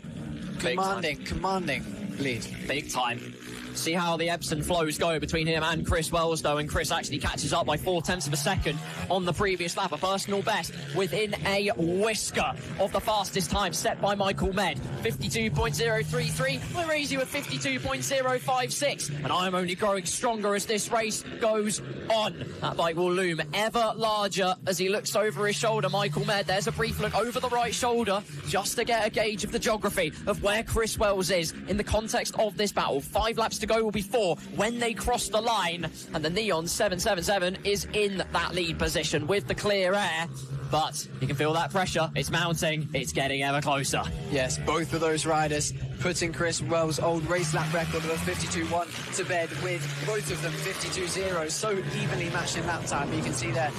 S1: Commanding lead. Big time. See how the ebbs and flows go between him and Chris Wells, though, and Chris actually catches up by 0.4 of a second on the previous lap. A personal best within a whisker of the fastest time set by Michael Med. 52.033. We're easy with 52.056. And I'm only growing stronger as this race goes on. That bike will loom ever larger as he looks over his shoulder. Michael Med, there's a brief look over the right shoulder just to get a gauge of the geography of where Chris Wells is in the context of this battle. 5 laps to go will be 4 when they cross the line, and the Neon 777 is in that lead position with the clear air. But you can feel that pressure. It's mounting. It's getting ever closer. Yes, both of those riders putting Chris Wells' old race lap record of a 52.1 to bed with both of them 52.0. So evenly matched in lap time. You can see there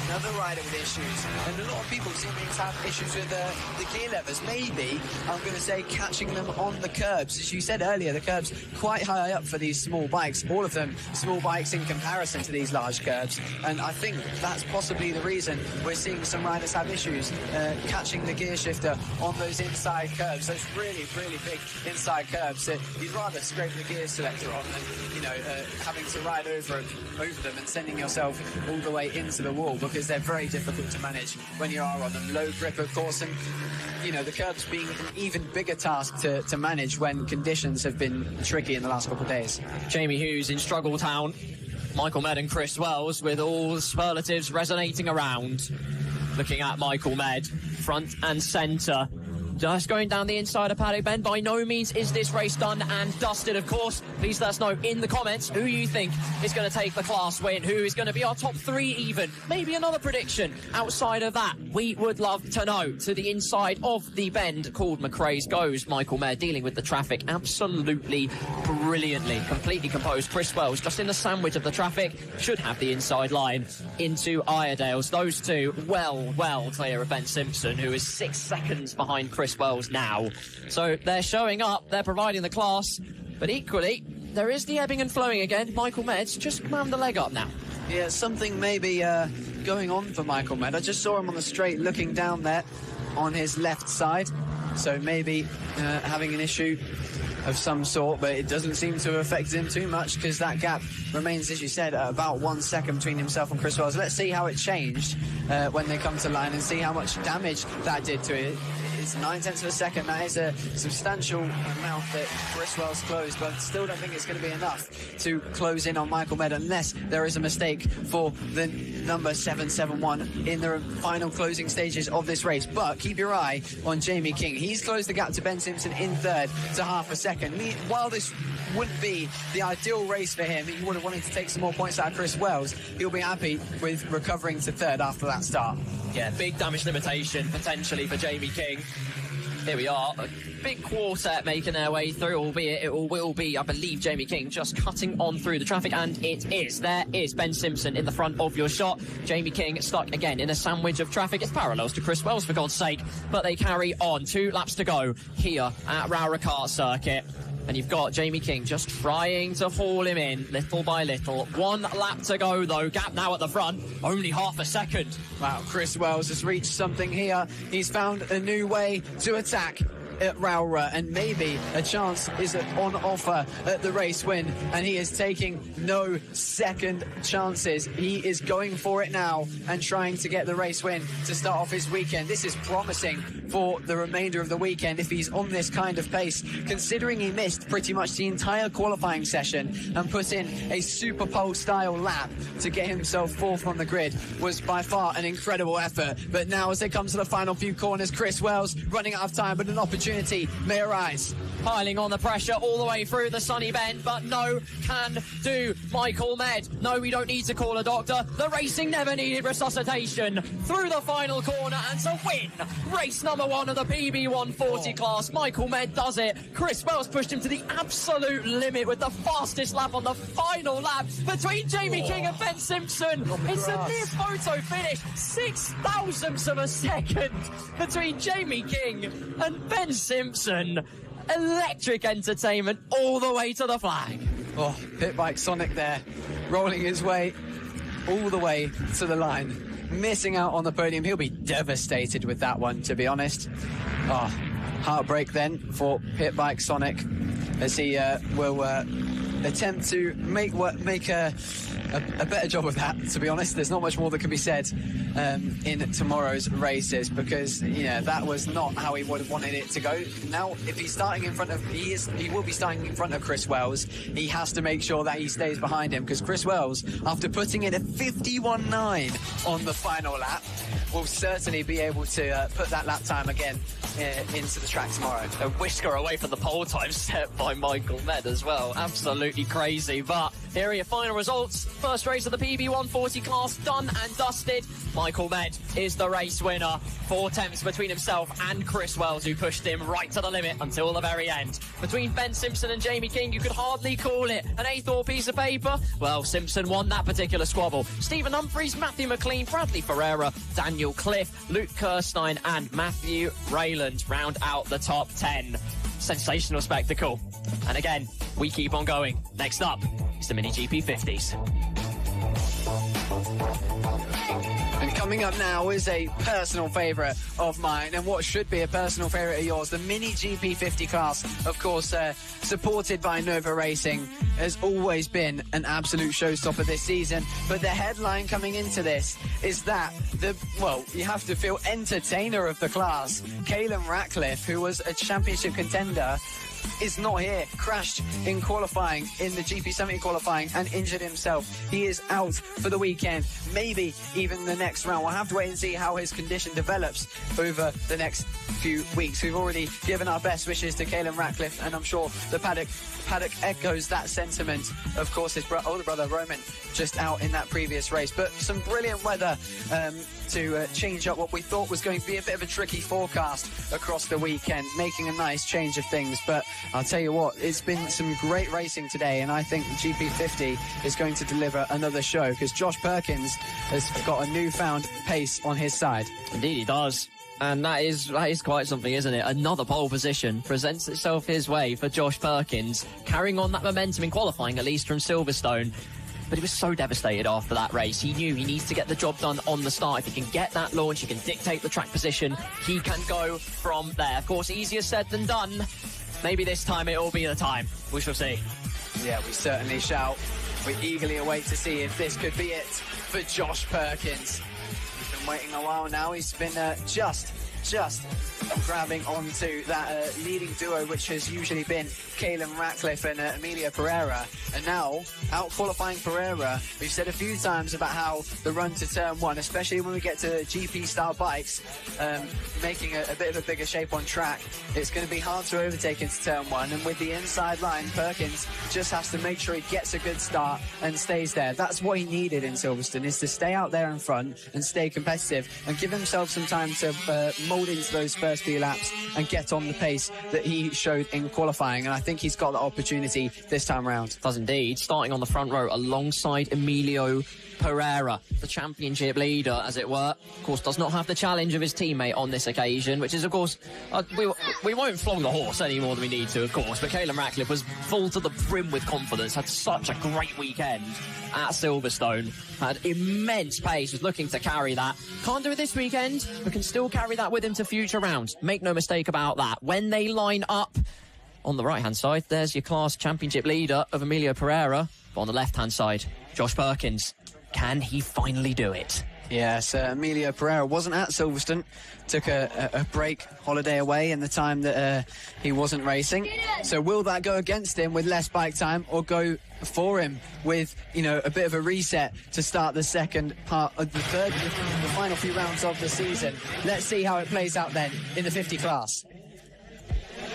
S1: another rider with issues. And a lot of people seem to have issues with the gear levers. Maybe, I'm going to say, catching them on the curbs. As you said earlier, the curbs quite high up for these small bikes. All of them small bikes in comparison to these large curbs. And I think that's possibly the reason we're seeing some riders have issues catching the gear shifter on those inside curves. Those really, really big inside curves that you'd rather scrape the gear selector on than, having to ride over them and sending yourself all the way into the wall, because they're very difficult to manage when you are on them. Low grip, of course, and the curbs being an even bigger task to manage when conditions have been tricky in the last couple of days.
S2: Jamie Hughes in Struggle Town, Michael Med and Chris Wells with all the superlatives resonating around. Looking at Michael Med, front and centre. Just going down the inside of Paddock Bend. By no means is this race done and dusted, of course. Please let us know in the comments who you think is going to take the class win, who is going to be our top 3 even. Maybe another prediction outside of that. We would love to know. To the inside of the bend called McRae's goes Michael Mayer, dealing with the traffic absolutely brilliantly. Completely composed. Chris Wells just in the sandwich of the traffic, should have the inside line into Iredale's. Those two well clear of Ben Simpson, who is 6 seconds behind Chris Wells now. So they're showing up, they're providing the class, but equally there is the ebbing and flowing again. Michael Med's just crammed the leg up now.
S1: Yeah, something maybe going on for Michael Med. I just saw him on the straight looking down there on his left side, so maybe having an issue of some sort, but it doesn't seem to affect him too much, because that gap remains, as you said, at about 1 second between himself and Chris Wells. Let's see how it changed when they come to line and see how much damage that did to it. It's 9/10 of a second. That is a substantial amount that Chris Wells closed, but still don't think it's going to be enough to close in on Michael Med unless there is a mistake for the number 771 in the final closing stages of this race. But keep your eye on Jamie King. He's closed the gap to Ben Simpson in third to half a second. While this wouldn't be the ideal race for him, he would have wanted to take some more points out of Chris Wells. He'll be happy with recovering to third after that start.
S2: Yeah, big damage limitation potentially for Jamie King. Here we are, a big quartet making their way through, albeit it will be, I believe, Jamie King just cutting on through the traffic, and it is. There is Ben Simpson in the front of your shot. Jamie King stuck again in a sandwich of traffic. It's parallels to Chris Wells, for God's sake, but they carry on. 2 laps to go here at Rowrah Kart Circuit. And you've got Jamie King just trying to haul him in little by little. 1 lap to go, though. Gap now at the front. Only half a second.
S1: Wow, Chris Wells has reached something here. He's found a new way to attack at Rowrah, and maybe a chance is on offer at the race win, and he is taking no second chances. He is going for it now and trying to get the race win to start off his weekend. This is promising for the remainder of the weekend if he's on this kind of pace, considering he missed pretty much the entire qualifying session and put in a Super Pole style lap to get himself 4th on the grid. Was by far an incredible effort. But now, as they come to the final few corners, Chris Wells running out of time, but an opportunity may arise.
S2: Piling on the pressure all the way through the sunny bend, but no can do Michael Med. No, we don't need to call a doctor. The racing never needed resuscitation. Through the final corner and to win race number 1 of the PB140 class. Michael Med does it. Chris Wells pushed him to the absolute limit with the fastest lap on the final lap between Jamie King and Ben Simpson. It's a near photo finish. 6 thousandths of a second between Jamie King and Ben Simpson. Electric entertainment all the way to the flag.
S1: Oh, Pit Bike Sonic there, rolling his way all the way to the line, missing out on the podium. He'll be devastated with that one, to be honest. Oh, heartbreak then for Pit Bike Sonic, as he will attempt to make a better job of that, to be honest. There's not much more that can be said in tomorrow's races, because that was not how he would have wanted it to go. Now, if he's starting in front of, he will be starting in front of Chris Wells. He has to make sure that he stays behind him, because Chris Wells, after putting in a 51.9 on the final lap, will certainly be able to put that lap time again into the track tomorrow.
S2: A whisker away from the pole time set by Michael Med as well. Absolutely crazy, but Here are your final results. First race of the PB 140 class done and dusted. Michael Med is the race winner. 4 tenths between himself and Chris Wells, who pushed him right to the limit until the very end. Between Ben Simpson and Jamie King, you could hardly call it an eighth-or piece of paper. Well, Simpson won that particular squabble. Stephen Humphries, Matthew McLean, Bradley Ferreira, Daniel Cliff, Luke Kirstein and Matthew Rayland round out the top 10. Sensational spectacle. And again, we keep on going. Next up is the Mini GP 50s.
S1: And coming up now is a personal favourite of mine, and what should be a personal favourite of yours, the Mini GP 50 class, of course, supported by Nova Racing, has always been an absolute showstopper this season. But the headline coming into this is that you have to feel entertainer of the class, Caelan Ratcliffe, who was a championship contender, is not here. Crashed in qualifying, in the GP70 qualifying, and injured himself. He is out for the weekend, maybe even the next round. We'll have to wait and see how his condition develops over the next few weeks. We've already given our best wishes to Caelan Ratcliffe, and I'm sure the paddock echoes that sentiment. Of course, his older brother Roman just out in that previous race. But some brilliant weather to change up what we thought was going to be a bit of a tricky forecast across the weekend, making a nice change of things. But I'll tell you what, it's been some great racing today, and I think the GP50 is going to deliver another show, because Josh Perkins has got a newfound pace on his side.
S2: Indeed he does. And that is quite something, isn't it? Another pole position presents itself his way for Josh Perkins, carrying on that momentum in qualifying, at least from Silverstone. But he was so devastated after that race. He knew he needs to get the job done on the start. If he can get that launch, he can dictate the track position, he can go from there. Of course, easier said than done. Maybe this time it will be the time. We shall see.
S1: Yeah, we certainly shall. We eagerly await to see if this could be it for Josh Perkins. He's been waiting a while now. He's been just grabbing onto that leading duo, which has usually been Caelan Ratcliffe and Emilio Pereira. And now, out-qualifying Pereira, we've said a few times about how the run to turn one, especially when we get to GP-style bikes, making a bit of a bigger shape on track, it's going to be hard to overtake into turn one. And with the inside line, Perkins just has to make sure he gets a good start and stays there. That's what he needed in Silverstone, is to stay out there in front and stay competitive and give himself some time to mould into those first few laps and get on the pace that he showed in qualifying. And I think he's got that opportunity this time around.
S2: Does indeed. Starting on the front row alongside Emilio Pereira, the championship leader, as it were. Of course, does not have the challenge of his teammate on this occasion, which is, of course, we won't flog the horse any more than we need to, of course, but Caelan Ratcliffe was full to the brim with confidence, had such a great weekend at Silverstone, had immense pace, was looking to carry that. Can't do it this weekend, but can still carry that with him to future rounds. Make no mistake about that. When they line up, on the right-hand side, there's your class championship leader of Emilio Pereira, but on the left-hand side, Josh Perkins. Can he finally do it?
S1: Yes, Emilio Pereira wasn't at Silverstone, took a break, holiday away in the time that he wasn't racing. So will that go against him with less bike time, or go for him with, a bit of a reset to start the second part of the final few rounds of the season? Let's see how it plays out then in the 50 class.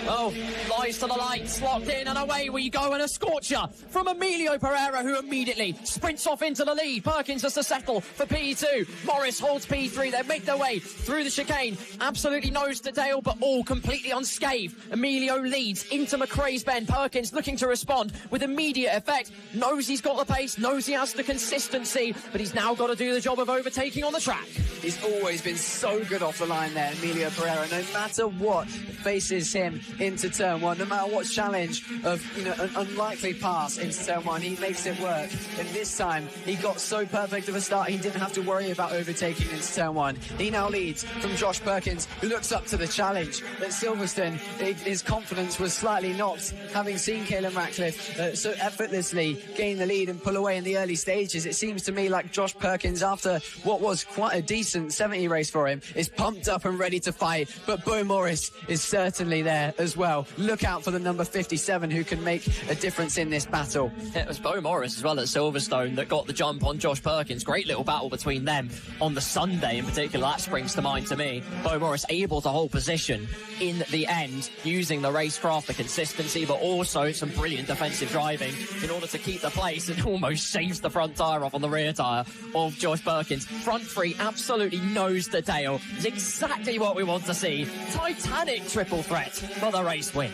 S2: Oh, lies to the lights, locked in, and away we go, and a scorcher from Emilio Pereira, who immediately sprints off into the lead. Perkins has to settle for P2. Morris holds P3. They make their way through the chicane, absolutely nose to tail, but all completely unscathed. Emilio leads into McRae's Bend. Perkins looking to respond with immediate effect. Knows he's got the pace, knows he has the consistency, but he's now got to do the job of overtaking on the track.
S1: He's always been so good off the line there, Emilio Pereira. No matter what faces him into turn one, no matter what challenge of an unlikely pass into turn one, he makes it work. And this time he got so perfect of a start, he didn't have to worry about overtaking into turn one. He now leads from Josh Perkins, who looks up to the challenge at Silverstone. His confidence was slightly knocked, having seen Caelan Ratcliffe so effortlessly gain the lead and pull away in the early stages. It seems to me like Josh Perkins, after what was quite a decent 70 race for him, is pumped up and ready to fight. But Bo Morris is certainly there as well. Look out for the number 57 who can make a difference in this battle.
S2: It was Bo Morris as well at Silverstone that got the jump on Josh Perkins. Great little battle between them on the Sunday in particular. That springs to mind to me. Bo Morris able to hold position in the end, using the racecraft, the consistency, but also some brilliant defensive driving in order to keep the place, and almost shaves the front tyre off on the rear tyre of Josh Perkins. Front three absolutely nose to tail. It's exactly what we want to see. Titanic triple threat for the race win.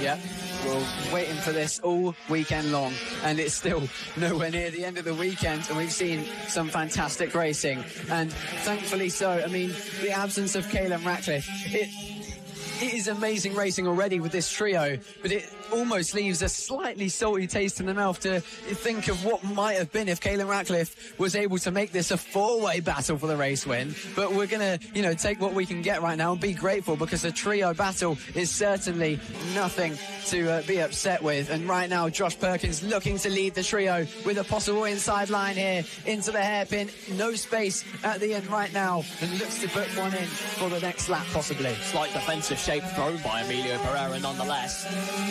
S1: Yeah, we're waiting for this all weekend long, and it's still nowhere near the end of the weekend, and we've seen some fantastic racing, and thankfully so. I mean, the absence of Caelan Ratcliffe, it is amazing racing already with this trio, but it almost leaves a slightly salty taste in the mouth to think of what might have been if Caelan Ratcliffe was able to make this a four-way battle for the race win. But we're going to, take what we can get right now and be grateful, because a trio battle is certainly nothing to be upset with. And right now, Josh Perkins looking to lead the trio with a possible inside line here into the hairpin. No space at the end right now, and looks to put one in for the next lap, possibly.
S2: Slight defensive shape thrown by Emilio Pereira nonetheless.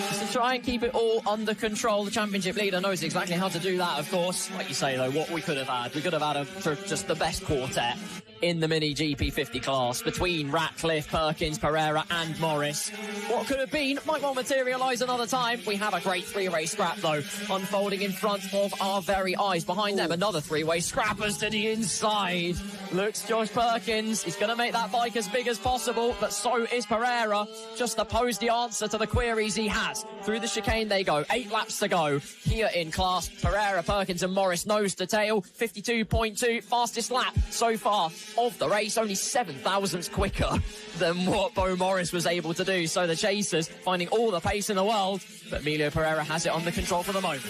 S2: Just to try and keep it all under control. The championship leader knows exactly how to do that, of course. Like you say, though, what we could have had. We could have had just the best quartet in the Mini GP50 class between Ratcliffe, Perkins, Pereira and Morris. What could have been might well materialise another time. We have a great three-way scrap, though, unfolding in front of our very eyes. Behind them, another three-way scrappers to the inside. Looks Josh Perkins. He's going to make that bike as big as possible, but so is Pereira. Just to pose the answer to the queries he has. Through the chicane they go. 8 laps to go here in class. Pereira, Perkins and Morris nose to tail. 52.2, fastest lap so far of the race, only 7 thousandths quicker than what Bo Morris was able to do. So the chasers finding all the pace in the world, but Emilio Pereira has it under control for the moment.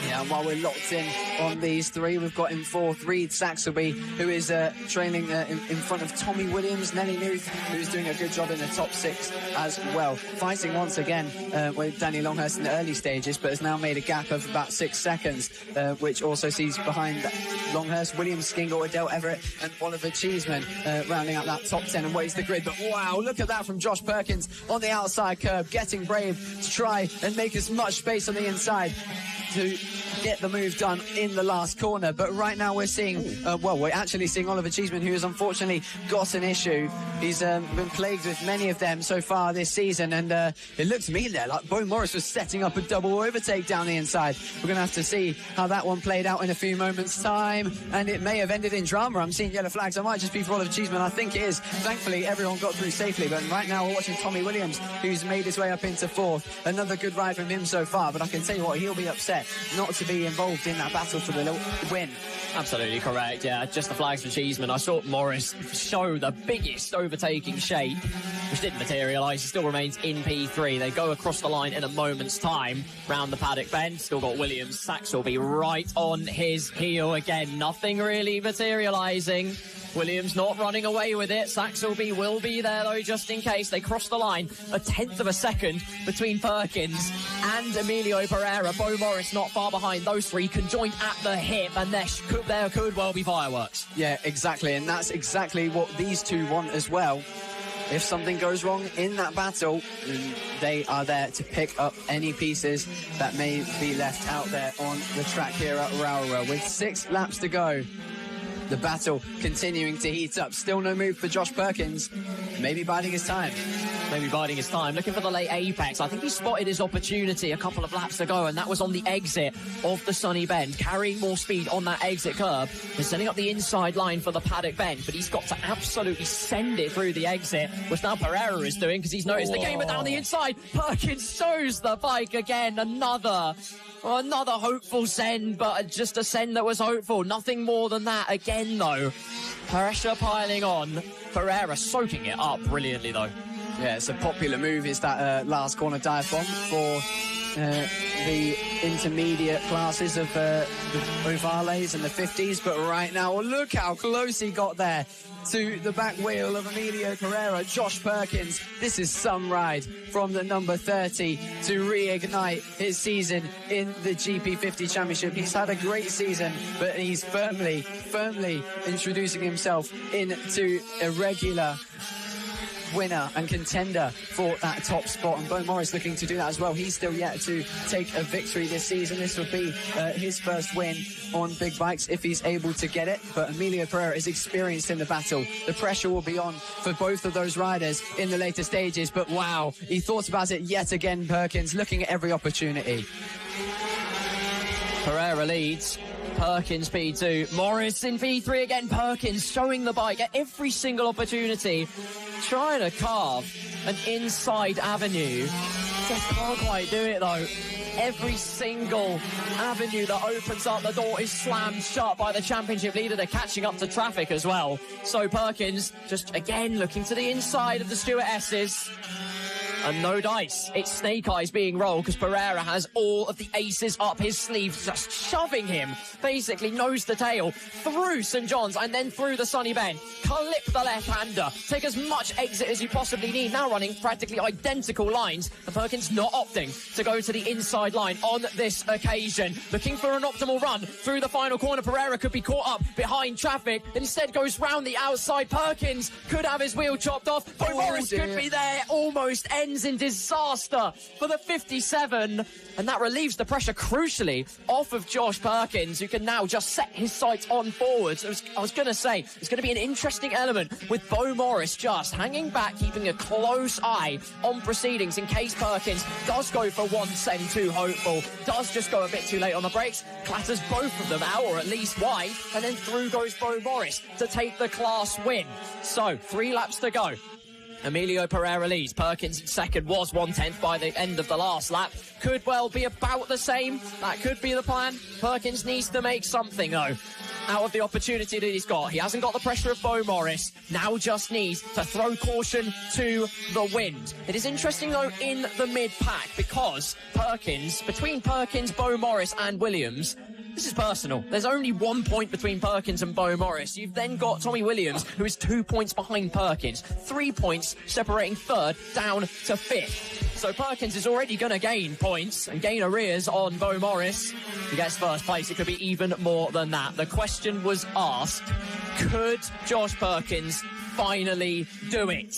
S1: Yeah, and while we're locked in on these three, we've got in fourth Reed Saxelby, who is trailing in front of Tommy Williams, Nelly Newth, who's doing a good job in the top 6 as well. Fighting once again with Danny Longhurst in the early stages, but has now made a gap of about 6 seconds, which also sees behind Longhurst, Williams, Skingle, Adele Everett and Oliver Cheeseman rounding out that top 10 and weighs the grid. But wow, look at that from Josh Perkins on the outside curb, getting brave to try and make as much space on the inside to get the move done in the last corner. But right now we're seeing, we're actually seeing Oliver Cheeseman, who has unfortunately got an issue. He's been plagued with many of them so far this season, and it looked to me there like Bo Morris was setting up a double overtake down the inside. We're going to have to see how that one played out in a few moments' time, and it may have ended in drama. I'm seeing yellow flags. I might just be for Oliver Cheeseman. I think it is. Thankfully, everyone got through safely, but right now we're watching Tommy Williams, who's made his way up into fourth. Another good ride from him so far, but I can tell you what, he'll be upset not to be involved in that battle for the win.
S2: Absolutely correct, yeah. Just the flags for Cheeseman. I saw Morris show the biggest overtaking shape, which didn't materialise. He still remains in P3. They go across the line in a moment's time round the paddock bend. Still got Williams. Saxelby right on his heel again. Nothing really materialising. Williams not running away with it. Saxelby will be there, though, just in case. They cross the line. 1/10 of a second between Perkins and Emilio Pereira. Bo Morris not far behind. Those three conjoined at the hip, and there could well be fireworks.
S1: Yeah, exactly, and that's exactly what these two want as well. If something goes wrong in that battle, they are there to pick up any pieces that may be left out there on the track here at Rowrah. With 6 laps to go, the battle continuing to heat up. Still no move for Josh Perkins. Maybe biding his time.
S2: Maybe biding his time. Looking for the late apex. I think he spotted his opportunity a couple of laps ago, and that was on the exit of the sunny bend. Carrying more speed on that exit curb. He's setting up the inside line for the paddock bend, but he's got to absolutely send it through the exit, which now Pereira is doing because he's noticed the gamer down the inside. Perkins shows the bike again. Another hopeful send, but just a send that was hopeful. Nothing more than that again, though. Pressure piling on. Pereira soaking it up brilliantly, though.
S1: Yeah, it's a popular move. It's that last corner dive bomb for the intermediate classes of the Ovales and the 50s. But right now, look how close he got there to the back wheel of Emilio Pereira. Josh Perkins, this is some ride from the number 30 to reignite his season in the GP50 Championship. He's had a great season, but he's firmly introducing himself into a regular winner and contender for that top spot, and Bo Morris looking to do that as well. He's still yet to take a victory this season. This will be his first win on big bikes if he's able to get it, but Emilio Pereira is experienced in the battle. The pressure will be on for both of those riders in the later stages, but wow, he thought about it yet again, Perkins, looking at every opportunity.
S2: Pereira leads, Perkins P2, Morris in P3 again. Perkins showing the bike at every single opportunity, trying to carve an inside avenue. Just can't quite do it though. Every single avenue that opens up the door is slammed shut by the championship leader. They're catching up to traffic as well. So Perkins just again looking to the inside of the Stuart S's. And no dice. It's snake eyes being rolled because Pereira has all of the aces up his sleeve, just shoving him basically nose to tail through St. John's and then through the Sunny Bend. Clip the left-hander. Take as much exit as you possibly need. Now running practically identical lines. And Perkins not opting to go to the inside line on this occasion. Looking for an optimal run through the final corner. Pereira could be caught up behind traffic. Instead goes round the outside. Perkins could have his wheel chopped off. Bo Morris could be there. Almost ends in disaster for the 57, and that relieves the pressure crucially off of Josh Perkins, who can now just set his sights on forwards. I was going to say, it's going to be an interesting element with Bo Morris just hanging back, keeping a close eye on proceedings in case Perkins does go for one send too hopeful, does just go a bit too late on the brakes, clatters both of them out or at least wide, and then through goes Bo Morris to take the class win. So 3 laps to go. Emilio Pereira leads. Perkins in second, was 1/10 by the end of the last lap. Could well be about the same. That could be the plan. Perkins needs to make something, though, out of the opportunity that he's got. He hasn't got the pressure of Bo Morris. Now just needs to throw caution to the wind. It is interesting, though, in the mid-pack, because Perkins, between Perkins, Bo Morris and Williams, this is personal. There's only 1 point between Perkins and Bo Morris. You've then got Tommy Williams, who is 2 points behind Perkins. 3 points separating third down to fifth. So Perkins is already going to gain points and gain arrears on Bo Morris. If he gets first place, it could be even more than that. The question was asked, could Josh Perkins finally do it?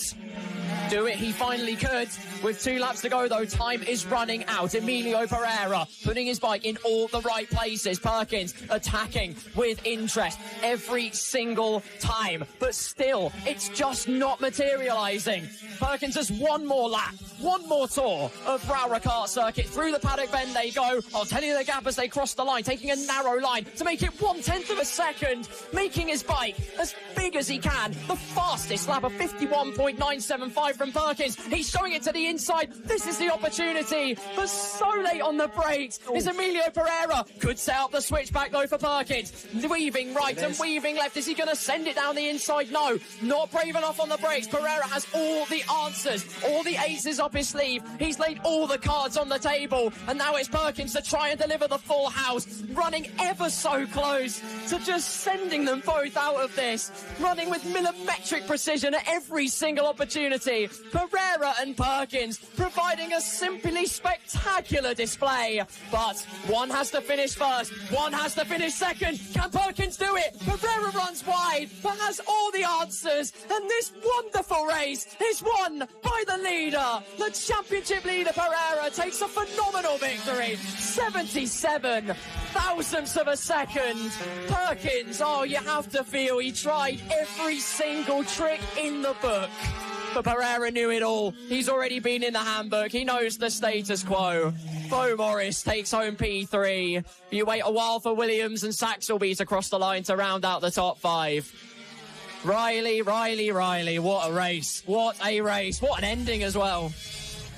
S2: He finally could. With 2 laps to go, though, time is running out. Emilio Pereira putting his bike in all the right places. Perkins attacking with interest every single time. But still, it's just not materialising. Perkins has 1 more lap, 1 more tour of Rowrah Kart Circuit. Through the paddock bend they go. I'll tell you the gap as they cross the line, taking a narrow line to make it 1/10 of a second, making his bike as big as he can. The fastest lap of 51.975 from Perkins. He's showing it to the inside. This is the opportunity, but so late on the brakes is Emilio Pereira. Could set up the switchback though for Perkins. Weaving right and weaving left. Is he going to send it down the inside? No, not brave enough on the brakes. Pereira has all the answers, all the aces up his sleeve. He's laid all the cards on the table, and now it's Perkins to try and deliver the full house, running ever so close to just sending them both out of this, running with millimetric precision at every single opportunity. Pereira and Perkins providing a simply spectacular display, but one has to finish first, one has to finish second. Can Perkins do it? Pereira runs wide but has all the answers, and this wonderful race is won by the leader. The championship leader Pereira takes a phenomenal victory, 77 thousandths of a second. Perkins, oh, you have to feel he tried every single trick in the book. But Pereira knew it all. He's already been in the handbook. He knows the status quo. Bo Morris takes home P3. You wait a while for Williams and Saxelby to cross the line to round out the top 5. Riley, what a race. What a race. What an ending as well.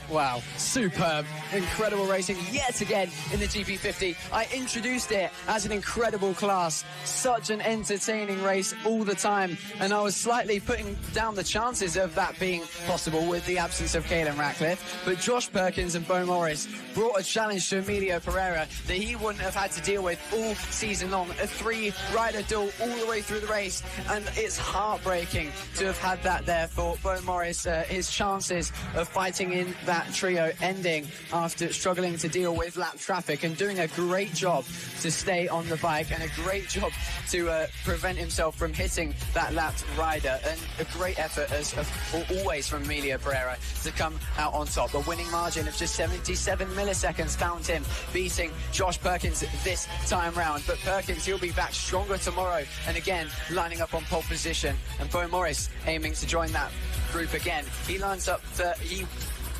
S1: Wow, superb, incredible racing yet again in the GP50. I introduced it as an incredible class, such an entertaining race all the time, and I was slightly putting down the chances of that being possible with the absence of Caelan Ratcliffe, but Josh Perkins and Bo Morris brought a challenge to Emilio Pereira that he wouldn't have had to deal with all season long. A 3-rider duel all the way through the race, and it's heartbreaking to have had that there for Bo Morris. His chances of fighting in that that trio ending after struggling to deal with lap traffic and doing a great job to stay on the bike and a great job to prevent himself from hitting that lapped rider. And a great effort, as always, from Emilio Pereira to come out on top. A winning margin of just 77 milliseconds found him beating Josh Perkins this time round. But Perkins, he'll be back stronger tomorrow, and again lining up on pole position. And Bo Morris aiming to join that group again. He lines up he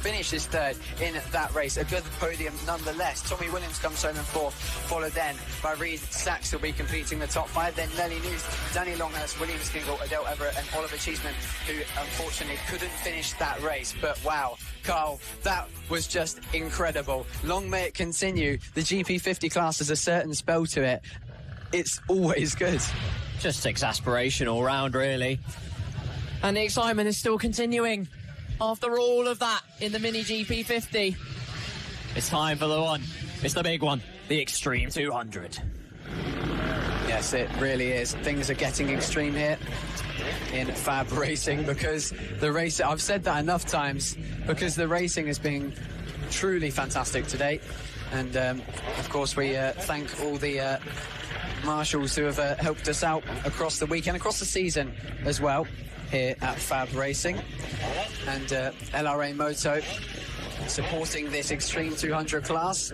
S1: finishes third in that race. A good podium nonetheless. Tommy Williams comes home in fourth, followed then by Reed Sachs, who'll be completing the top five. Then Nelly News, Danny Longhurst, William Skingle, Adele Everett and Oliver Cheeseman, who unfortunately couldn't finish that race. But wow, Carl, that was just incredible. Long may it continue. The GP50 class has a certain spell to it. It's always good.
S2: Just exasperation all round, really. And the excitement is still continuing. After all of that in the Mini GP50, it's time for the one. It's the big one, the Extreme 200.
S1: Yes, it really is. Things are getting extreme here in FAB-Racing because the race, I've said that enough times, because the racing has been truly fantastic today. And, of course, we thank all the marshals who have helped us out across the weekend, across the season as well, here at FAB-Racing. And LRA Moto supporting this Extreme 200 class,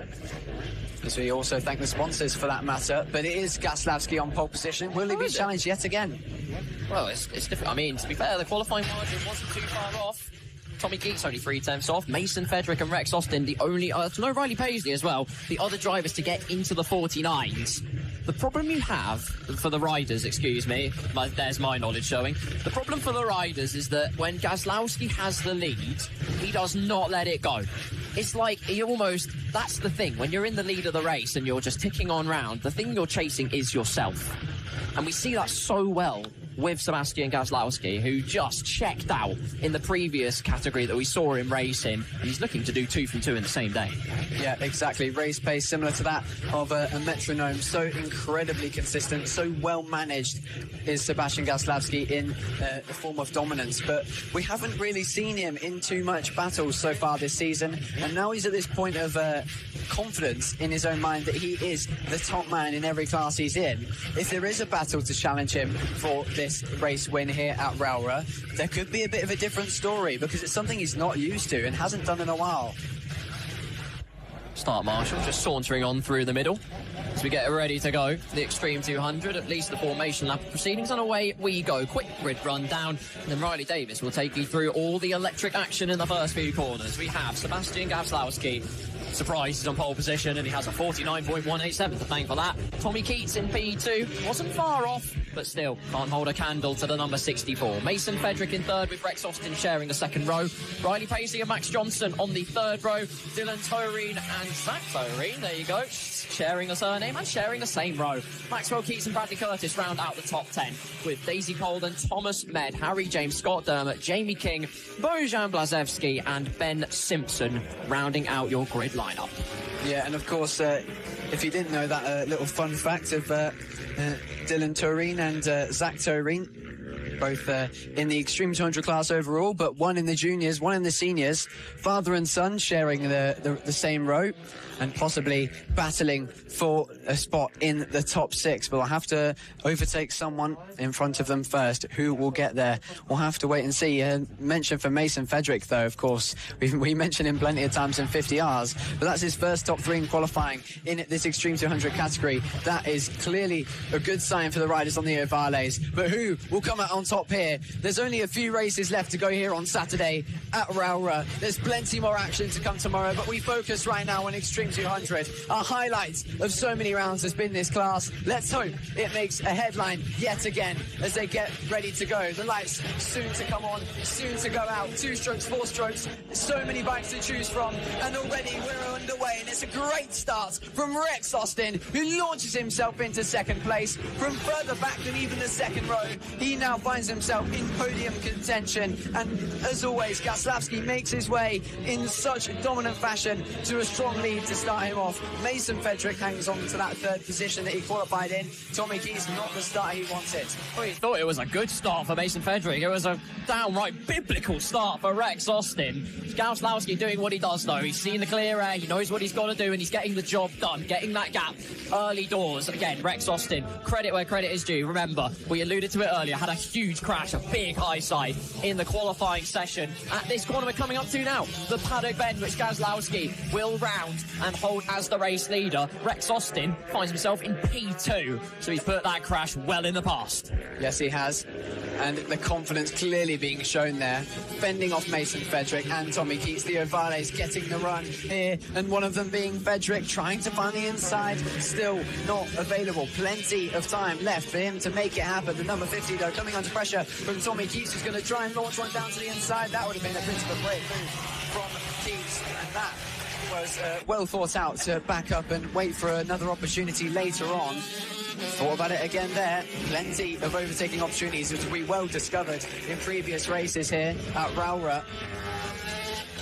S1: as we also thank the sponsors for that matter. But it is Gaslavsky on pole position. Will he be challenged yet again?
S2: Well, it's different. I mean, to be fair, the qualifying margin wasn't too far off. Tommy Keats only 3/10 off. Mason Fedrick and Rex Austin, the only... no, Riley Paisley as well. The other drivers to get into the 49s. The problem you have for the riders, excuse me, there's my knowledge showing. The problem for the riders is that when Gaslowski has the lead, he does not let it go. It's like he almost... That's the thing. When you're in the lead of the race and you're just ticking on round, the thing you're chasing is yourself. And we see that so well with Sebastian Gaslowski, who just checked out in the previous category that we saw him racing, and he's looking to do 2 from 2 in the same day.
S1: Yeah, exactly. Race pace similar to that of a metronome. So incredibly consistent, so well managed is Sebastian Gaslowski in the form of dominance. But we haven't really seen him in too much battles so far this season, and now he's at this point of confidence in his own mind that he is the top man in every class he's in. If there is a battle to challenge him for this race win here at Rowrah, there could be a bit of a different story, because it's something he's not used to and hasn't done in a while.
S2: Start Marshall just sauntering on through the middle as we get ready to go for the Extreme 200, at least the formation lap of proceedings, and away we go. Quick grid run down, and then Riley Davis will take you through all the electric action in the first few corners. We have Sebastian Gaslowski. Surprise, he's on pole position and he has a 49.187 to thank for that. Tommy Keats in P2 wasn't far off, but still can't hold a candle to the number 64. Mason Fedrick in third, with Rex Austin sharing the second row. Riley Paisley and Max Johnson on the third row. Dylan Toreen and Zach Toreen, there you go, sharing a surname and sharing the same row. Maxwell Keats and Bradley Curtis round out the top 10, with Daisy Colden, Thomas Med, Harry James, Scott Dermott, Jamie King, Bojan Blazewski and Ben Simpson rounding out your grid lineup.
S1: Yeah, and of course, if you didn't know that little fun fact of Dylan Toreen and Zach Toreen, both in the Extreme 200 class overall, but one in the juniors, one in the seniors, father and son sharing the same row and possibly battling for a spot in the top 6. But we'll have to overtake someone in front of them first. Who will get there? We'll have to wait and see. Mention for Mason Fedrick, though, of course. We mentioned him plenty of times in 50Rs, but that's his first top 3 in qualifying in this Extreme 200 category. That is clearly a good sign for the riders on the Ovales. But who will come out on top here? There's only a few races left to go here on Saturday at Rowrah. There's plenty more action to come tomorrow, but we focus right now on Extreme 200. Our highlight of so many rounds has been this class. Let's hope it makes a headline yet again as they get ready to go. The lights soon to come on, soon to go out. 2 strokes, 4 strokes, so many bikes to choose from, and already we're underway away, and it's a great start from Rex Austin, who launches himself into second place. From further back than even the second row, he now finds himself in podium contention, and as always, Gaslavsky makes his way in such dominant fashion to a strong lead to start him off. Mason Fedrick hangs on to that third position that he qualified in. Tommy Keys not the start he wanted.
S2: We thought it was a good start for Mason Fedrick. It was a downright biblical start for Rex Austin. Gaslavsky doing what he does, though. He's seen the clear air, he knows what he's got to do, and he's getting the job done, getting that gap early doors. Again, Rex Austin, credit where credit is due. Remember, we alluded to it earlier, had a huge crash, a big high side in the qualifying session. At this corner we're coming up to now, the paddock bend, which Gaslavsky will round and hold as the race leader. Rex Austin finds himself in P2, so he's put that crash well in the past.
S1: Yes, he has. And the confidence clearly being shown there. Fending off Mason Fedrick and Tommy Keats. The Ovales getting the run here, and one of them being Fedrick, trying to find the inside. Still not available. Plenty of time left for him to make it happen. The number 50, though, coming under pressure from Tommy Keats, who's going to try and launch one down to the inside. That would have been a bit of a brave move from Keats, and that was well thought out to back up and wait for another opportunity later on. Thought about it again there. Plenty of overtaking opportunities, which we well discovered in previous races here at Rowrah.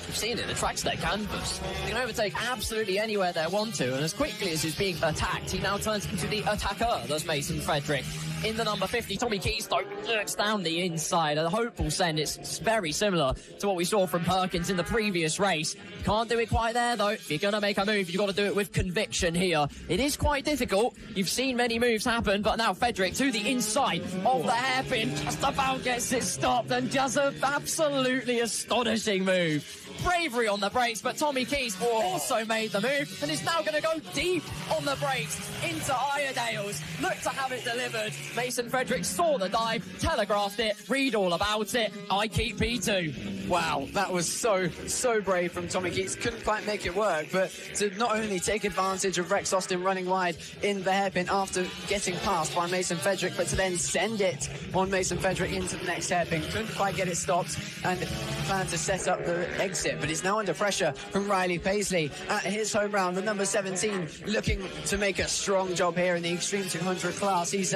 S2: We've seen it, the track's their canvas. They can overtake absolutely anywhere they want to, and as quickly as he's being attacked, he now turns into the attacker, does Mason Fedrick. In the number 50, Tommy Keys, though, lurks down the inside. A hopeful send. It's very similar to what we saw from Perkins in the previous race. Can't do it quite there, though. If you're going to make a move, you've got to do it with conviction here. It is quite difficult. You've seen many moves happen, but now Fedrick to the inside of the hairpin. Just about gets it stopped, and just an absolutely astonishing move. Bravery on the brakes, but Tommy Keys also made the move and is now going to go deep on the brakes into Iredale's. Look to have it delivered. Mason Fedrick saw the dive, telegraphed it, read all about it. I keep P2.
S1: Wow, that was so brave from Tommy Keats. Couldn't quite make it work, but to not only take advantage of Rex Austin running wide in the hairpin after getting passed by Mason Fedrick, but to then send it on Mason Fedrick into the next hairpin. Couldn't quite get it stopped and planned to set up the exit, but he's now under pressure from Riley Paisley at his home round. The number 17 looking to make a strong job here in the Extreme 200 class. He's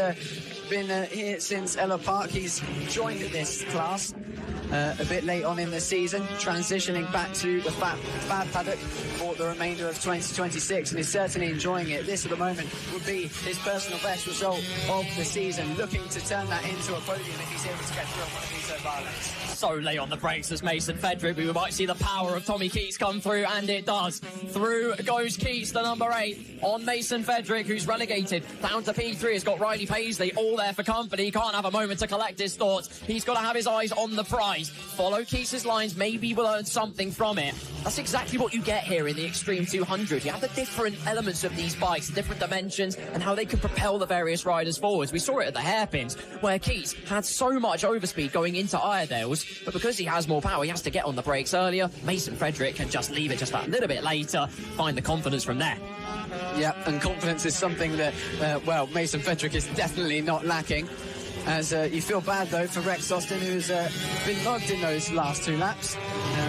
S1: been here since Ella Park. He's joined this class a bit late on in the season, transitioning back to the FAB paddock for the remainder of 2026, and is certainly enjoying it. This at the moment would be his personal best result of the season, looking to turn that into a podium if he's able to get through on one of these Ovales.
S2: So late on the brakes as Mason Fedrick. We might see the power of Tommy Keats come through, and it does. Through goes Keats, the number 8, on Mason Fedrick, who's relegated down to P3. Has got Riley Paisley all there for company. He can't have a moment to collect his thoughts. He's got to have his eyes on the prize. Follow Keats' lines, maybe we'll learn something from it. That's exactly what you get here in the Extreme 200. You have the different elements of these bikes, the different dimensions, and how they can propel the various riders forwards. We saw it at the hairpins, where Keats had so much overspeed going into Iredale's, but because he has more power, he has to get on the brakes earlier. Mason Fedrick can just leave it just that little bit later, find the confidence from there.
S1: Yeah, and confidence is something that, well, Mason Fedrick is definitely not lacking. As you feel bad, though, for Rex Austin, who's been mugged in those last 2 laps.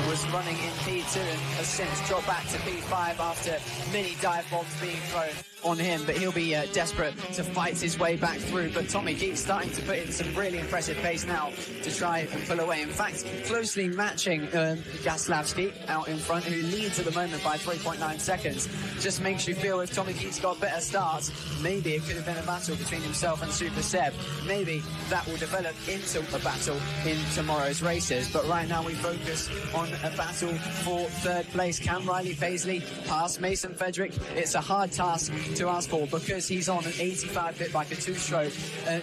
S1: Was running in P2 and has since dropped back to P5 after many dive bombs being thrown on him, but he'll be desperate to fight his way back through. But Tommy Keats starting to put in some really impressive pace now to try and pull away. In fact, closely matching Gaslavsky out in front, who leads at the moment by 3.9 seconds. Just makes you feel if Tommy Keats got better starts, maybe it could have been a battle between himself and Super Seb. Maybe that will develop into a battle in tomorrow's races. But right now we focus on a battle for third place. Can Riley Paisley pass Mason Fedrick? It's a hard task to ask for because he's on an 85-bit bike, a 2-stroke,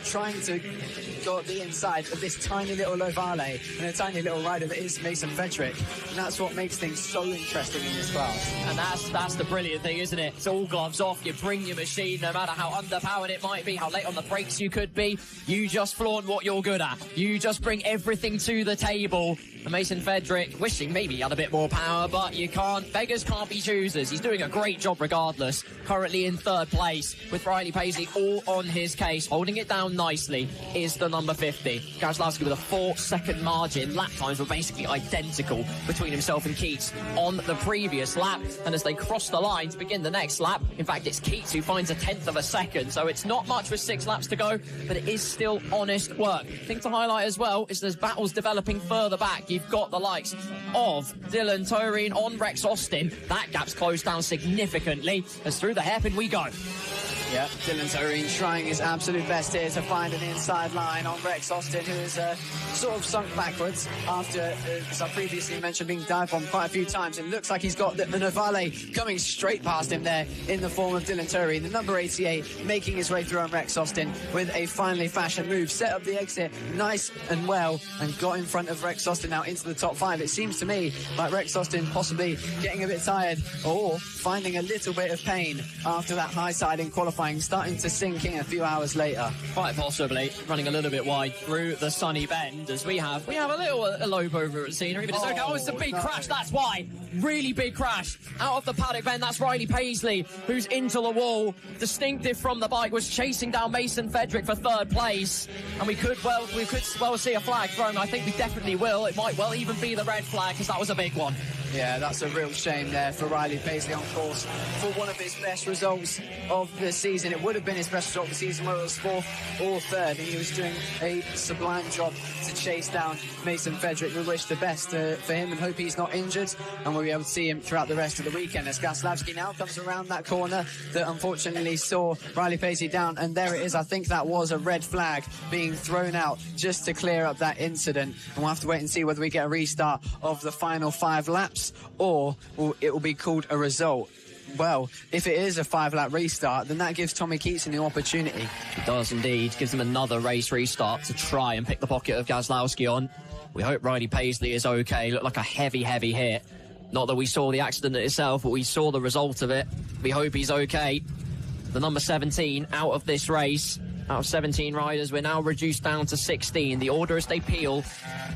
S1: trying to go up the inside of this tiny little Ovale and a tiny little rider that is Mason Fedrick. And that's what makes things so interesting in this class.
S2: And that's the brilliant thing, isn't it? It's all gloves off. You bring your machine, no matter how underpowered it might be, how late on the brakes you could be. You just flaunt what you're good at. You just bring everything to the table. And Mason Fedrick, wishing maybe he had a bit more power, but you can't. Beggars can't be choosers. He's doing a great job regardless. Currently in third place with Riley Paisley all on his case. Holding it down nicely is the number 50. Gaslowski with a 4-second margin. Lap times were basically identical between himself and Keats on the previous lap. And as they cross the line to begin the next lap, in fact, it's Keats who finds a 1/10 of a second. So it's not much with 6 laps to go, but it is still honest work. Thing to highlight as well is there's battles developing further back. You've got the likes of Dylan Toreen on Rex Austin. That gap's closed down significantly as through the hairpin we go.
S1: Yeah, Dylan Toreen trying his absolute best here to find an inside line on Rex Austin, who is sort of sunk backwards after, as I previously mentioned, being dive bombed quite a few times. It looks like he's got the Navale coming straight past him there in the form of Dylan Toreen. The number 88 making his way through on Rex Austin with a finely fashioned move. Set up the exit nice and well and got in front of Rex Austin now into the top 5. It seems to me like Rex Austin possibly getting a bit tired or finding a little bit of pain after that high side in qualifying, starting to sink in a few hours later.
S2: Quite possibly running a little bit wide through the sunny bend as we have a little elope over at scenery, but it's okay. Oh, it's a big crash, that's why. Really big crash out of the paddock bend. That's Riley Paisley who's into the wall. Distinctive from the bike, was chasing down Mason Fedrick for 3rd place, and we could well see a flag thrown. I think we definitely will. It might well even be the red flag, because that was a big one.
S1: Yeah, that's a real shame there for Riley Paisley on course for one of his best results of the season. It would have been his best result of the season, whether it was 4th or 3rd, and he was doing a sublime job to chase down Mason Fedrick. We wish the best for him and hope he's not injured, and we'll be able to see him throughout the rest of the weekend as Gaslowski now comes around that corner that unfortunately saw Riley Paisley down, and there it is. I think that was a red flag being thrown out just to clear up that incident, and we'll have to wait and see whether we get a restart of the final 5 laps or it will be called a result. Well, if it is a 5-lap restart, then that gives Tommy Keats a new opportunity.
S2: It does indeed. Gives him another race restart to try and pick the pocket of Gaslowski on. We hope Riley Paisley is okay. Looked like a heavy hit. Not that we saw the accident itself, but we saw the result of it. We hope he's okay. The number 17 out of this race. Out of 17 riders, we're now reduced down to 16. The order as they peel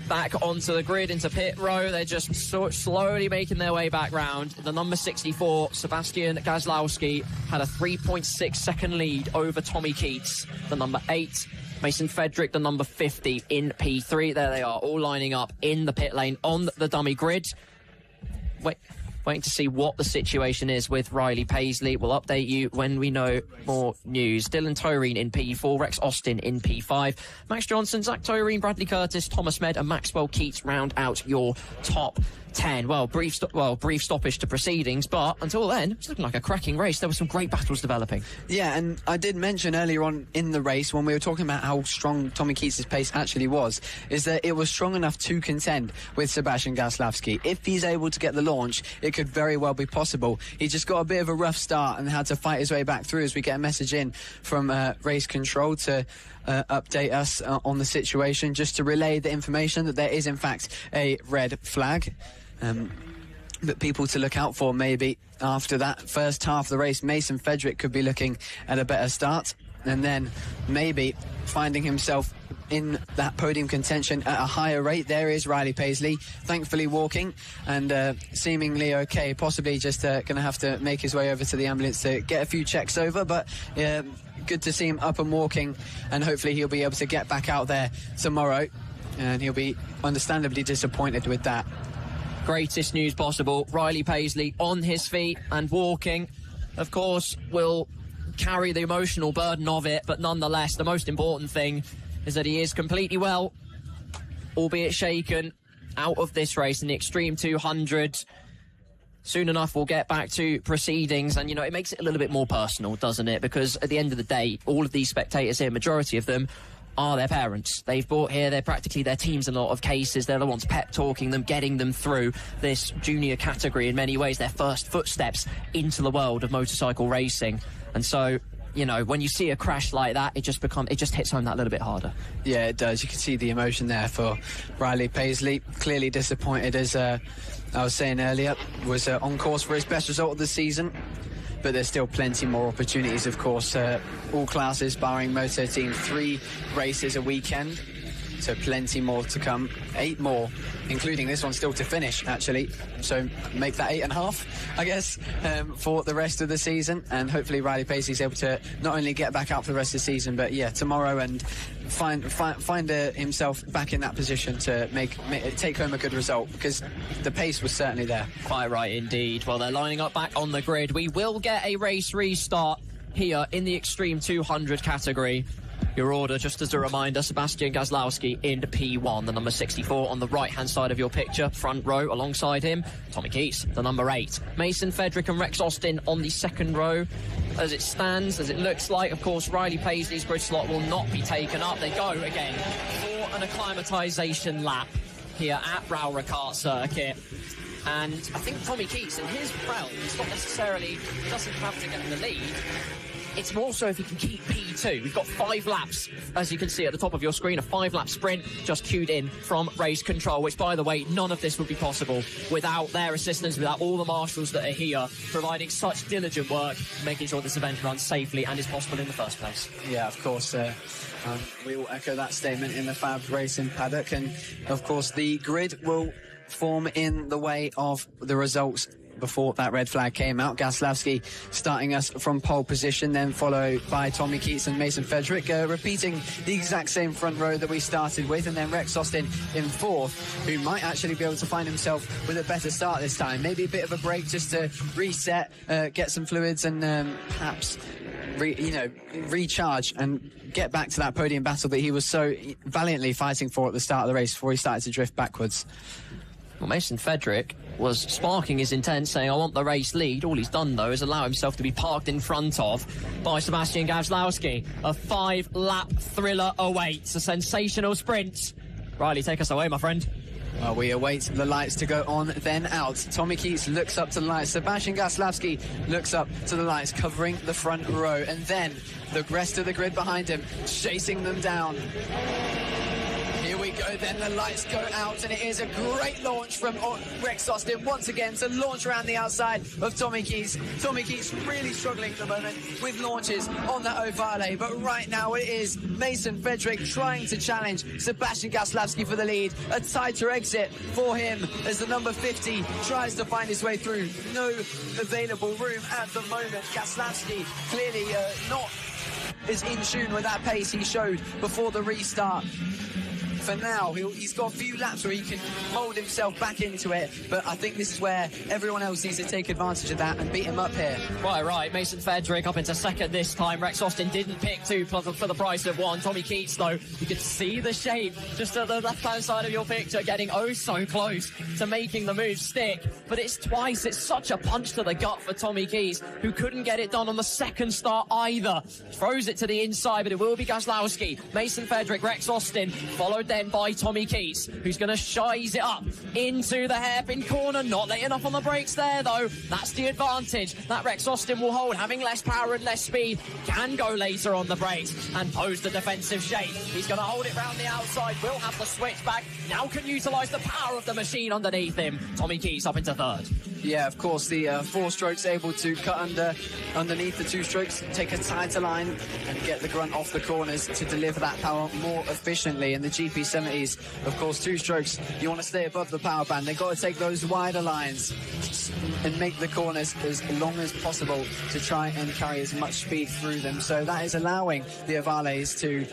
S2: back onto the grid into pit row, they're just slowly making their way back round. The number 64, Sebastian Gaslowski, had a 3.6 second lead over Tommy Keats. The number 8, Mason Fedrick, the number 50 in P3. There they are, all lining up in the pit lane on the dummy grid. Waiting to see what the situation is with Riley Paisley. We'll update you when we know more news. Dylan Toreen in P4, Rex Austin in P5. Max Johnson, Zach Toreen, Bradley Curtis, Thomas Med and Maxwell Keats round out your top 10. Well, brief stoppage to proceedings, but until then, it's looking like a cracking race. There were some great battles developing.
S1: Yeah, and I did mention earlier on in the race when we were talking about how strong Tommy Keats' pace actually was, is that it was strong enough to contend with Sebastian Gaslowski. If he's able to get the launch, it could very well be possible. He just got a bit of a rough start and had to fight his way back through, as we get a message in from race control to update us on the situation, just to relay the information that there is in fact a red flag. But people to look out for maybe after that first half of the race. Mason Fedrick could be looking at a better start, and then maybe finding himself in that podium contention at a higher rate. There is Riley Paisley, thankfully walking and seemingly okay, possibly just going to have to make his way over to the ambulance to get a few checks over, but good to see him up and walking, and hopefully he'll be able to get back out there tomorrow, and he'll be understandably disappointed with that.
S2: Greatest news possible. Riley Paisley on his feet and walking. Of course, will carry the emotional burden of it, but nonetheless, the most important thing is that he is completely well, albeit shaken, out of this race in the Extreme 200. Soon enough, we'll get back to proceedings, and, it makes it a little bit more personal, doesn't it? Because at the end of the day, all of these spectators here, majority of them, are their parents. They've brought here, they're practically their teams in a lot of cases. They're the ones pep-talking them, getting them through this junior category in many ways, their first footsteps into the world of motorcycle racing. And so, when you see a crash like that, it just hits home that little bit harder. Yeah, it does. You can see the emotion there for Riley Paisley. Clearly disappointed, as I was saying earlier, was on course for his best result of the season. But there's still plenty more opportunities, of course. All classes, barring Moto Team, 3 races a weekend.
S1: so plenty more to come. 8 more, including this one still to finish, actually. So make that 8.5, I guess, for the rest of the season. And hopefully Riley Pacey's able to not only get back out for the rest of the season, but yeah, tomorrow, and find himself back in that position to take home a good result, because the pace was certainly there.
S2: Quite right indeed. Well, they're lining up back on the grid. We will get a race restart here in the Extreme 200 category. Your order, just as a reminder: Sebastian Gazlowski in P1, the number 64 on the right-hand side of your picture, front row. Alongside him, Tommy Keats, the number 8. Mason Fedrick and Rex Austin on the second row. As it stands, as it looks like, of course, Riley Paisley's grid slot will not be taken up. They go again for an acclimatisation lap here at Rowrah Kart Circuit. And I think Tommy Keats, in his realm, it's not necessarily, doesn't have to get in the lead. It's more so if he can keep P2. We've got 5 laps, as you can see at the top of your screen, a 5-lap sprint just queued in from Race Control, which, by the way, none of this would be possible without their assistance, without all the marshals that are here providing such diligent work, making sure this event runs safely and is possible in the first place.
S1: Yeah, of course. We will echo that statement in the FAB-Racing paddock. And, of course, the grid will form in the way of the results before that red flag came out. Gazlowski starting us from pole position, then followed by Tommy Keats and Mason Fedrick, repeating the exact same front row that we started with, and then Rex Austin in 4th, who might actually be able to find himself with a better start this time. Maybe a bit of a break just to reset, get some fluids, and perhaps recharge and get back to that podium battle that he was so valiantly fighting for at the start of the race before he started to drift backwards.
S2: Well, Mason Fedrick was sparking his intent, saying, I want the race lead. All he's done, though, is allow himself to be parked in front of by Sebastian Gazlowski. A 5-lap thriller awaits, a sensational sprint. Riley, take us away, my friend.
S1: Well, we await the lights to go on, then out. Tommy Keats looks up to the lights. Sebastian Gazlowski looks up to the lights, covering the front row. And then the rest of the grid behind him, chasing them down. Here we go, then the lights go out, and it is a great launch from Rex Austin once again to launch around the outside of Tommy Keats. Tommy Keats really struggling at the moment with launches on that ovale, but right now it is Mason Fedrick trying to challenge Sebastian Gazlowski for the lead. A tighter exit for him as the number 50 tries to find his way through. No available room at the moment. Gazlowski clearly not as in tune with that pace he showed before the restart. For now, he's got a few laps where he can mould himself back into it, but I think this is where everyone else needs to take advantage of that and beat him up here.
S2: Right. Mason Fedrick up into second this time. Rex Austin didn't pick 2 for the price of 1. Tommy Keats, though, you can see the shape just at the left-hand side of your picture, getting oh so close to making the move stick. But it's twice. It's such a punch to the gut for Tommy Keats, who couldn't get it done on the second start either. Throws it to the inside, but it will be Gazlowski. Mason Fedrick, Rex Austin, followed then by Tommy Keats, who's going to shize it up into the hairpin corner. Not late enough on the brakes there, though. That's the advantage that Rex Austin will hold, having less power and less speed. Can go later on the brakes and pose the defensive shape. He's going to hold it round the outside, will have the switch back. Now can utilise the power of the machine underneath him. Tommy Keats up into 3rd.
S1: Yeah, of course, the 4 strokes able to cut underneath the 2 strokes, take a tighter line and get the grunt off the corners to deliver that power more efficiently. In the GP70s, of course, 2 strokes, you want to stay above the power band. They've got to take those wider lines and make the corners as long as possible to try and carry as much speed through them. So that is allowing the Ovales to,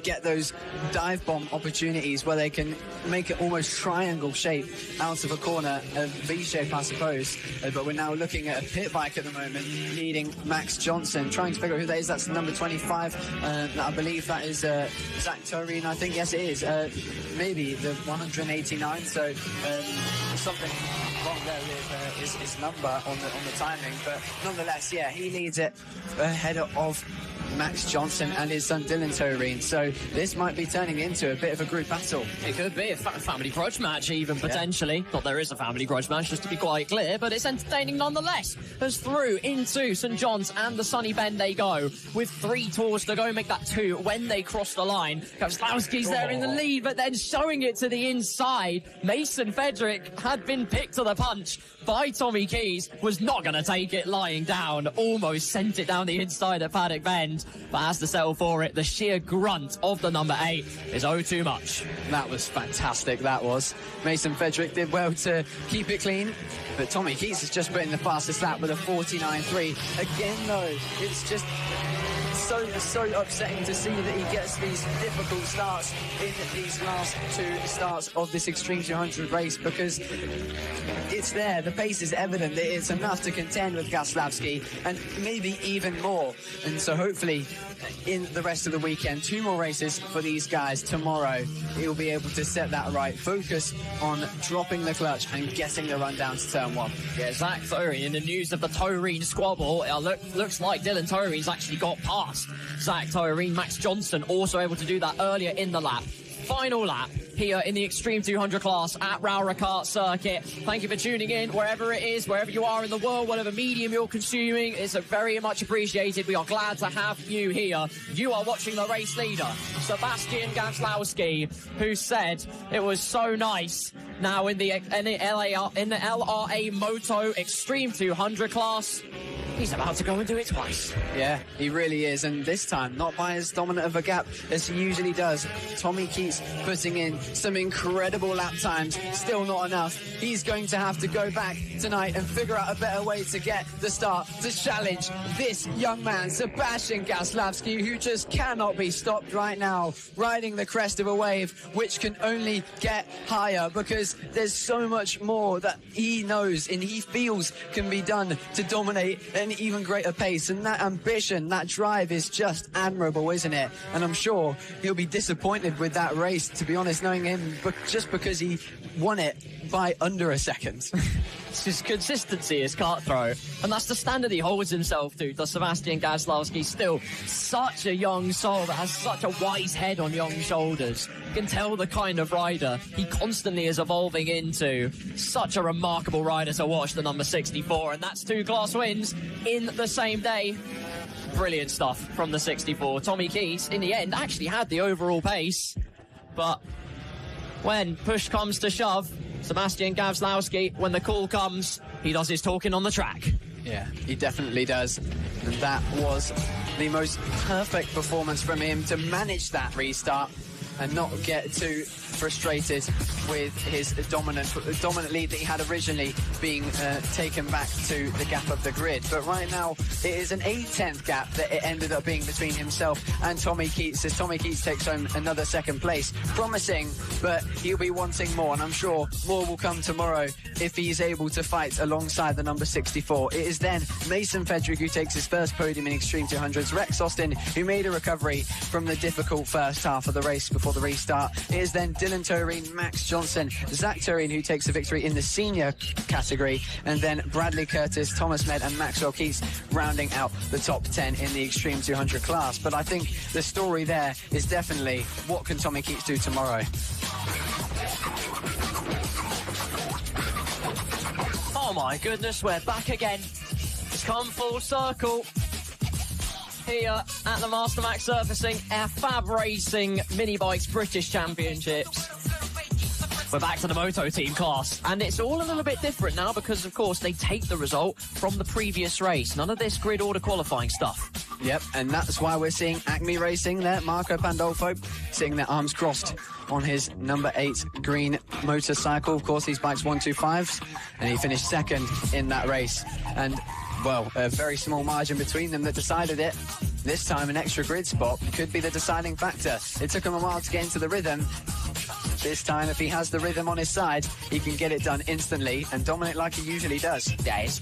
S1: get those dive bomb opportunities where they can make it almost triangle shape out of a corner, a V shape, I suppose. But we're now looking at a pit bike at the moment, leading Max Johnson, trying to figure out who that is. That's the number 25. I believe that is Zach Toreen, I think. Yes, it is. Maybe the 189. So something wrong there with his number on the timing. But nonetheless, yeah, he leads it ahead of Max Johnson and his son Dylan Toreen. So this might be turning into a bit of a group battle.
S2: It could be a family grudge match, even potentially. Not there is a family grudge match, just to be quite clear, but it's entertaining nonetheless. As through into St John's and the Sunny Bend they go, with 3 tours to go, make that 2 when they cross the line. Gazlowski's there in the lead, but then showing it to the inside. Mason Fedrick had been picked to the punch by Tommy Keys was not going to take it lying down. Almost sent it down the inside at Paddock Bend, but has to settle for it. The sheer grunt of the number 8 is too much.
S1: That was fantastic, that was. Mason Frederick did well to keep it clean, but Tommy Keys has just put in the fastest lap with a 49.3. Again, though, it's just so upsetting to see that he gets these difficult starts in these last 2 starts of this Extreme 200 race, because it's there, the pace is evident that it's enough to contend with Gaslavsky and maybe even more. And so hopefully in the rest of the weekend, 2 more races for these guys. Tomorrow he'll be able to set that right, focus on dropping the clutch and getting the run down to turn 1.
S2: Yeah, Zach Thoreen, in the news of the Toreen squabble, looks like Dylan Toreen's actually got past Zach Thoreen. Max Johnson also able to do that earlier in the lap. Final lap here in the Extreme 200 class at Rowrah Kart Circuit. Thank you for tuning in, wherever it is, wherever you are in the world, whatever medium you're consuming. It's very much appreciated. We are glad to have you here. You are watching the race leader, Sebastian Gaslowski, who said it was so nice now in the LRA Moto Extreme 200 class. He's about to go and do it twice.
S1: Yeah, he really is, and this time not by as dominant of a gap as he usually does. Tommy Keats putting in some incredible lap times, still not enough. He's going to have to go back tonight and figure out a better way to get the start, to challenge this young man, Sebastian Gaslavsky, who just cannot be stopped right now, riding the crest of a wave which can only get higher, because there's so much more that he knows and he feels can be done to dominate an even greater pace, and that ambition, that drive is just admirable, isn't it? And I'm sure he'll be disappointed with that race, to be honest, knowing him, but just because he won it by under a second.
S2: His consistency is cutthroat, and that's the standard he holds himself to. Does Sebastian Gaslowski, still such a young soul that has such a wise head on young shoulders. You can tell the kind of rider he constantly is evolving into. Such a remarkable rider to watch, the number 64, and that's 2 class wins in the same day. Brilliant stuff from the 64. Tommy Keys, in the end, actually had the overall pace, but when push comes to shove, Sebastian Gaslowski, when the call comes, he does his talking on the track.
S1: Yeah, he definitely does. And that was the most perfect performance from him, to manage that restart and not get too frustrated with his dominant lead that he had originally, being taken back to the gap of the grid. But right now it is an 8/10 gap that it ended up being between himself and Tommy Keats, as Tommy Keats takes home another 2nd place. Promising, but he'll be wanting more, and I'm sure more will come tomorrow if he's able to fight alongside the number 64. It is then Mason Frederick who takes his first podium in Extreme 200s. Rex Austin, who made a recovery from the difficult first half of the race before the restart. It is then Dylan Toreen, Max Johnson, Zach Toreen, who takes a victory in the senior category, and then Bradley Curtis, Thomas Med and Maxwell Keats rounding out the top 10 in the Extreme 200 class. But I think the story there is definitely, what can Tommy Keats do tomorrow?
S2: Oh my goodness, we're back again. It's come full circle here at the MasterMac Surfacing FAB-Racing Minibikes British Championships. We're back to the Moto Team class, and it's all a little bit different now because, of course, they take the result from the previous race. None of this grid order qualifying stuff.
S1: Yep, and that's why we're seeing Acme Racing there, Marco Pandolfo, sitting their arms crossed on his number 8 green motorcycle. Of course, these bikes 125s, and he finished 2nd in that race. And, well, a very small margin between them that decided it. This time, an extra grid spot could be the deciding factor. It took him a while to get into the rhythm. This time, if he has the rhythm on his side, he can get it done instantly and dominate like he usually does.
S2: Yeah, it's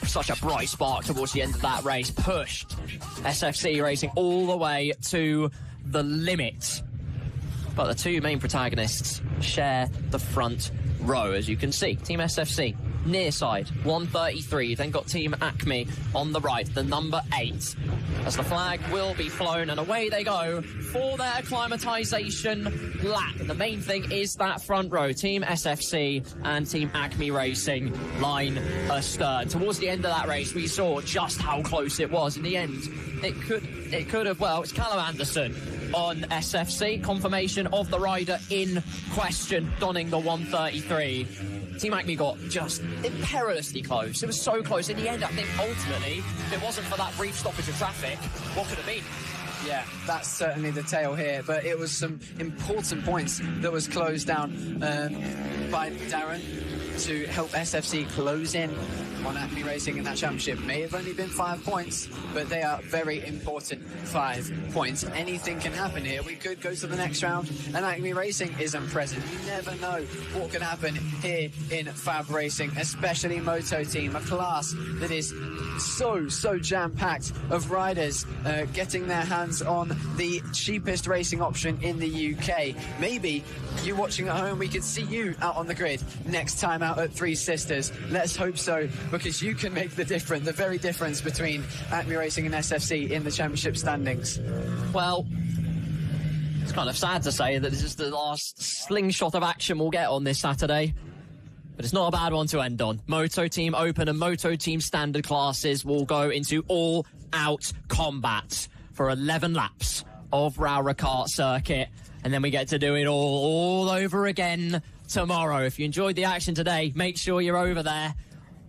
S2: such a bright spark towards the end of that race. Pushed SFC Racing all the way to the limit. But the 2 main protagonists share the front row, as you can see. Team SFC, near side, 133. Then got Team Acme on the right, the number 8. As the flag will be flown, and away they go for their acclimatization lap. And the main thing is that front row, Team SFC and Team Acme Racing line astern. Towards the end of that race, we saw just how close it was. In the end, it could have, well, it's Callum Anderson on SFC, confirmation of the rider in question, donning the 133. Team Acme got just perilously close. It was so close. In the end, I think ultimately, if it wasn't for that brief stoppage of traffic, what could it be?
S1: Yeah, that's certainly the tale here, but it was some important points that was closed down by Darren to help SFC close in on Acme Racing in that championship. May have only been 5 points, but they are very important 5 points. Anything can happen here. We could go to the next round, and Acme Racing isn't present. You never know what could happen here in FAB-Racing, especially Moto Team, a class that is so jam-packed of riders getting their hands on the cheapest racing option in the UK. Maybe you watching at home, we could see you out on the grid next time out at Three Sisters. Let's hope so, because you can make the difference, the very difference between Acme Racing and SFC in the championship standings.
S2: Well, it's kind of sad to say that this is the last slingshot of action we'll get on this Saturday, but it's not a bad one to end on. Moto Team Open and Moto Team Standard classes will go into all-out combat for 11 laps of Rowrah Kart Circuit, and then we get to do it all over again tomorrow. If you enjoyed the action today, make sure you're over there.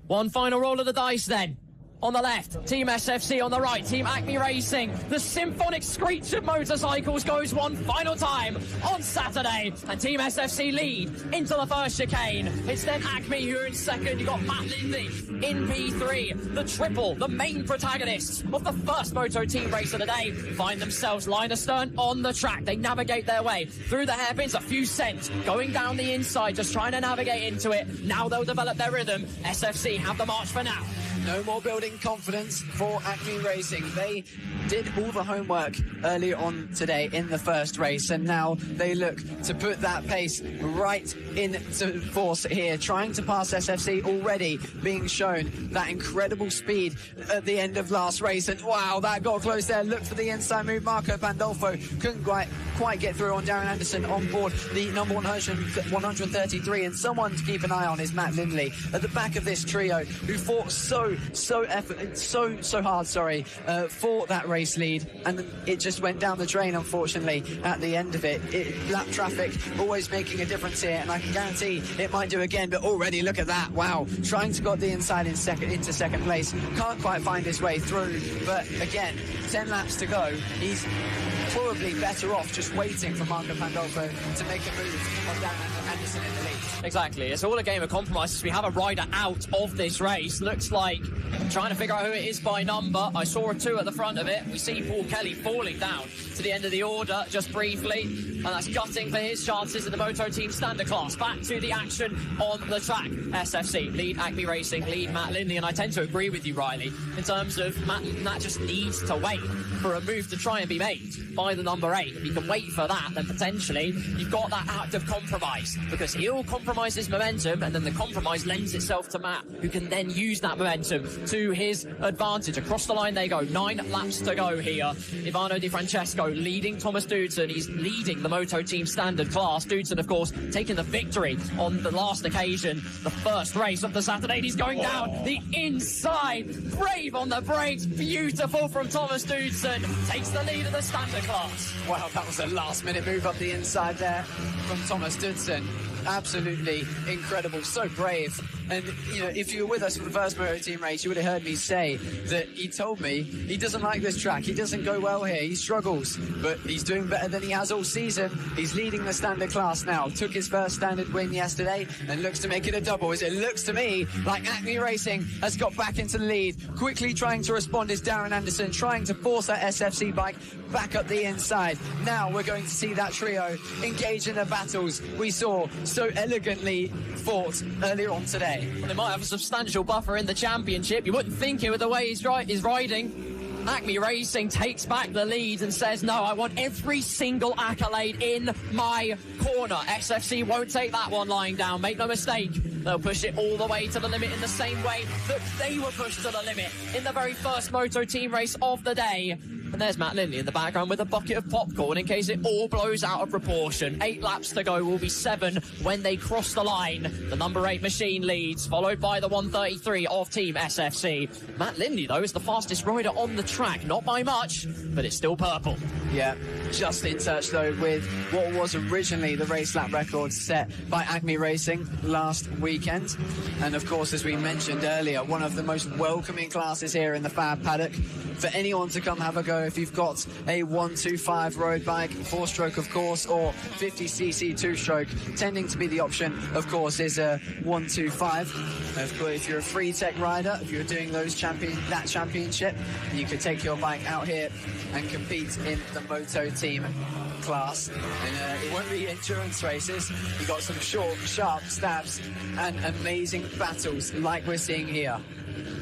S2: One final roll of the dice then. On the left, Team SFC. On the right, Team Acme Racing. The symphonic screech of motorcycles goes one final time on Saturday, and Team SFC lead into the first chicane. It's then Acme who are in second. You've got Matt Lindley in P3. The triple, the main protagonists of the first Moto Team race of the day, find themselves line astern on the track. They navigate their way through the hairpins, a few cents, going down the inside, just trying to navigate into it. Now they'll develop their rhythm. SFC have the march for now.
S1: No more building confidence for Acme Racing. They did all the homework early on today in the first race, and now they look to put that pace right into force here, trying to pass SFC, already being shown that incredible speed at the end of last race. And wow, that got close there. Look for the inside move. Marco Pandolfo couldn't quite get through on Darren Anderson on board the number 133, and someone to keep an eye on is Matt Lindley at the back of this trio, who fought so hard for that race lead, and it just went down the drain, unfortunately, at the end of it. Lap traffic always making a difference here, and I can guarantee it might do again. But already, look at that. Wow, trying to got the inside into second place, can't quite find his way through, but again, 10 laps to go. He's probably better off just waiting for Marco Pandolfo to make a move on Darren Anderson in the lead.
S2: Exactly, it's all a game of compromises. We have a rider out of this race. Looks like trying to figure out who it is by number. I saw a 2 at the front of it. We see Paul Kelly falling down to the end of the order just briefly, and that's gutting for his chances in the Moto Team Standard class. Back to the action on the track. SFC lead Acme Racing, lead Matt Lindley, and I tend to agree with you, Riley, in terms of Matt just needs to wait for a move to try and be made by the number 8. If he can wait for that, then potentially you've got that act of compromise, because he'll compromise his momentum, and then the compromise lends itself to Matt, who can then use that momentum to his advantage. Across the line they go. 9 laps to go here. Ivano Di Francesco leading Thomas Dudson. He's leading the Moto Team Standard class. Dudson, of course, taking the victory on the last occasion, the first race of the Saturday. He's going down the inside. Brave on the brakes. Beautiful from Thomas Dudson. Takes the lead of the Standard class.
S1: Wow, that was a last-minute move up the inside there from Thomas Dudson. Absolutely incredible, so brave. And, you know, if you were with us for the first Moto Team race, you would have heard me say that he told me he doesn't like this track. He doesn't go well here. He struggles, but he's doing better than he has all season. He's leading the standard class now. Took his first standard win yesterday and looks to make it a double. As it looks to me like Acme Racing has got back into the lead. Quickly trying to respond is Darren Anderson, trying to force that SFC bike back up the inside. Now we're going to see that trio engage in the battles we saw so elegantly fought earlier on today.
S2: Well, they might have a substantial buffer in the championship. You wouldn't think it with the way he's riding. Acme Racing takes back the lead and says, no, I want every single accolade in my corner. SFC won't take that one lying down. Make no mistake. They'll push it all the way to the limit in the same way that they were pushed to the limit in the very first Moto Team race of the day. And there's Matt Lindley in the background with a bucket of popcorn in case it all blows out of proportion. 8 laps to go, will be 7 when they cross the line. The number 8 machine leads, followed by the 133 of Team SFC. Matt Lindley, though, is the fastest rider on the track. Not by much, but it's still purple.
S1: Yeah, just in touch, though, with what was originally the race lap record set by Acme Racing last weekend. And, of course, as we mentioned earlier, one of the most welcoming classes here in the Fab paddock for anyone to come have a go if you've got a 125 road bike, 4-stroke, of course, or 50cc 2-stroke. Tending to be the option, of course, is a 125. Of course, if you're a free tech rider, if you're doing that championship, you could take your bike out here and compete in the Moto Team class. And it won't be endurance races. You've got some short, sharp stabs and amazing battles like we're seeing here.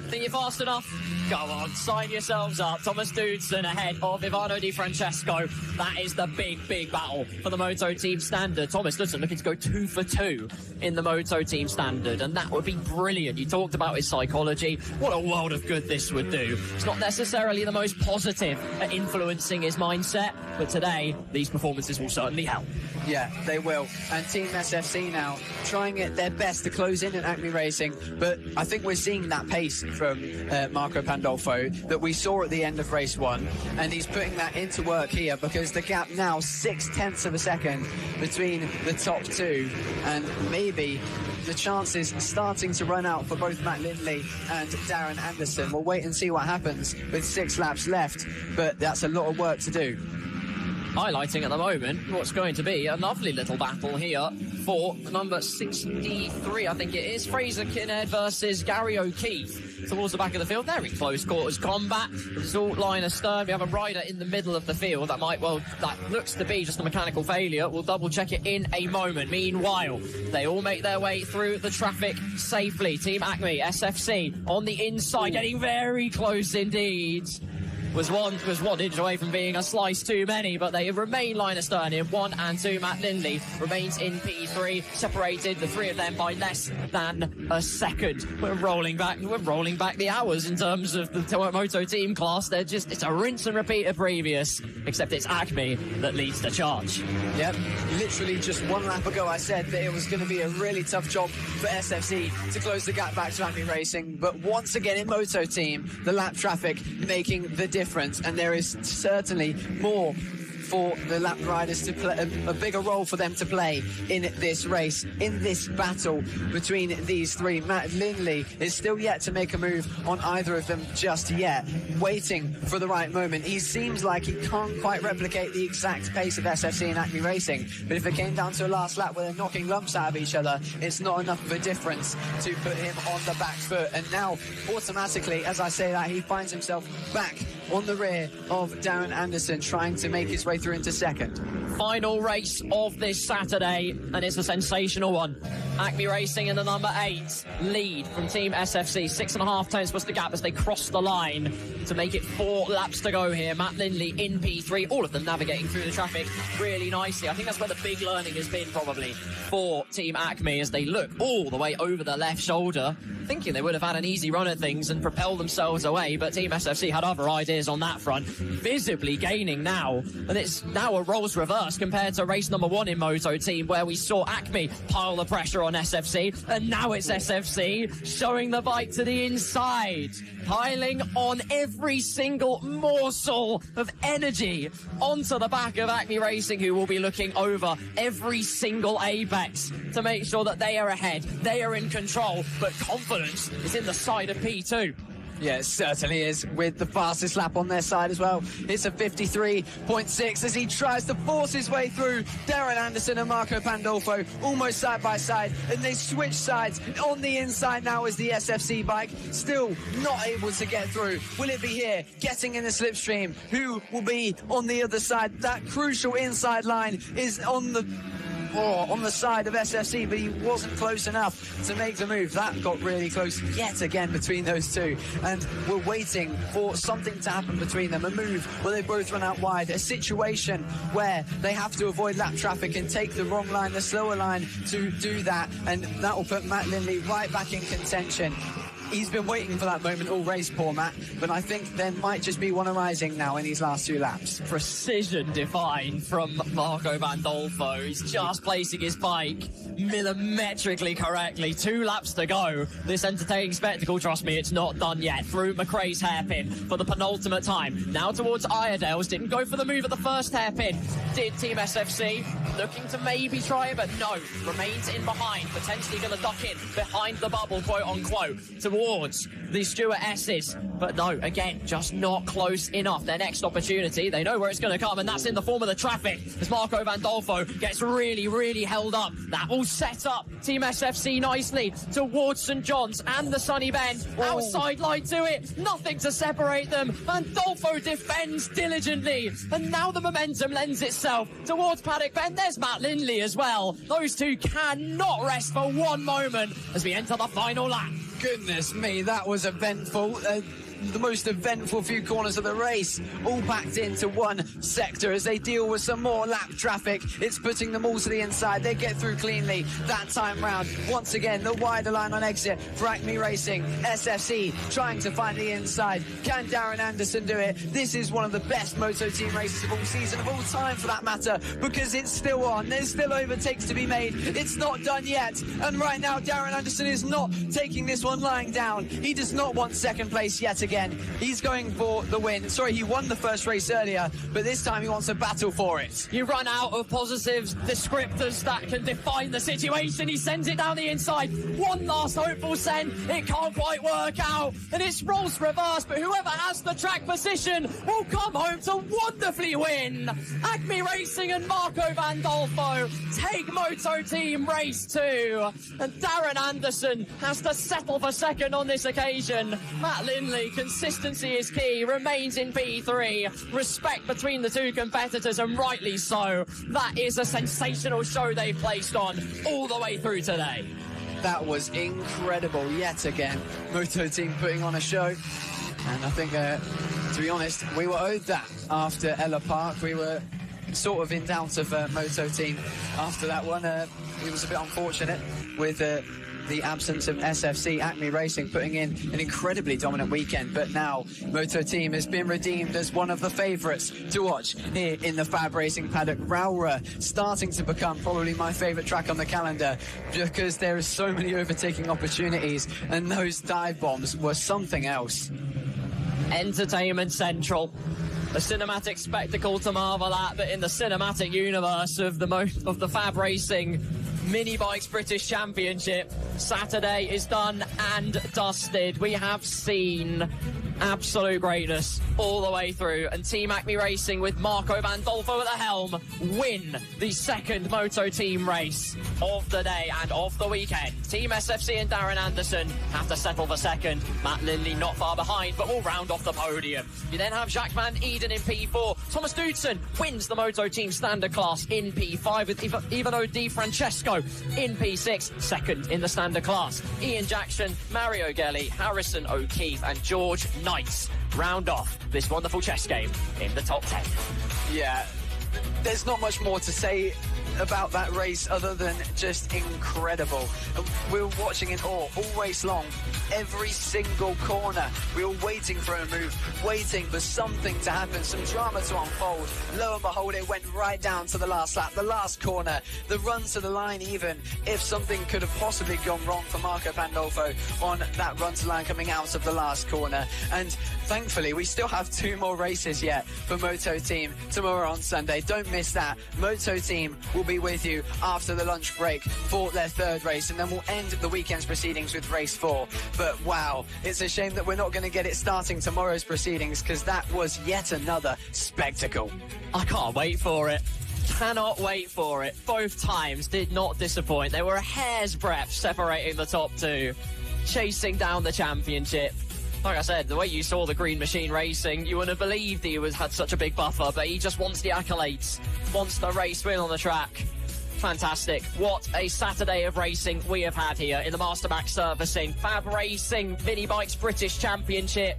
S2: Think you're fast enough? Go on, sign yourselves up. Thomas Dudson ahead of Ivano Di Francesco. That is the big battle for the Moto Team Standard. Thomas Dudson looking to go 2 for 2 in the Moto Team Standard, and that would be brilliant. You talked about his psychology. What a world of good this would do. It's not necessarily the most positive at influencing his mindset, but today, these performances will certainly help.
S1: Yeah, they will. And Team SFC now trying their best to close in at Acme Racing, but I think we're seeing that pace from Marco Pandolfo that we saw at the end of race 1, and he's putting that into work here because the gap now 0.6 of a second between the top 2, and maybe the chances starting to run out for both Matt Lindley and Darren Anderson. We'll wait and see what happens with 6 laps left, but that's a lot of work to do.
S2: Highlighting at the moment what's going to be a lovely little battle here for number 63, I think it is, Fraser Kinnaird versus Gary O'Keefe towards the back of the field. They're in close quarters combat. It's all line astern. We have a rider in the middle of the field that looks to be just a mechanical failure. We'll double check it in a moment. Meanwhile, they all make their way through the traffic safely. Team Acme, SFC on the inside, getting very close indeed. Was one inch away from being a slice too many, but they remain line astern in 1 and 2. Matt Lindley remains in P3, separated the 3 of them by less than a second. We're rolling back the hours in terms of the Moto Team class. It's a rinse and repeat of previous, except it's Acme that leads the charge.
S1: Yep, literally just 1 lap ago I said that it was going to be a really tough job for SFC to close the gap back to Acme Racing, but once again in Moto Team, the lap traffic making the difference, and there is certainly more for the lap riders to play, a bigger role for them to play in this race, in this battle between these 3. Matt Lindley is still yet to make a move on either of them just yet, waiting for the right moment. He seems like he can't quite replicate the exact pace of SFC and Acme Racing, but if it came down to a last lap where they're knocking lumps out of each other, it's not enough of a difference to put him on the back foot. And now, automatically, as I say that, he finds himself back on the rear of Darren Anderson, trying to make his way through into second.
S2: Final race of this Saturday, and it's a sensational one. Acme Racing in the number 8 lead from Team SFC. 6.5 tenths was the gap as they cross the line to make it 4 laps to go here. Matt Lindley in P3, all of them navigating through the traffic really nicely. I think that's where the big learning has been probably for Team Acme as they look all the way over the left shoulder, thinking they would have had an easy run at things and propel themselves away, but Team SFC had other ideas on that front, visibly gaining now, and it's now a roles reverse compared to race number 1 in Moto Team, where we saw Acme pile the pressure on SFC, and now it's SFC showing the bike to the inside, piling on every single morsel of energy onto the back of Acme Racing, who will be looking over every single apex to make sure that they are ahead, they are in control, but confidence is in the side of P2.
S1: Yeah, it certainly is, with the fastest lap on their side as well. It's a 53.6 as he tries to force his way through Darren Anderson and Marco Pandolfo, almost side by side, and they switch sides. On the inside now is the SFC bike, still not able to get through. Will it be here, getting in the slipstream? Who will be on the other side? That crucial inside line is on the side of SFC, but he wasn't close enough to make the move. That got really close yet again between those 2, and we're waiting for something to happen between them, a move where they both run out wide, a situation where they have to avoid lap traffic and take the wrong line, the slower line, to do that, and that will put Matt Lindley right back in contention. He's been waiting for that moment all race, poor Matt, but I think there might just be one arising now in these last 2 laps.
S2: Precision defined from Marco Vandolfo. He's just placing his bike millimetrically correctly. 2 laps to go. This entertaining spectacle, trust me, it's not done yet. Through McRae's hairpin for the penultimate time. Now towards Iredale's. Didn't go for the move at the first hairpin. Did Team SFC. Looking to maybe try it, but no. Remains in behind. Potentially going to duck in behind the bubble, quote unquote, towards the Stewart-S's. But no, again, just not close enough. Their next opportunity, they know where it's going to come, and that's in the form of the traffic. As Marco Vandolfo gets really, really held up. That will set up Team SFC nicely towards St. John's and the Sunny Bend. Outside line to it. Nothing to separate them. Vandolfo defends diligently. And now the momentum lends itself towards Paddock Bend. There's Matt Lindley as well. Those two cannot rest for one moment as we enter the final lap.
S1: Goodness me, that was eventful. The most eventful few corners of the race, all packed into one sector as they deal with some more lap traffic. It's putting them all to the inside. They get through cleanly that time round. Once again, the wider line on exit for Acme Racing. SFC trying to find the inside. Can Darren Anderson do it? This is one of the best Moto Team races of all season, of all time for that matter, because it's still on. There's still overtakes to be made. It's not done yet. And right now, Darren Anderson is not taking this one lying down. He does not want second place yet again. He's going for the win. Sorry, he won the first race earlier, but this time he wants a battle for it.
S2: You run out of positives, descriptors that can define the situation. He sends it down the inside. One last hopeful send. It can't quite work out, and it's roles reverse, but whoever has the track position will come home to wonderfully win. Acme Racing and Marco Vandolfo take Moto Team Race 2, and Darren Anderson has to settle for second on this occasion. Matt Lindley, consistency is key, remains in P3. Respect between the two competitors, and rightly so. That is a sensational show they've placed on all the way through today.
S1: That was incredible yet again. Moto Team putting on a show. And I think, to be honest, we were owed that after Ella Park. We were sort of in doubt of Moto Team after that one. It was a bit unfortunate with the absence of SFC. Acme Racing putting in an incredibly dominant weekend, but now Moto Team has been redeemed as one of the favourites to watch here in the FAB-Racing paddock. Rowrah starting to become probably my favourite track on the calendar because there are so many overtaking opportunities, and those dive bombs were something else.
S2: Entertainment Central. A cinematic spectacle to marvel at, but in the cinematic universe of the FAB-Racing Minibikes British Championship, Saturday is done and dusted. We have seen absolute greatness all the way through, and Team Acme Racing with Marco Vandolfo at the helm win the second Moto Team race of the day and of the weekend. Team SFC and Darren Anderson have to settle for second. Matt Lindley not far behind, but will round off the podium. You then have Jacques Van Eden in P4. Thomas Doodson wins the Moto Team standard class in P5 with Ivano Di Francesco in P6, second in the standard class. Ian Jackson, Mario Gelli, Harrison O'Keefe and George Knights round off this wonderful chess game in the top 10.
S1: Yeah, there's not much more to say about that race other than just incredible. We were watching it all race long, every single corner. We were waiting for a move, waiting for something to happen, some drama to unfold. Lo and behold, it went right down to the last lap, the last corner, the run to the line even, if something could have possibly gone wrong for Marco Pandolfo on that run to line coming out of the last corner. And thankfully, we still have 2 more races yet for Moto Team tomorrow on Sunday. Don't miss that. Moto Team will be with you after the lunch break for their 3rd race, and then we'll end the weekend's proceedings with race 4. But wow, it's a shame that we're not going to get it starting tomorrow's proceedings, because that was yet another spectacle.
S2: I can't wait for it. Cannot wait for it. Both times did not disappoint. They were a hair's breadth separating the top 2, chasing down the championship. Like I said, the way you saw the Green Machine racing, you wouldn't have believed he had such a big buffer, but he just wants the accolades, wants the race win on the track. Fantastic. What a Saturday of racing we have had here in the MasterMac Servicing FAB-Racing Minibikes British Championship.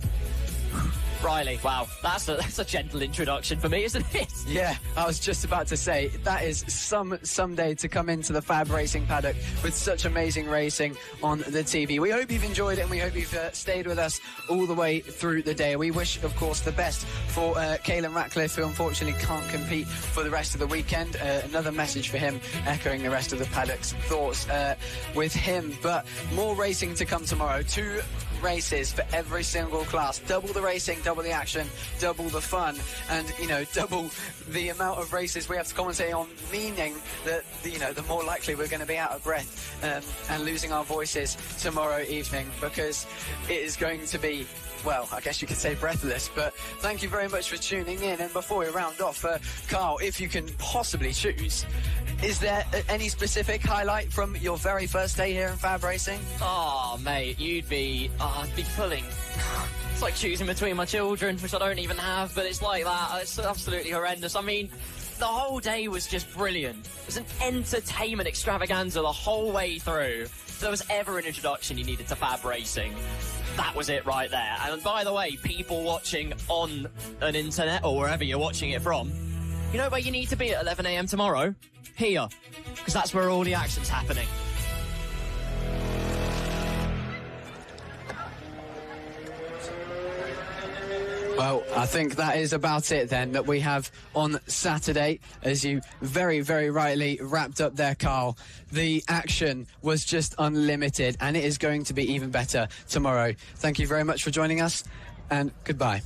S2: Riley, wow, that's a gentle introduction for me, isn't it?
S1: Yeah, I was just about to say, that is someday to come into the FAB-Racing paddock with such amazing racing on the TV. We hope you've enjoyed it, and we hope you've stayed with us all the way through the day. We wish, of course, the best for Caelan Ratcliffe, who unfortunately can't compete for the rest of the weekend. Another message for him, echoing the rest of the paddock's thoughts with him. But more racing to come tomorrow. 2 races for every single class. Double the racing, double the action, double the fun, and, you know, double the amount of races we have to commentate on, meaning that, you know, the more likely we're going to be out of breath and losing our voices tomorrow evening, because it is going to be, well, I guess you could say breathless. But thank you very much for tuning in. And before we round off, Carl, if you can possibly choose, is there any specific highlight from your very first day here in FAB-Racing?
S2: Oh, mate, I'd be pulling. It's like choosing between my children, which I don't even have, but it's like that. It's absolutely horrendous. I mean, the whole day was just brilliant. It was an entertainment extravaganza the whole way through. If there was ever an introduction you needed to FAB-Racing, that was it right there. And by the way, people watching on an internet or wherever you're watching it from, you know where you need to be at 11 a.m. tomorrow? Here. Because that's where all the action's happening.
S1: Well, I think that is about it then that we have on Saturday, as you very, very rightly wrapped up there, Carl. The action was just unlimited, and it is going to be even better tomorrow. Thank you very much for joining us, and goodbye.